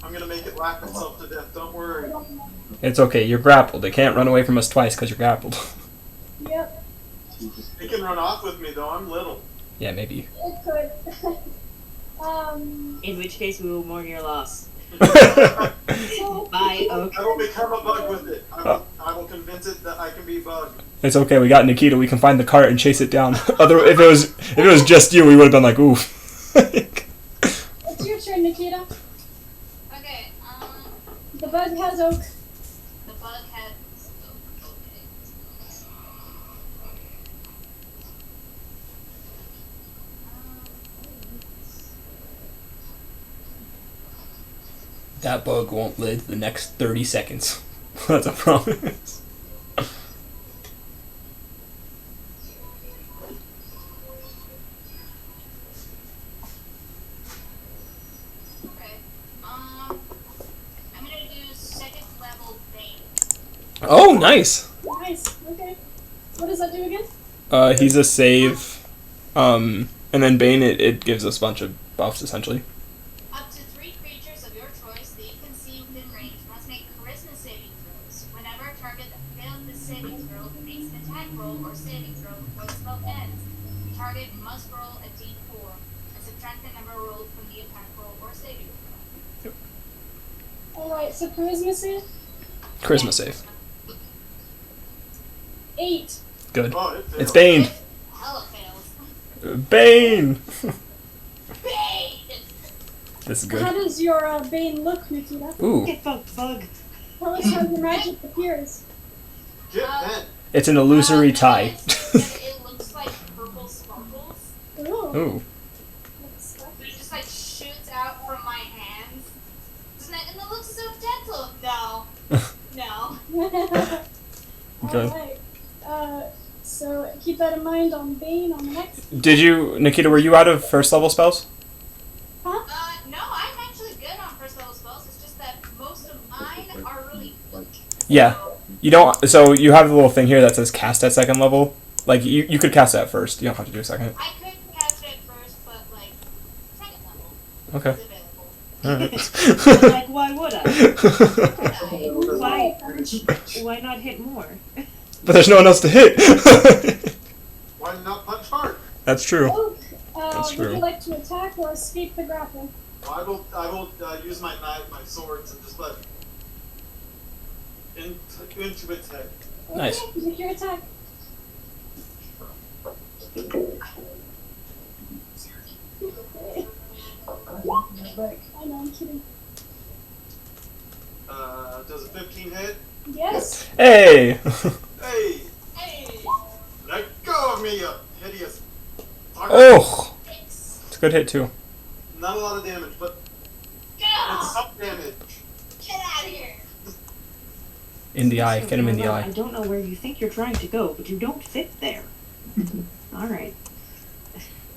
I'm gonna make it laugh itself to death. Don't I worry. don't know. It's okay, you're grappled. It can't run away from us twice because you're grappled. Yep, you just It can run off with me though. I'm little. Yeah, maybe. it could. In which case, we will mourn your loss. So, Bye, Oak. I will become a bug with it. I will convince it that I can be bug. It's okay, we got Nikita, we can find the cart and chase it down. If it was just you, we would have been like, ooh. it's your turn, Nikita. Okay, The bug has Oak. the bug has. Oh, okay. That bug won't live the next 30 seconds. That's a promise. Okay. I'm gonna do second level Bane. Oh, nice! Nice, okay. What does that do again? He's a save. And then Bane, it gives us a bunch of buffs, essentially. Up to 3 creatures of your choice that you can see within range must make charisma saving throws. Whenever a target that fails this saving throw makes an attack roll or saving throw before the spell ends, the target must roll a d4 and subtract the number rolled from the attack roll or saving throw. Alright, so charisma save? Charisma save. 8. Good. Oh, it failed. It's Bane! It hella fails. Bane! Bane! This is How good. does your Bane look, Nikita? Ooh. Get fucked, bug. Tell us how your magic appears. Get bent. It's an illusory tie. It looks like purple sparkles. Ooh. Ooh. Looks It just like shoots out from my hands. And it looks so gentle. No. No. like- Good. Alright. So keep that in mind on Bane on the next. Did you, Nikita, were you out of first level spells? Huh? No, I'm actually good on first level spells. It's just that most of mine are really weak. Yeah. You don't, so you have the little thing here that says cast at second level. Like, you could cast that first. You don't have to do a second. I could cast it first, but like second level Okay. is available. Alright. Like, why would I? Would I? Why not hit more? But there's no one else to hit. Why not punch hard? That's true. Oak, That's would true. you like to attack or escape the grapple? I will use my knife, my swords, and just let into its head. Okay, Nice. make your attack. I know, I'm kidding. Does a 15 hit? Yes. Hey! Hey! Hey! Let go of me, you hideous fucker. Oh! Thanks. It's a good hit, too. Not a lot of damage, but Get it's off! some damage. Get out of here! In the eye. So, Get him in the well, eye. I don't know where you think you're trying to go, but you don't fit there. Alright.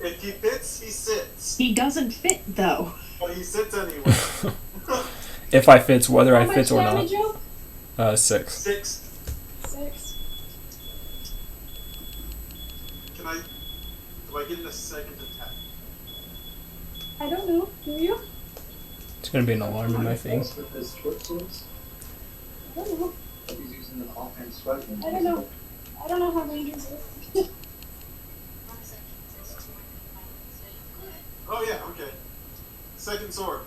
If he fits, he sits. He doesn't fit, though. But he sits anyway. If I fits, whether How I much fits or damage, not. Joe? 6. 6. 6. Do I get a second attack? I don't know. Do you? It's gonna be an alarm in my thing. With his short swords, I don't know. if he's using an offhand strike. I don't know. I don't know how rangers are. 1 second. Says 200 so you could. Oh yeah, okay. Second sword.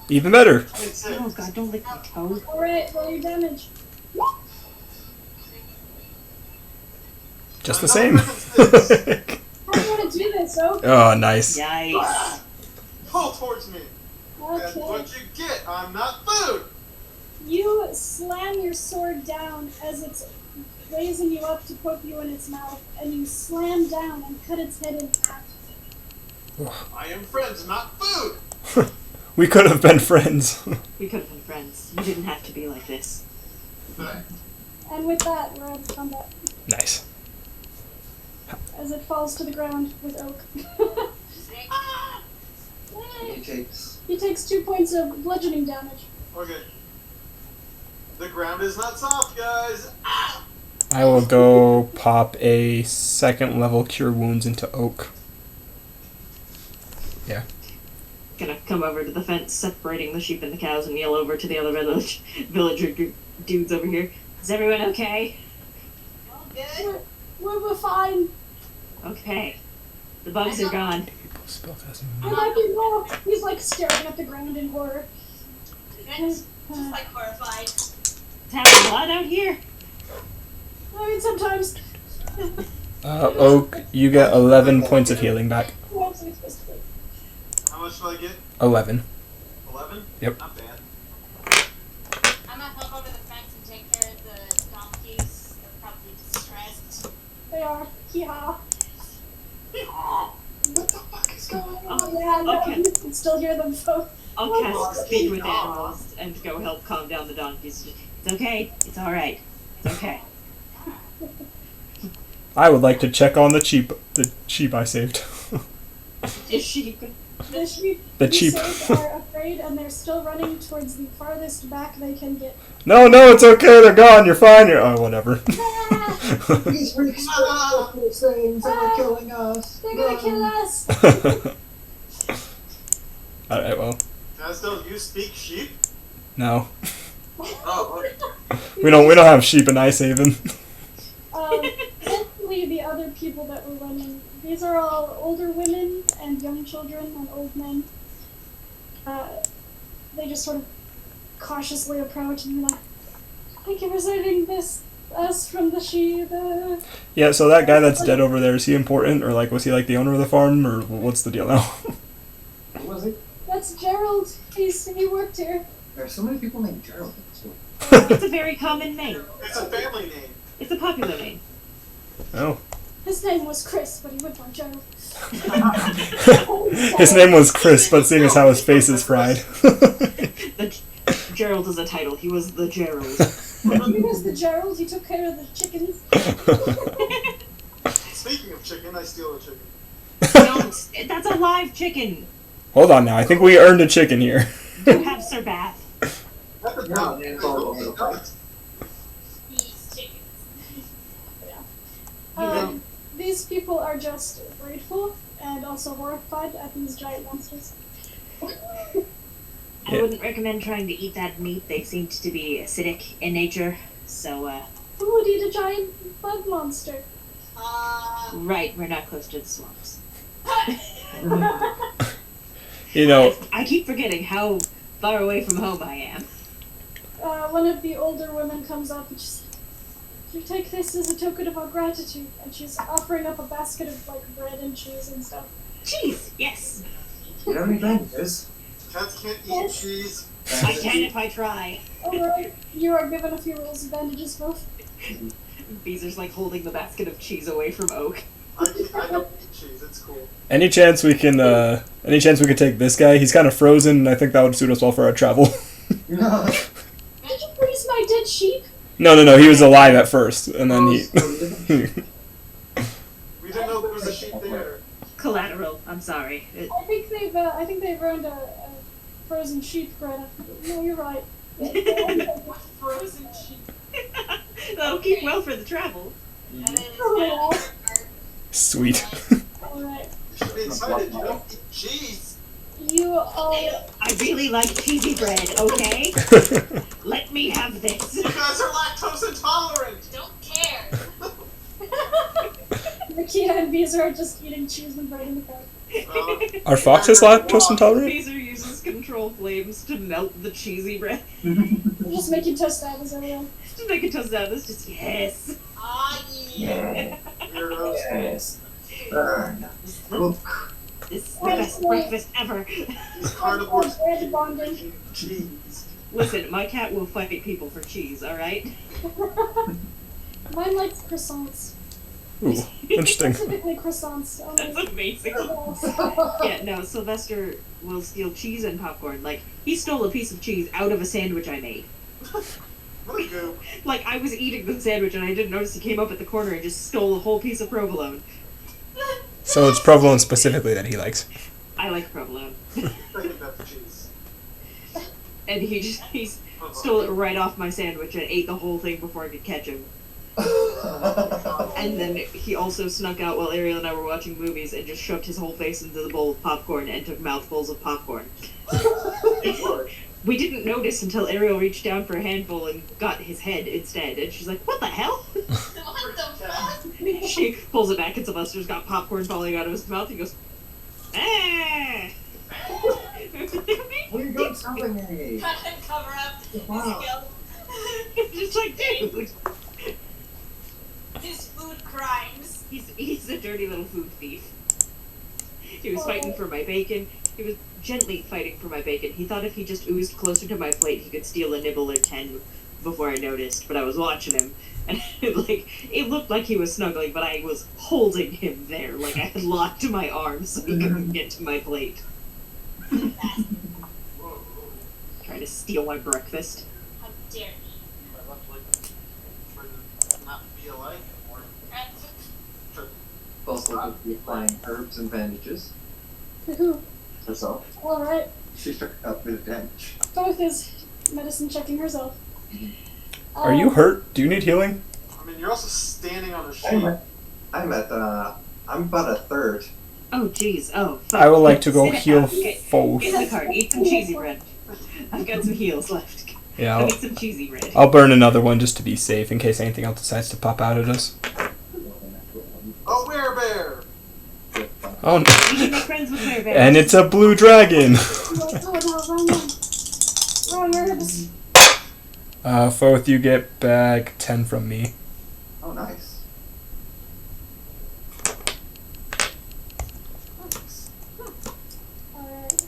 Even better. 26. Oh god, don't lick my toe. Alright, roll your damage. Just the same. How do you want to do this, Oak? Oh, nice. Yikes. Pull towards me. That's Okay. what you get. I'm not food. You slam your sword down as it's raising you up to poke you in its mouth, and you slam down and cut its head in half. I am friends, not food. We could have been friends. We could have been friends. You didn't have to be like this. And with that, we're out of combat. Nice. As it falls to the ground with Oak. He takes He takes 2 points of bludgeoning damage. Okay. The ground is not soft, guys. Ah! I will go pop a 2nd level Cure Wounds into Oak. Yeah. Gonna come over to the fence separating the sheep and the cows and yell over to the other villager dudes over here. Is everyone okay? All good? We're fine. Okay. The bugs are gone. There might be more. He's like staring at the ground in horror. Just like horrified. It's happening a lot out here. I mean, sometimes. Oak, you get 11 points of healing back. What's it supposed to be? How much do I get? 11. 11? Yep. Not bad. I'm gonna hop over the fence and take care of the donkeys. They're probably distressed. They are. Hee-haw. what the fuck is going on? Oh, yeah, no, Okay. you can still hear them folk. I'll cast Speak with Animals and go help calm down the donkeys. It's okay. It's alright. It's okay. I would like to check on the sheep I saved. Is she? The sheep The you sheep. saved are afraid, and they're still running towards the farthest back they can get. No, it's okay. They're gone. You're fine. Oh, whatever. These respectful things that are killing us. They're gonna kill us. Alright, well. Castel, you speak sheep? No. Oh, okay. We don't have sheep in Ice Haven. Essentially, the other people that were running, these are all older women and young children and old men. They just sort of cautiously approach and be like, "Thank you for saving us from the sheep." Yeah, so that guy that's dead over there, is he important? Or, like, was he, like, the owner of the farm? Or what's the deal now? What was it? That's Gerald. He worked here. There are so many people named Gerald in this world. It's a very common name. It's a family name. It's a popular name. Oh. His name was Chris, but he went by Gerald. His name was Chris, but seeing as how his face is fried. The Gerald is a title. He was the Gerald. He was the Gerald. He took care of the chickens. Speaking of chicken, I steal a chicken. Don't. That's a live chicken. Hold on now. I think we earned a chicken here. You have Sir Bath. That's a Yeah, duck. man, it's all over the place. These chickens. These people are just grateful and also horrified at these giant monsters. I wouldn't recommend trying to eat that meat. They seem to be acidic in nature. So, Who would eat a giant bug monster? right, we're not close to the swamps. You know, I keep forgetting how far away from home I am. One of the older women comes up and she's like, "You take this as a token of our gratitude," and she's offering up a basket of like bread and cheese and stuff. Cheese, yes. You know what I mean? Yes. Cats can't eat cheese. I can if I try. Alright, you are given a few rolls of bandages, both. Beezer's like holding the basket of cheese away from Oak. I don't eat cheese. It's cool. Any chance we can take this guy? He's kind of frozen, and I think that would suit us well for our travel. Did you freeze my dead sheep? No, he was alive at first, and then he... We didn't know there was a sheep there. Collateral. I'm sorry. I think they've ruined a frozen sheep, Greta. No, you're right. Frozen sheep. That'll keep well for the travel. And then it's Oh, Sweet. alright. You should be excited. You don't eat cheese. You all... I really like cheesy bread, okay? Let me have this. You guys are lactose intolerant. don't care. Nikita and Beezer are just eating cheese and bread in the car. Are foxes lactose intolerant? Beezer uses control flames to melt the cheesy bread. We're just making toast apples everyone. Just make it toast out. This just yes. Ah, yeah. Heroes. Yes. Burn. Cook. This is the best breakfast ever. These carnivores Bread bonding. eat cheese. Listen, my cat will fight people for cheese, alright? Mine likes croissants. Ooh, interesting. Specifically croissants. That's amazing. Yeah, no, Sylvester will steal cheese and popcorn. Like, he stole a piece of cheese out of a sandwich I made. What a goof. Like, I was eating the sandwich and I didn't notice he came up at the corner and just stole a whole piece of provolone. So it's provolone specifically that he likes. I like provolone. I hate that cheese. And he stole it right off my sandwich and ate the whole thing before I could catch him. And then he also snuck out while Ariel and I were watching movies and just shoved his whole face into the bowl of popcorn and took mouthfuls of popcorn. We didn't notice until Ariel reached down for a handful and got his head instead. And she's like, what the hell? What the fuck? She pulls it back and Sylvester's got popcorn falling out of his mouth. He goes, ah! What are you doing something me? Cover up his Wow. guilt. Just like, dude. His food crimes. He's a dirty little food thief. He was fighting for my bacon. He was gently fighting for my bacon. He thought if he just oozed closer to my plate, he could steal a nibble or 10 before I noticed. But I was watching him, and it looked like he was snuggling, but I was holding him there, like I had locked my arms so he couldn't get to my plate. Trying to steal my breakfast. How dare he? I left like for not to be alive anymore. Also, would be applying herbs and bandages herself. Alright. She took a bit of damage. Both is medicine checking herself. Are you hurt? Do you need healing? I mean, you're also standing on a sheep. I'm about a third. Oh, jeez. Oh, fuck. I would like to go Sit heal down. Get both. in the car. Eat some cheesy bread. I've got some heals left. Yeah, I'll eat some cheesy bread. I'll burn another one just to be safe in case anything else decides to pop out at us. Oh, werebear! Oh, You can make friends with bears. and it's a blue dragon. Oh no, wrong herbs. Fourth, you get back 10 from me. Oh, nice. Alright.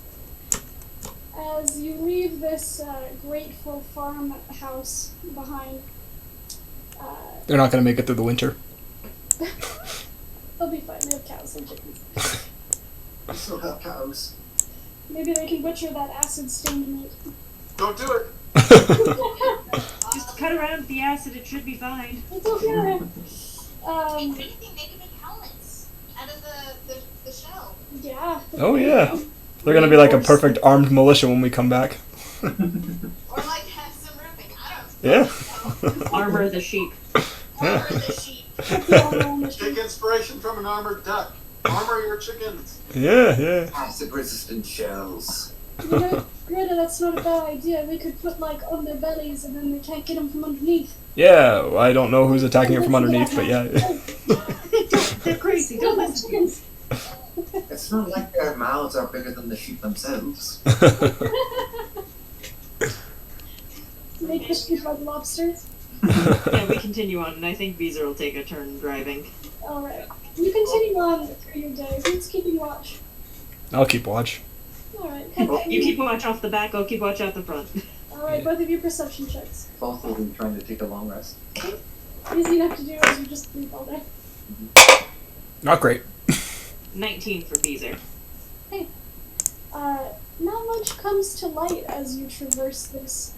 As you leave this grateful farmhouse behind, They're not gonna make it through the winter. they'll be fine. They have cows and chickens. We still have cows. Maybe they can butcher that acid-stained meat. Don't do it! Just cut around the acid. It should be fine. It's okay. If anything, they could make helmets out of the shell. Yeah. Oh yeah. They're gonna be like a perfect armed militia when we come back. Or like have some roofing. I don't Yeah. Armor the sheep. Armor the sheep. Take inspiration from an armored duck. Armor your chickens. Yeah. Acid-resistant shells. You know, Greta, that's not a bad idea. We could put like on their bellies and then we can't get them from underneath. Yeah, I don't know who's attacking it from underneath, but yeah. They're crazy. Don't listen to them. It's not like their mouths are bigger than the sheep themselves. Make the sheep like lobsters. Yeah, we continue on, and I think Beezer will take a turn driving. Alright. You continue on through your day. Who's keeping watch? I'll keep watch. Alright, You keep watch off the back, I'll keep watch out the front. Alright, both of you perception checks. Also, we're trying to take a long rest. Easy enough to do as you just sleep all day. Not great. 19 for Beezer. Not much comes to light as you traverse this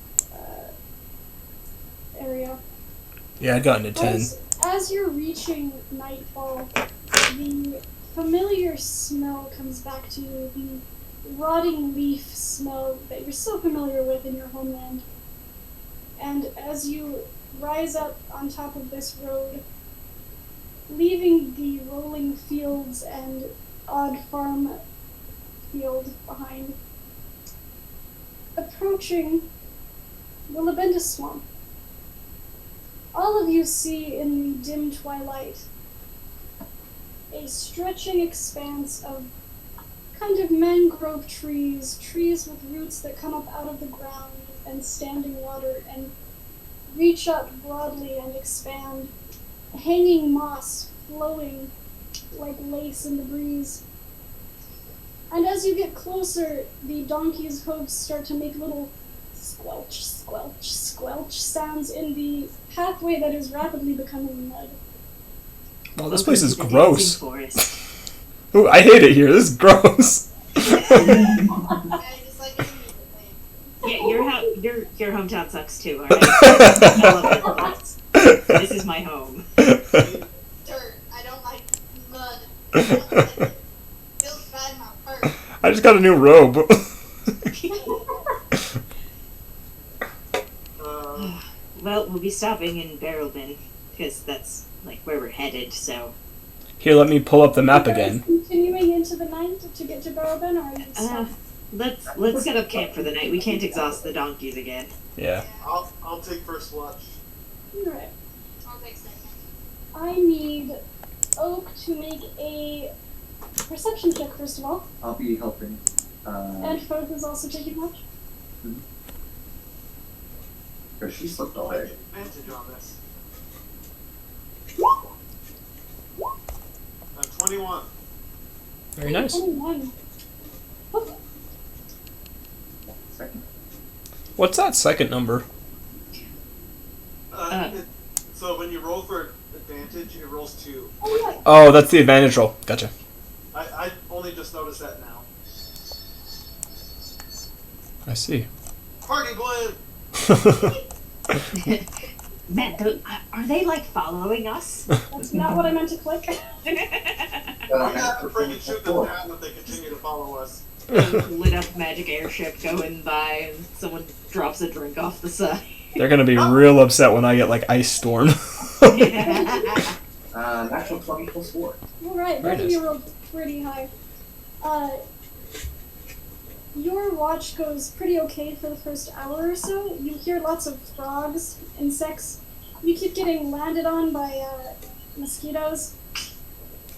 area. Yeah, I got into 10. As you're reaching nightfall, the familiar smell comes back to you, the rotting leaf smell that you're so familiar with in your homeland. And as you rise up on top of this road, leaving the rolling fields and odd farm field behind, approaching the Berleben swamp. All of you see in the dim twilight a stretching expanse of kind of mangrove trees with roots that come up out of the ground and standing water and reach up broadly and expand, hanging moss flowing like lace in the breeze. And as you get closer, the donkey's hooves start to make little squelch, squelch, squelch sounds in the pathway that is rapidly becoming mud. Well, this place is Welcome to the gross. dancing forest. Ooh, I hate it here. This is gross. I just like it immediately. Yeah, your hometown sucks too, alright? I love it. This is my home. Dirt. I don't like mud. I don't like it. Feels bad in my purse. I just got a new robe. Well, we'll be stopping in Berleben, because that's like where we're headed, so... Here, let me pull up the map Are you guys again. continuing into the night to get to Berleben, or are you stopping? Let's set up camp for the night. We can't exhaust the donkeys again. Yeah. I'll take first watch. Alright. I'll take second. I need Oak to make a perception check, first of all. I'll be helping. And Foth is also taking watch. Because she slept all I'll day. take advantage on this. 21. Very nice. 21. Okay. Second. What's that second number? So when you roll for advantage, it rolls 2. Oh, yeah. Oh, that's the advantage roll. Gotcha. I only just noticed that now. I see. Party blend! Man, are they like following us? That's not what I meant to click. We have to freaking shoot them down if they continue to follow us. Lit up magic airship going by and someone drops a drink off the side. They're gonna be real upset when I get like ice storm. Natural 20 plus 4. Alright, Very both of nice. you rolled pretty high. Your watch goes pretty okay for the first hour or so. You hear lots of frogs, insects. You keep getting landed on by mosquitoes.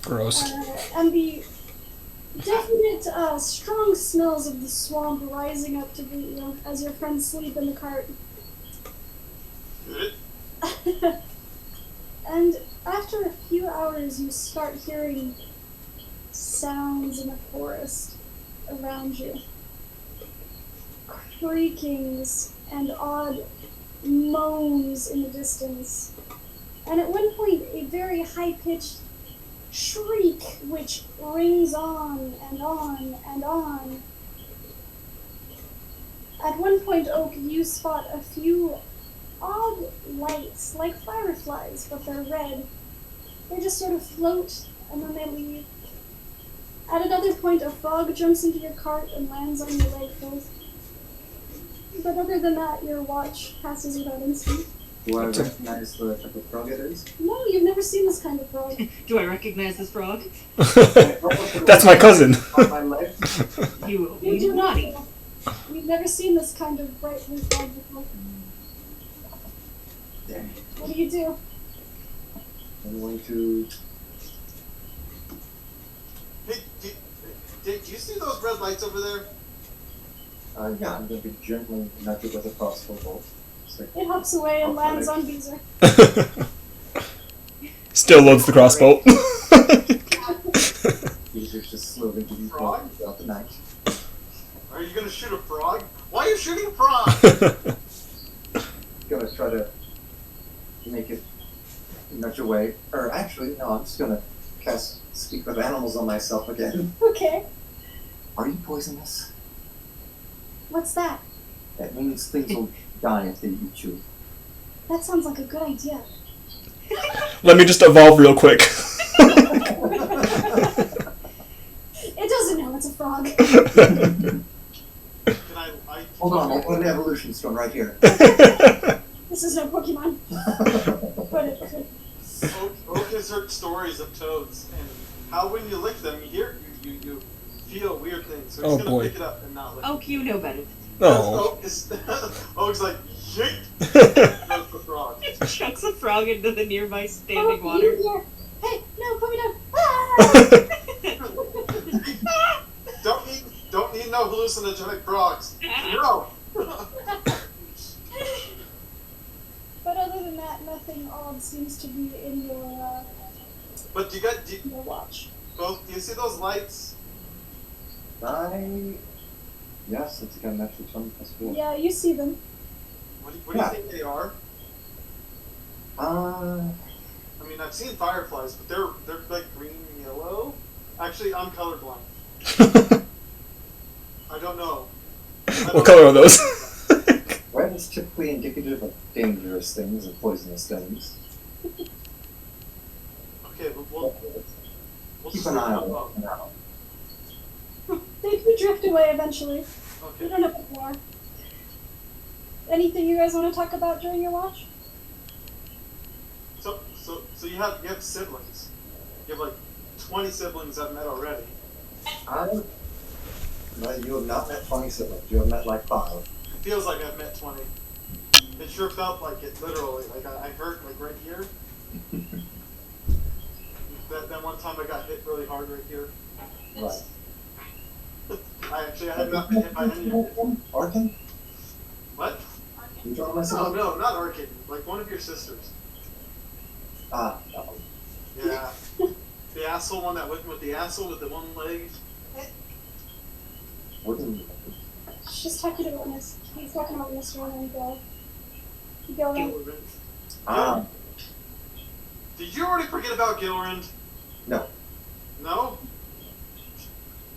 Gross. And the definite strong smells of the swamp rising up to greet you as your friends sleep in the cart. Good. And after a few hours, you start hearing sounds in the forest around you. Creakings and odd moans in the distance. And at one point, a very high-pitched shriek which rings on and on and on. At one point, Oak, you spot a few odd lights, like fireflies, but they're red. They just sort of float, and then they leave. At another point, a frog jumps into your cart and lands on your leg both. But other than that, your watch passes without incident. Do I recognize the type of frog it is? No, you've never seen this kind of frog. Do I recognize this frog? That's my cousin. On my leg? You You do not. naughty. You've never seen this kind of bright blue frog before. Dang. What do you do? I'm going to... Hey, do you see those red lights over there? Yeah, I'm going to be gently nudge it with a crossbow bolt. Just like, It hops away and lands on Beezer. Still loads the crossbow. these are just slowly getting frog throughout the night. Are you gonna shoot a frog? Why are you shooting a frog? Gonna try to make it nudge away. Or actually, no, I'm just gonna cast Speak with Animals on myself again. Okay. Are you poisonous? What's that? That means things will die if they eat you. That sounds like a good idea. Let me just evolve real quick. It doesn't know it's a frog. Can I Hold on, I'll put an evolution stone right here. This is no Pokemon. But it could. Oak has heard stories of toads, and how when you lick them, you feel weird things. So he's Oh, gonna boy. pick it up and not lick it. Oh, you know better. Oh. Oak's like, yeet! That's the frog. Chucks a frog into the nearby Oh, standing you water. here. Hey, no, put me down. Ah! Don't need no hallucinogenic frogs. No! But other than that, nothing odd seems to be in your But do your watch. you see those lights? Yes, it's got an extra 20 plus 4. Yeah, you see them. What do you think they are? Uh, I mean, I've seen fireflies, but they're like green and yellow. Actually, I'm colorblind. I don't know. What color are those? red is typically indicative of dangerous things and poisonous things. Okay, but we'll Keep see an eye how on long. it now. They do drift away eventually. You Okay. don't know what more. Anything you guys want to talk about during your watch? So you have siblings. You have like 20 siblings I've met already. No, you have not met 20 siblings. You have met like 5. It feels like I've met 20. It sure felt like it, literally. Like I hurt like right here. that one time I got hit really hard right here. Right. I have not been hit by any of you. Arkin? What? You join No, myself? no, not Arcade. Like one of your sisters. Ah, no. Yeah. The asshole one that went with the asshole with the one leg. Wouldn't She's talking about this. He's talking about this one and go in. Ah, Did you already forget about Gilrind? no. No?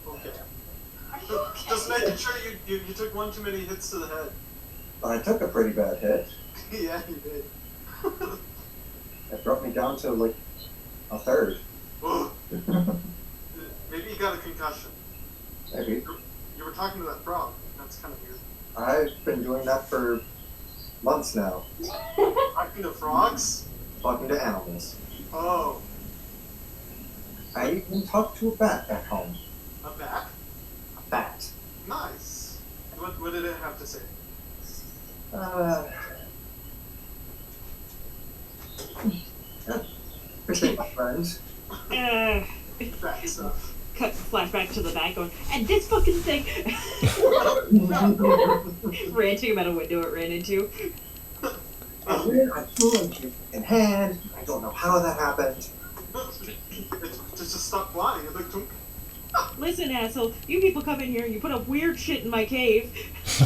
Okay. Just making sure you took one too many hits to the head. But I took a pretty bad hit. Yeah, you did. It brought me down to like a third. Maybe you got a concussion. Maybe. You were talking to that frog. That's kind of weird. I've been doing that for months now. Talking to frogs? Talking to animals. Oh, I even talked to a bat at home. a bat. A bat. Nice. What did it have to say? Appreciate my friends. Uh, Bat stuff. cut flashback to the back going, and this fucking thing! Ranting about a window it ran into. I flew into in hand. I don't know how that happened. It just stopped flying. It's like, tunk. Listen, asshole, you people come in here and you put up weird shit in my cave. Do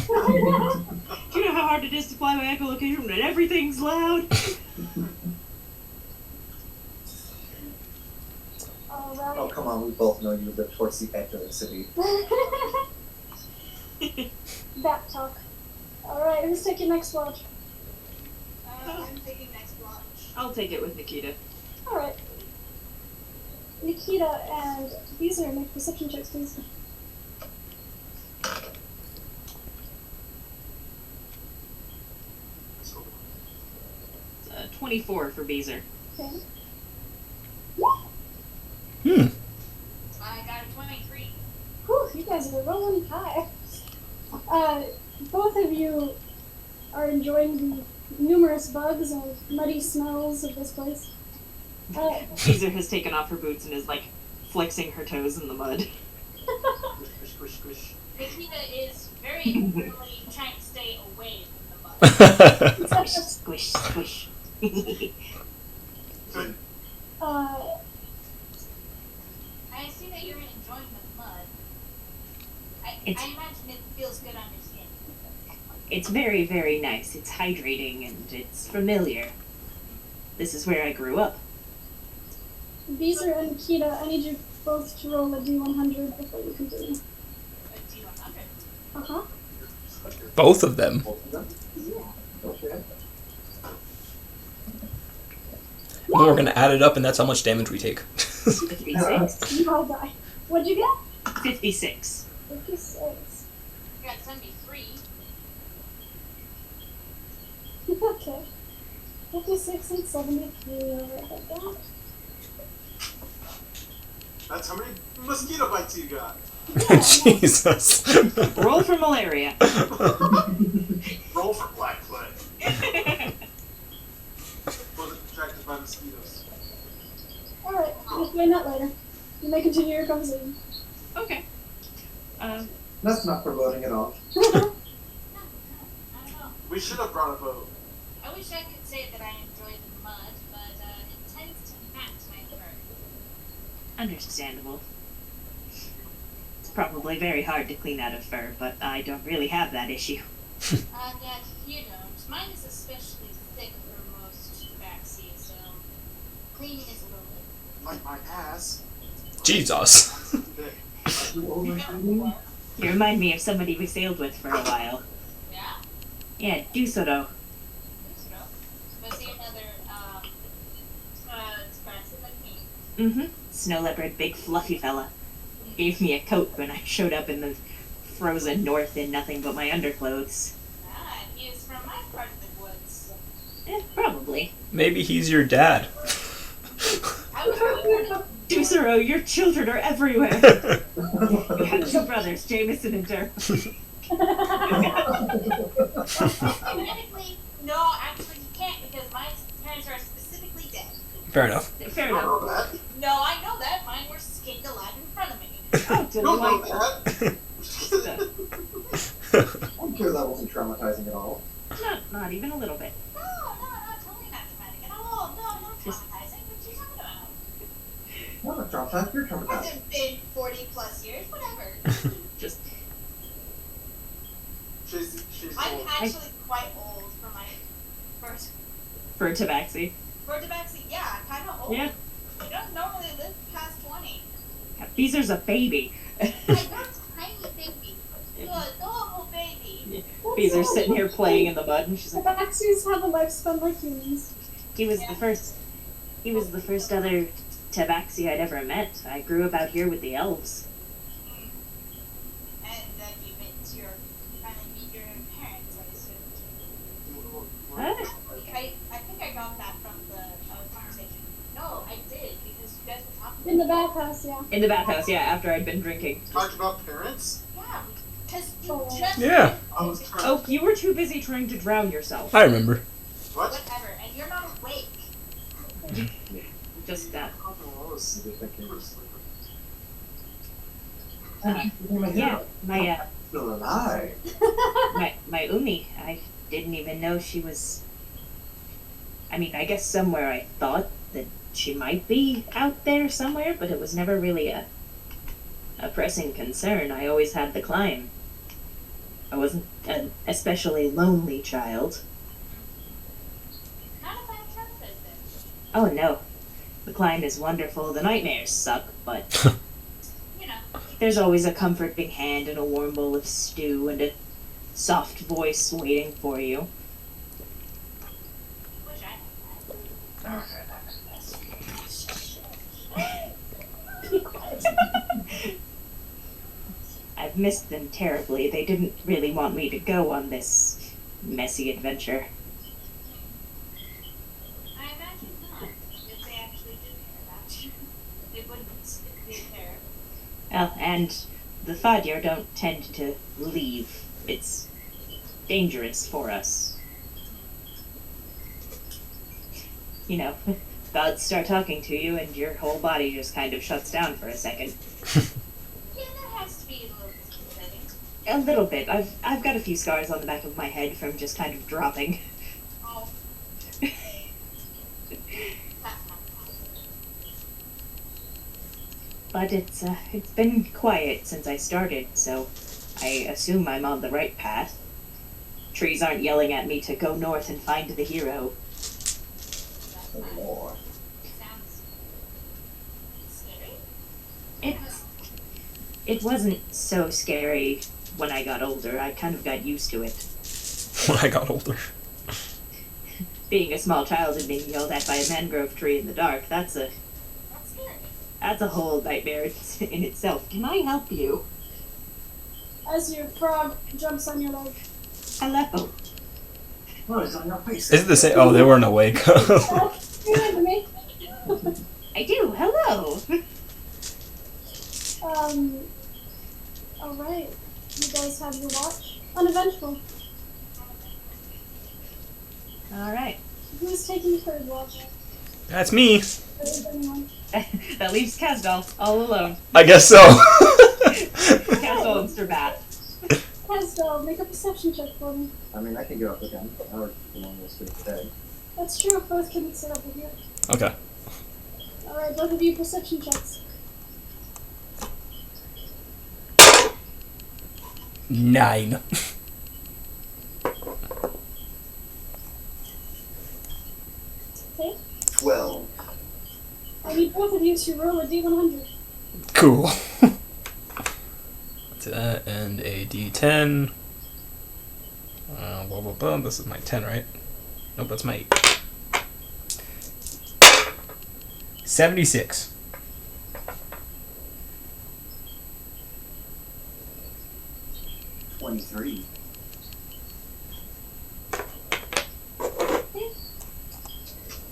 you know how hard it is to fly my echolocation when everything's loud? Oh, Alright. come on. We both know you live towards the edge of the city. Bat talk. Alright, who's taking next watch? I'm taking next watch. I'll take it with Nikita. Alright. Nikita and Beezer make perception checks, please. 24 for Beezer. Okay. I got a 23. Whew, you guys are rolling high. Both of you are enjoying the numerous bugs and muddy smells of this place. Beezer has taken off her boots and is like flexing her toes in the mud. Squish, squish, squish. Nikita is very clearly trying to stay away from the bug. Squish, squish. Good. I see that you're enjoying the mud. I imagine it feels good on your skin. It's very, very nice. It's hydrating and it's familiar. This is where I grew up. Beezer and Kita, I need you both to roll a D100 before you continue. A D100. Uh-huh. Both of them. Both of them? Yeah. Okay. And then we're gonna add it up, and that's how much damage we take. 56. You all die. What'd you get? 56. 56. You got 73. Okay. 56 and 73 over at that. That's how many mosquito bites you got. Jesus. Roll for malaria. Roll for black plague. Wasn't attracted by mosquitoes. Alright, we'll explain that later. You may continue your conversation. Okay. That's not foreboding at all. I don't know. We should have brought a boat. I wish I could say that I enjoy the mud, but it tends to mat my fur. Understandable. It's probably very hard to clean out of fur, but I don't really have that issue. Yeah, you don't. Mine is especially thick for most tabaxi, so cleaning is a little bit. Like my ass. Jesus. Thick. You overshooting? You remind me of somebody we sailed with for a while. Yeah. Yeah, Dusoro. Was he another, tabaxi like me? Mm-hmm. Snow leopard, big fluffy fella. Gave me a coat when I showed up in the frozen north in nothing but my underclothes. Ah, he is from my part of the woods. Probably. Maybe he's your dad. I was wondering. Dusoro, your children are everywhere. You have two brothers, Jameson and Dirk. Theoretically, no, actually you can't because my parents are specifically dead. Fair enough. Fair I enough. know that. No, I know that. Mine were skinned alive in front of me. Oh, You don't know delightful. that. I'm sure that wasn't traumatizing at all. Not even a little bit. No, totally not traumatic at all. No, not traumatizing. What are you talking about? Not a traumatized, you're traumatized. Hasn't been 40 plus years, whatever. Just She's I'm old. actually quite old for my first. for tabaxi. For tabaxi, yeah, kind of old. Yeah. You don't normally live past 20. Beezer's a baby. Like, you're a tiny baby. You're an adorable baby. Beezer's sitting here playing in the mud, and she's like, Tabaxis have a lifespan like humans. He was the first other tabaxi I'd ever met. I grew up out here with the elves. And then you finally meet your parents, I assume. What? I think I got that from the conversation. No, I did, because you guys were talking In the bathhouse, yeah. In the bathhouse, yeah, after I'd been drinking. Talked about parents? Yeah, because you Oh. just... Yeah. I was trying. Oh, you were too busy trying to drown yourself. I remember. What? Whatever, and you're not awake. Just that. Oh, I was I'm just thinking. Yeah, my Still alive. my Umi, I didn't even know she was. I mean, I guess somewhere I thought that she might be out there somewhere, but it was never really a pressing concern. I always had the climb. I wasn't an especially lonely child. Not a bad trip visit. Oh no, the climb is wonderful. The nightmares suck, but You know, there's always a comforting hand and a warm bowl of stew and a soft voice waiting for you. wish I I've missed them terribly. They didn't really want me to go on this messy adventure. I imagine not. If they actually did care about you, they wouldn't be there. Well, and the Fadyar don't tend to leave. It's dangerous for us. You know, gods start talking to you and your whole body just kind of shuts down for a second. Yeah, that has to be a little disconcerting. A little bit. I've got a few scars on the back of my head from just kind of dropping. Oh. But it's been quiet since I started, so I assume I'm on the right path. Trees aren't yelling at me to go north and find the hero. Oh, Lord. Sounds scary. It wasn't so scary when I got older. I kind of got used to it. When I got older. Being a small child and being yelled at by a mangrove tree in the dark, that's a whole nightmare in itself. Can I help you? As your frog jumps on your leg. Hello. What is on your face? Is it the same? Oh, they weren't awake. Remember me? I do. Hello. Alright. You guys have your watch. Uneventful. All right. Who's taking third watch? That's me. Is anyone? That leaves Casdal all alone. I guess so. Casdal and Sir Bath. Casdal, make a perception check for me. I mean, I can get up again. I already belong this week today. That's true, both can sit up with you. Okay. Alright, both of you perception checks. 9. Okay? 12. I need both of you to roll a d100. Cool. That's that, and a D10. Blah, blah, blah. This is my 10, right? Nope, that's my 8. 76. 23.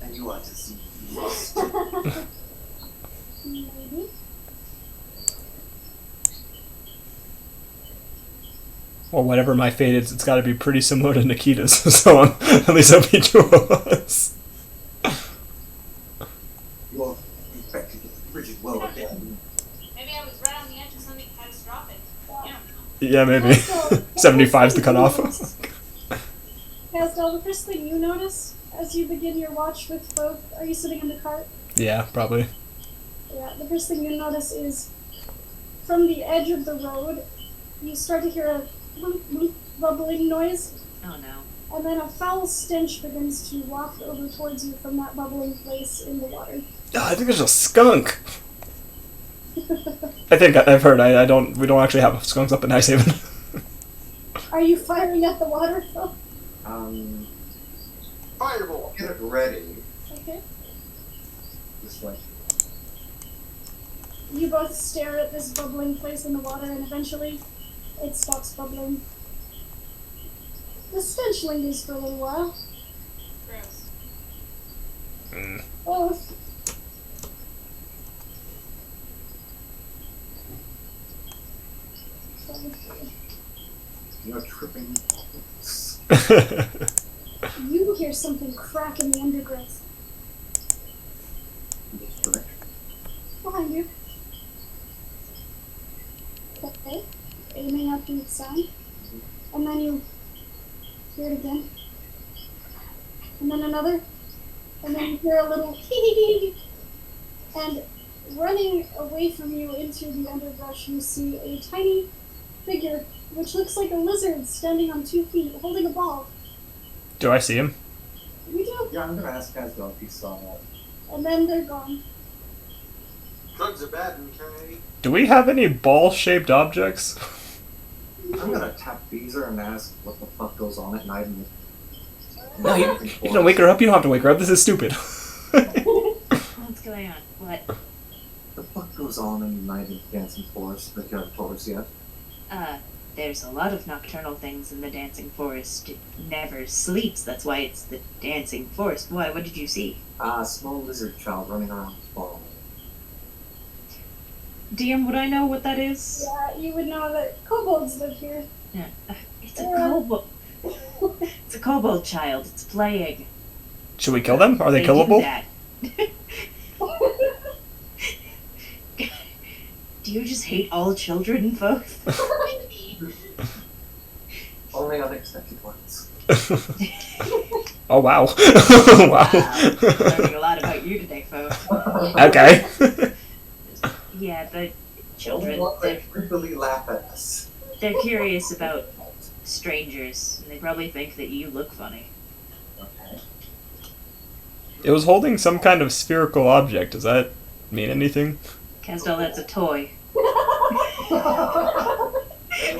And you want to see this. Maybe. Well, whatever my fate is, it's got to be pretty similar to Nikita's, so at least there'll be 2 of us. You're infected with Bridget well again. Maybe I was right on the edge of something catastrophic. Yeah. Yeah, maybe. 75's the cutoff. Casdal, the first thing you notice as you begin your watch with both, are you sitting in the cart? Yeah, probably. Yeah, the first thing you notice is from the edge of the road, you start to hear a bubbling noise, Oh no. and then a foul stench begins to waft over towards you from that bubbling place in the water. Oh, I think there's a skunk. I think I've heard. We don't actually have skunks up in Icehaven. Are you firing at the water, Phil? Fireball. Get it ready. Okay. This way. You both stare at this bubbling place in the water, and eventually it stops bubbling. The stench lingers for a little while. Gross. Oh. You're tripping. You hear something crack in the undergrowth In this direction. behind you. Okay. Aiming up the sound. And then you hear it again. And then another. And then you hear a little hee. And running away from you into the underbrush, you see a tiny figure, which looks like a lizard standing on 2 feet, holding a ball. Do I see him? You do. Yeah, I'm gonna ask Casdal if he saw that. And then they're gone. Drugs are bad, okay? Do we have any ball-shaped objects? I'm gonna tap Beezer and ask what the fuck goes on at night. And No, you don't wake her up. You don't have to wake her up. This is stupid. What's going on? What? The fuck goes on in the night in the Dancing Forest that you haven't told us yet? There's a lot of nocturnal things in the Dancing Forest. It never sleeps. That's why it's the Dancing Forest. Why? What did you see? A small lizard child running around the ball. DM, would I know what that is? Yeah, you would know that kobolds live here. Yeah. It's a kobold. It's a kobold child. It's playing. Should we kill them? Are they do killable? that. Do you just hate all children, folks? Only unexpected ones. Oh, wow. Wow. Learning a lot about you today, folks. Okay. Yeah, but children. Only ones that really laugh at us. They're curious about strangers, and they probably think that you look funny. Okay. It was holding some kind of spherical object. Does that mean anything? Casdell, that's a toy.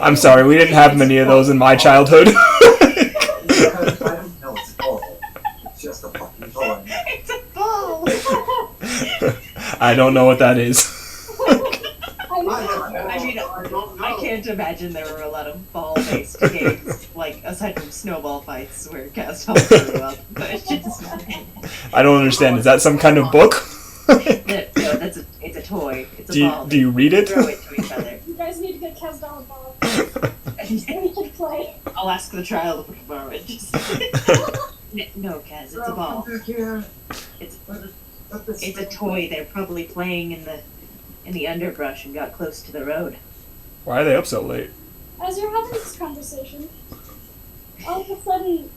I'm sorry, we didn't have many of those in my childhood. I don't know, it's a toy. It's just a fucking toy. It's a ball! I don't know what that is. I mean, don't know. I can't imagine there were a lot of ball-based games, like, aside from snowball fights, where Casdell grew up, but it's just... I don't understand. Is that some kind of book? No, it's a toy. It's a ball. Do you read it? Throw it to each other. You guys need to get Casdell a ball. And we can play. I'll ask the trial if we can borrow it. Just... No, Kaz, it's a ball. Come back here. It's Let this a toy. They're probably playing in the underbrush and got close to the road. Why are they up so late? As you're having this conversation, all of a sudden,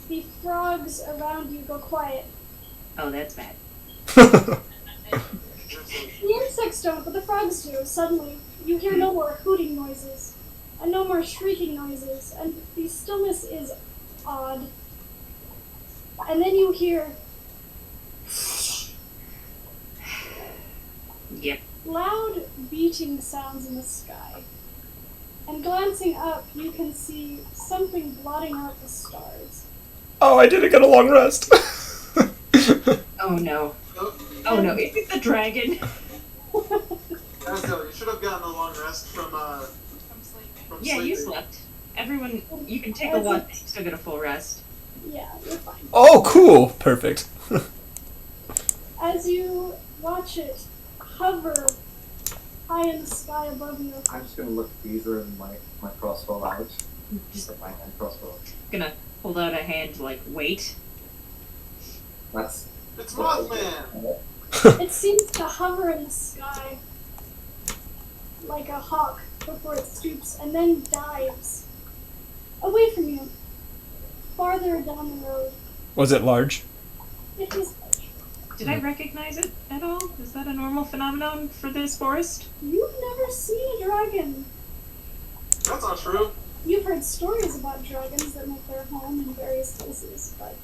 the frogs around you go quiet. Oh, that's bad. The insects don't, but the frogs do. Suddenly, you hear no more hooting noises, and no more shrieking noises, and the stillness is odd. And then you hear Yep. loud beating sounds in the sky. And glancing up, you can see something blotting out the stars. Oh, I didn't get a long rest. Oh no. Oh no, is it the dragon? Casdell, you should have gotten a long rest from From sleeping. Yeah, you sleeping. slept. Everyone, you can take a walk and still get a full rest. Yeah, you're fine. Oh, cool. Perfect. As you watch it hover high in the sky above you, I'm just gonna look teaser and my crossbow out. Just My hand crossbow. gonna hold out a hand to, like, wait. That's It's Mothman! it seems to hover in the sky like a hawk before it stoops and then dives away from you, farther down the road. Was it large? It is large. Did I recognize it at all? Is that a normal phenomenon for this forest? You've never seen a dragon. That's not true. You've heard stories about dragons that make their home in various places, but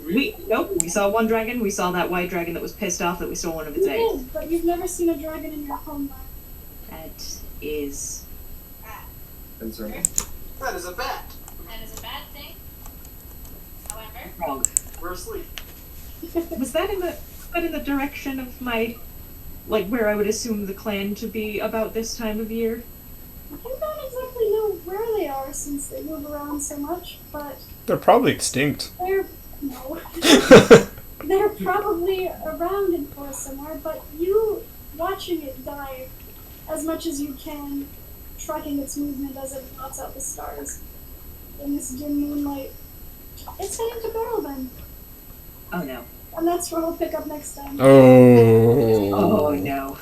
Nope, we saw one dragon. We saw that white dragon that was pissed off that we stole one of its you eggs. did, but you've never seen a dragon in your homeland. That is... concerning. That is a bat. That is a bad thing. However, wrong. We're asleep. Was that in the direction of my... like, where I would assume the clan to be about this time of year? I don't exactly know where they are since they move around so much, but They're probably extinct. no. They're probably around in forest somewhere, but you watching it die as much as you can, tracking its movement as it blots out the stars in this dim moonlight. It's heading to Berleben, Oh no. and that's where we'll pick up next time. Oh. Oh no.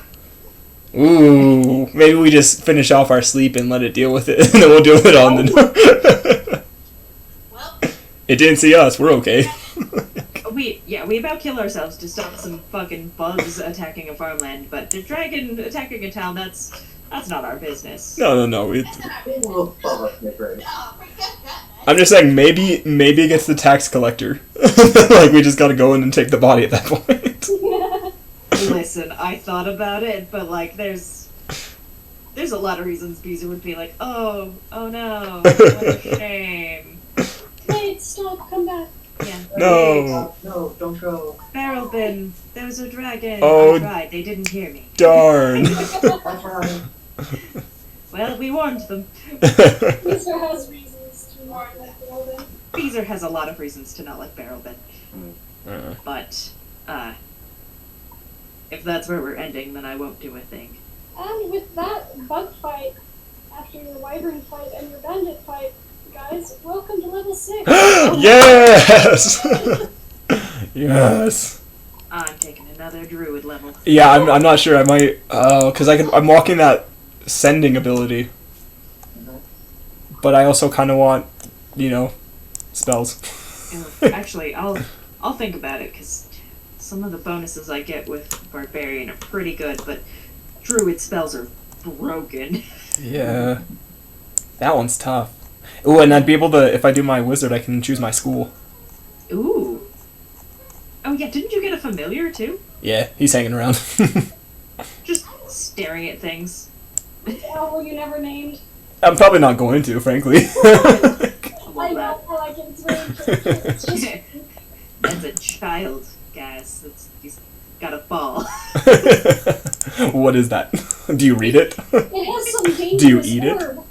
Ooh. Maybe we just finish off our sleep and let it deal with it, and then we'll deal with it on the. well, It didn't see us. We're okay. We about kill ourselves to stop some fucking bugs attacking a farmland, but the dragon attacking a town, that's not our business. No. that's not our business. Little bubba snicker. No, forget that. I'm just saying, maybe it gets the tax collector. Like, we just gotta go in and take the body at that point. Listen, I thought about it, but like there's a lot of reasons Beezer would be like, oh no, what a shame. Wait, stop, come back. Yeah. No. No, don't go. Berleben, there was a dragon. Oh. I tried, they didn't hear me. Darn. I tried. Well, we warned them. Mr. has reasons to not like Berleben. Beezer has a lot of reasons to not like Berleben. But, if that's where we're ending, then I won't do a thing. And with that bug fight, after your wyvern fight and your bandit fight, guys, welcome to level 6. Yes! Yes. I'm taking another druid level. Yeah, I'm not sure. I might, because I'm walking that sending ability. But I also kind of want, spells. Actually, I'll think about it, because some of the bonuses I get with Barbarian are pretty good, but Druid spells are broken. Yeah. That one's tough. Ooh, and I'd be able to, if I do my wizard, I can choose my school. Ooh. Oh yeah, didn't you get a familiar too? Yeah, he's hanging around. Just staring at things. Oh, you never named. I'm probably not going to, frankly. I know, I like it. It's very cute. It's just That's a child, guys. He's got a ball. What is that? Do you read it? it has some dangerous Do you eat herb.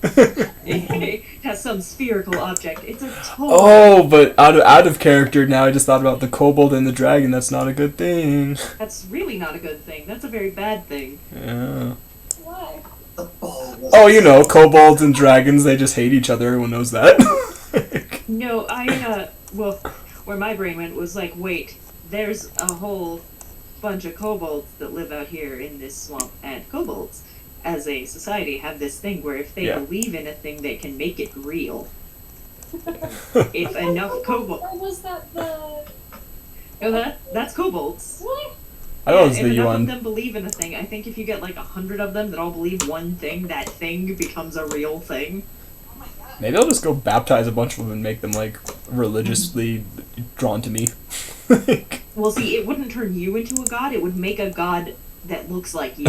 It has some spherical object. It's a toy. Oh, but out of character now, I just thought about the kobold and the dragon. That's not a good thing. That's really not a good thing. That's a very bad thing. Yeah. Why? The ball was Oh, you know, kobolds and dragons, they just hate each other. Everyone knows that. No, well, where my brain went was like, wait, there's a whole bunch of kobolds that live out here in this swamp, and kobolds, as a society, have this thing where if they Yeah. believe in a thing, they can make it real. If enough kobolds... Or was that the... No, that's kobolds. What? I thought it was If the enough of Yuan. them believe in a thing, I think if you get like 100 of them that all believe one thing, that thing becomes a real thing. Oh my god. Maybe I'll just go baptize a bunch of them and make them, like, religiously drawn to me. Well, see, it wouldn't turn you into a god, it would make a god that looks like you.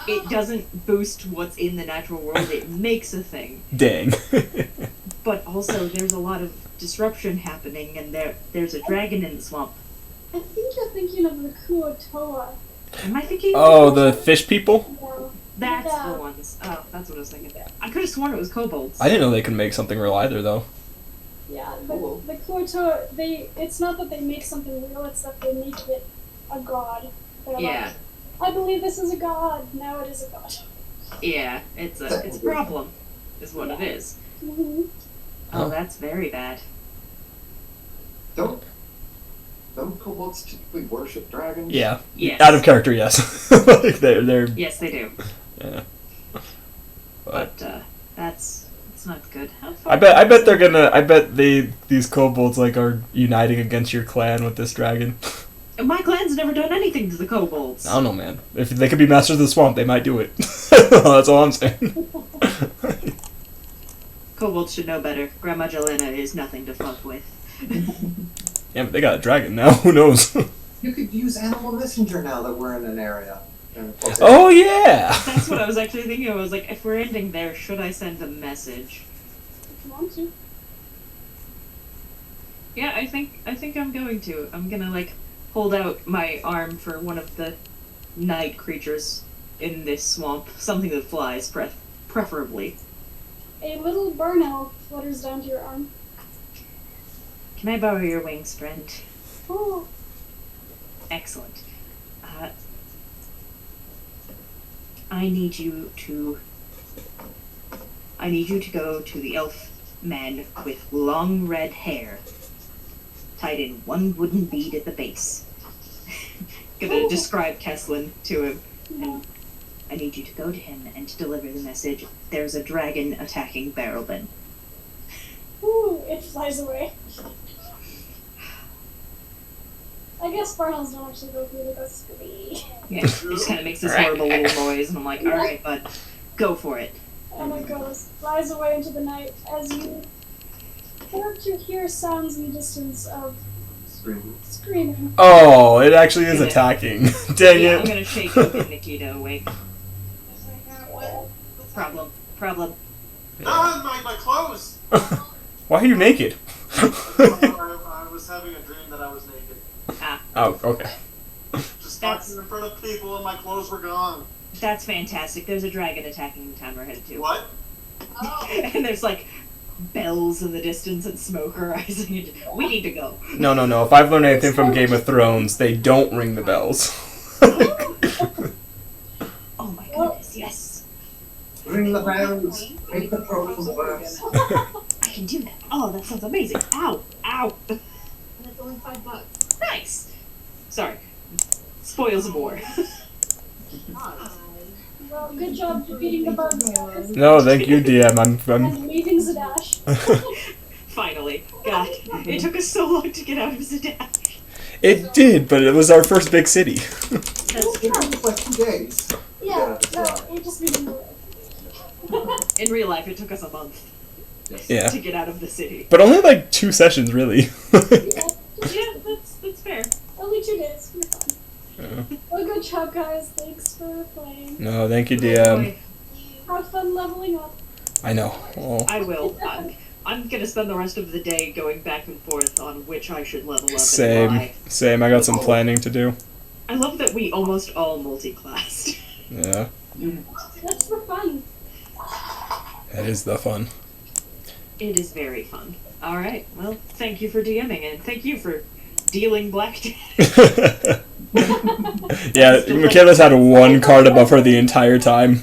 It doesn't boost what's in the natural world, it makes a thing. Dang. But also, there's a lot of disruption happening, and there's a dragon in the swamp. I think you're thinking of the Kuotoa. Am I thinking? Oh, the fish people? No. That's Yeah. the ones. Oh, that's what I was thinking. I could have sworn it was kobolds. I didn't know they could make something real either, though. Yeah, Cool. the Kuotoa, it's not that they make something real, it's that they make it a god. They're Yeah, like, I believe this is a god, now it is a god. yeah, it's a problem, is what it is. Mm-hmm. Oh, that's very bad. Don't kobolds typically worship dragons? Yeah. Yes. Out of character, yes. Like, they're... Yes, they do. Yeah. But that's not good. How far I bet they're gonna. I bet these kobolds like are uniting against your clan with this dragon. My clan's never done anything to the kobolds. I don't know, man. If they could be masters of the swamp, they might do it. That's all I'm saying. Kobolds should know better. Grandma Jelena is nothing to fuck with. Yeah, but they got a dragon now. Who knows? You could use Animal Messenger now that we're in an area. And of course, Oh yeah. That's what I was actually thinking. I was like, if we're ending there, should I send a message? If you want to. Yeah, I think I'm going to. I'm gonna like hold out my arm for one of the night creatures in this swamp. Something that flies, preferably. A little burn elf flutters down to your arm. Can I borrow your wings, friend? Oh, Excellent. I need you to go to the elf man with long red hair, tied in one wooden bead at the base. Gonna describe Kesslin to him, and I need you to go to him and to deliver the message. There's a dragon attacking Berleben. ooh, it flies away. I guess burn elves don't actually go through the scree. Yeah, it just kind of makes this horrible little noise, and I'm like, all right, bud, go for it. And it goes, flies away into the night as you start to hear sounds in the distance of Screaming. screaming. Oh, it actually is attacking. Dang Yeah, I'm it. gonna shake Hope and Nikita awake. What? Problem. Ah, my clothes! Why are you naked? I was having a dream that I was naked. Oh, okay. Just That's- talking in front of people and my clothes were gone. That's fantastic. There's a dragon attacking the town we're headed to. What? Oh. And there's like bells in the distance and smoke rising. We need to go. No. If I've learned anything from Game of Thrones, they don't ring the bells. Oh my goodness, yes. ring the bells, make the trolls worse. I can do that. Oh, that sounds amazing. Ow. And it's only $5. Nice. Sorry. Spoils of war. Well, good job defeating the bugs. No, thank you, DM. I'm And leaving Zadash. Finally. God, it took us so long to get out of Zadash. It did, but it was our first big city. That's It took like 2 days. Yeah, no, we just need to move. In real life, it took us a month Yes. Yeah. to get out of the city. But only like 2 sessions, really. Yeah, that's fair. Only 2 days. You're fine. Yeah. Well, good job, guys. Thanks for playing. No, thank you, Oh, DM. boy. Have fun leveling up. I know. Oh. I will. I'm gonna spend the rest of the day going back and forth on which I should level up and Same. why. Same. I got some planning to do. I love that we almost all multi-classed. Yeah. That's for fun. That is the fun. It is very fun. All right. Well, thank you for DMing and thank you for dealing black. Yeah, Michaela's had 1 card above her the entire time.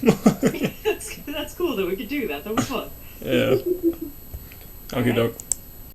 That's cool that we could do that. That was fun. Yeah. Okay, doke.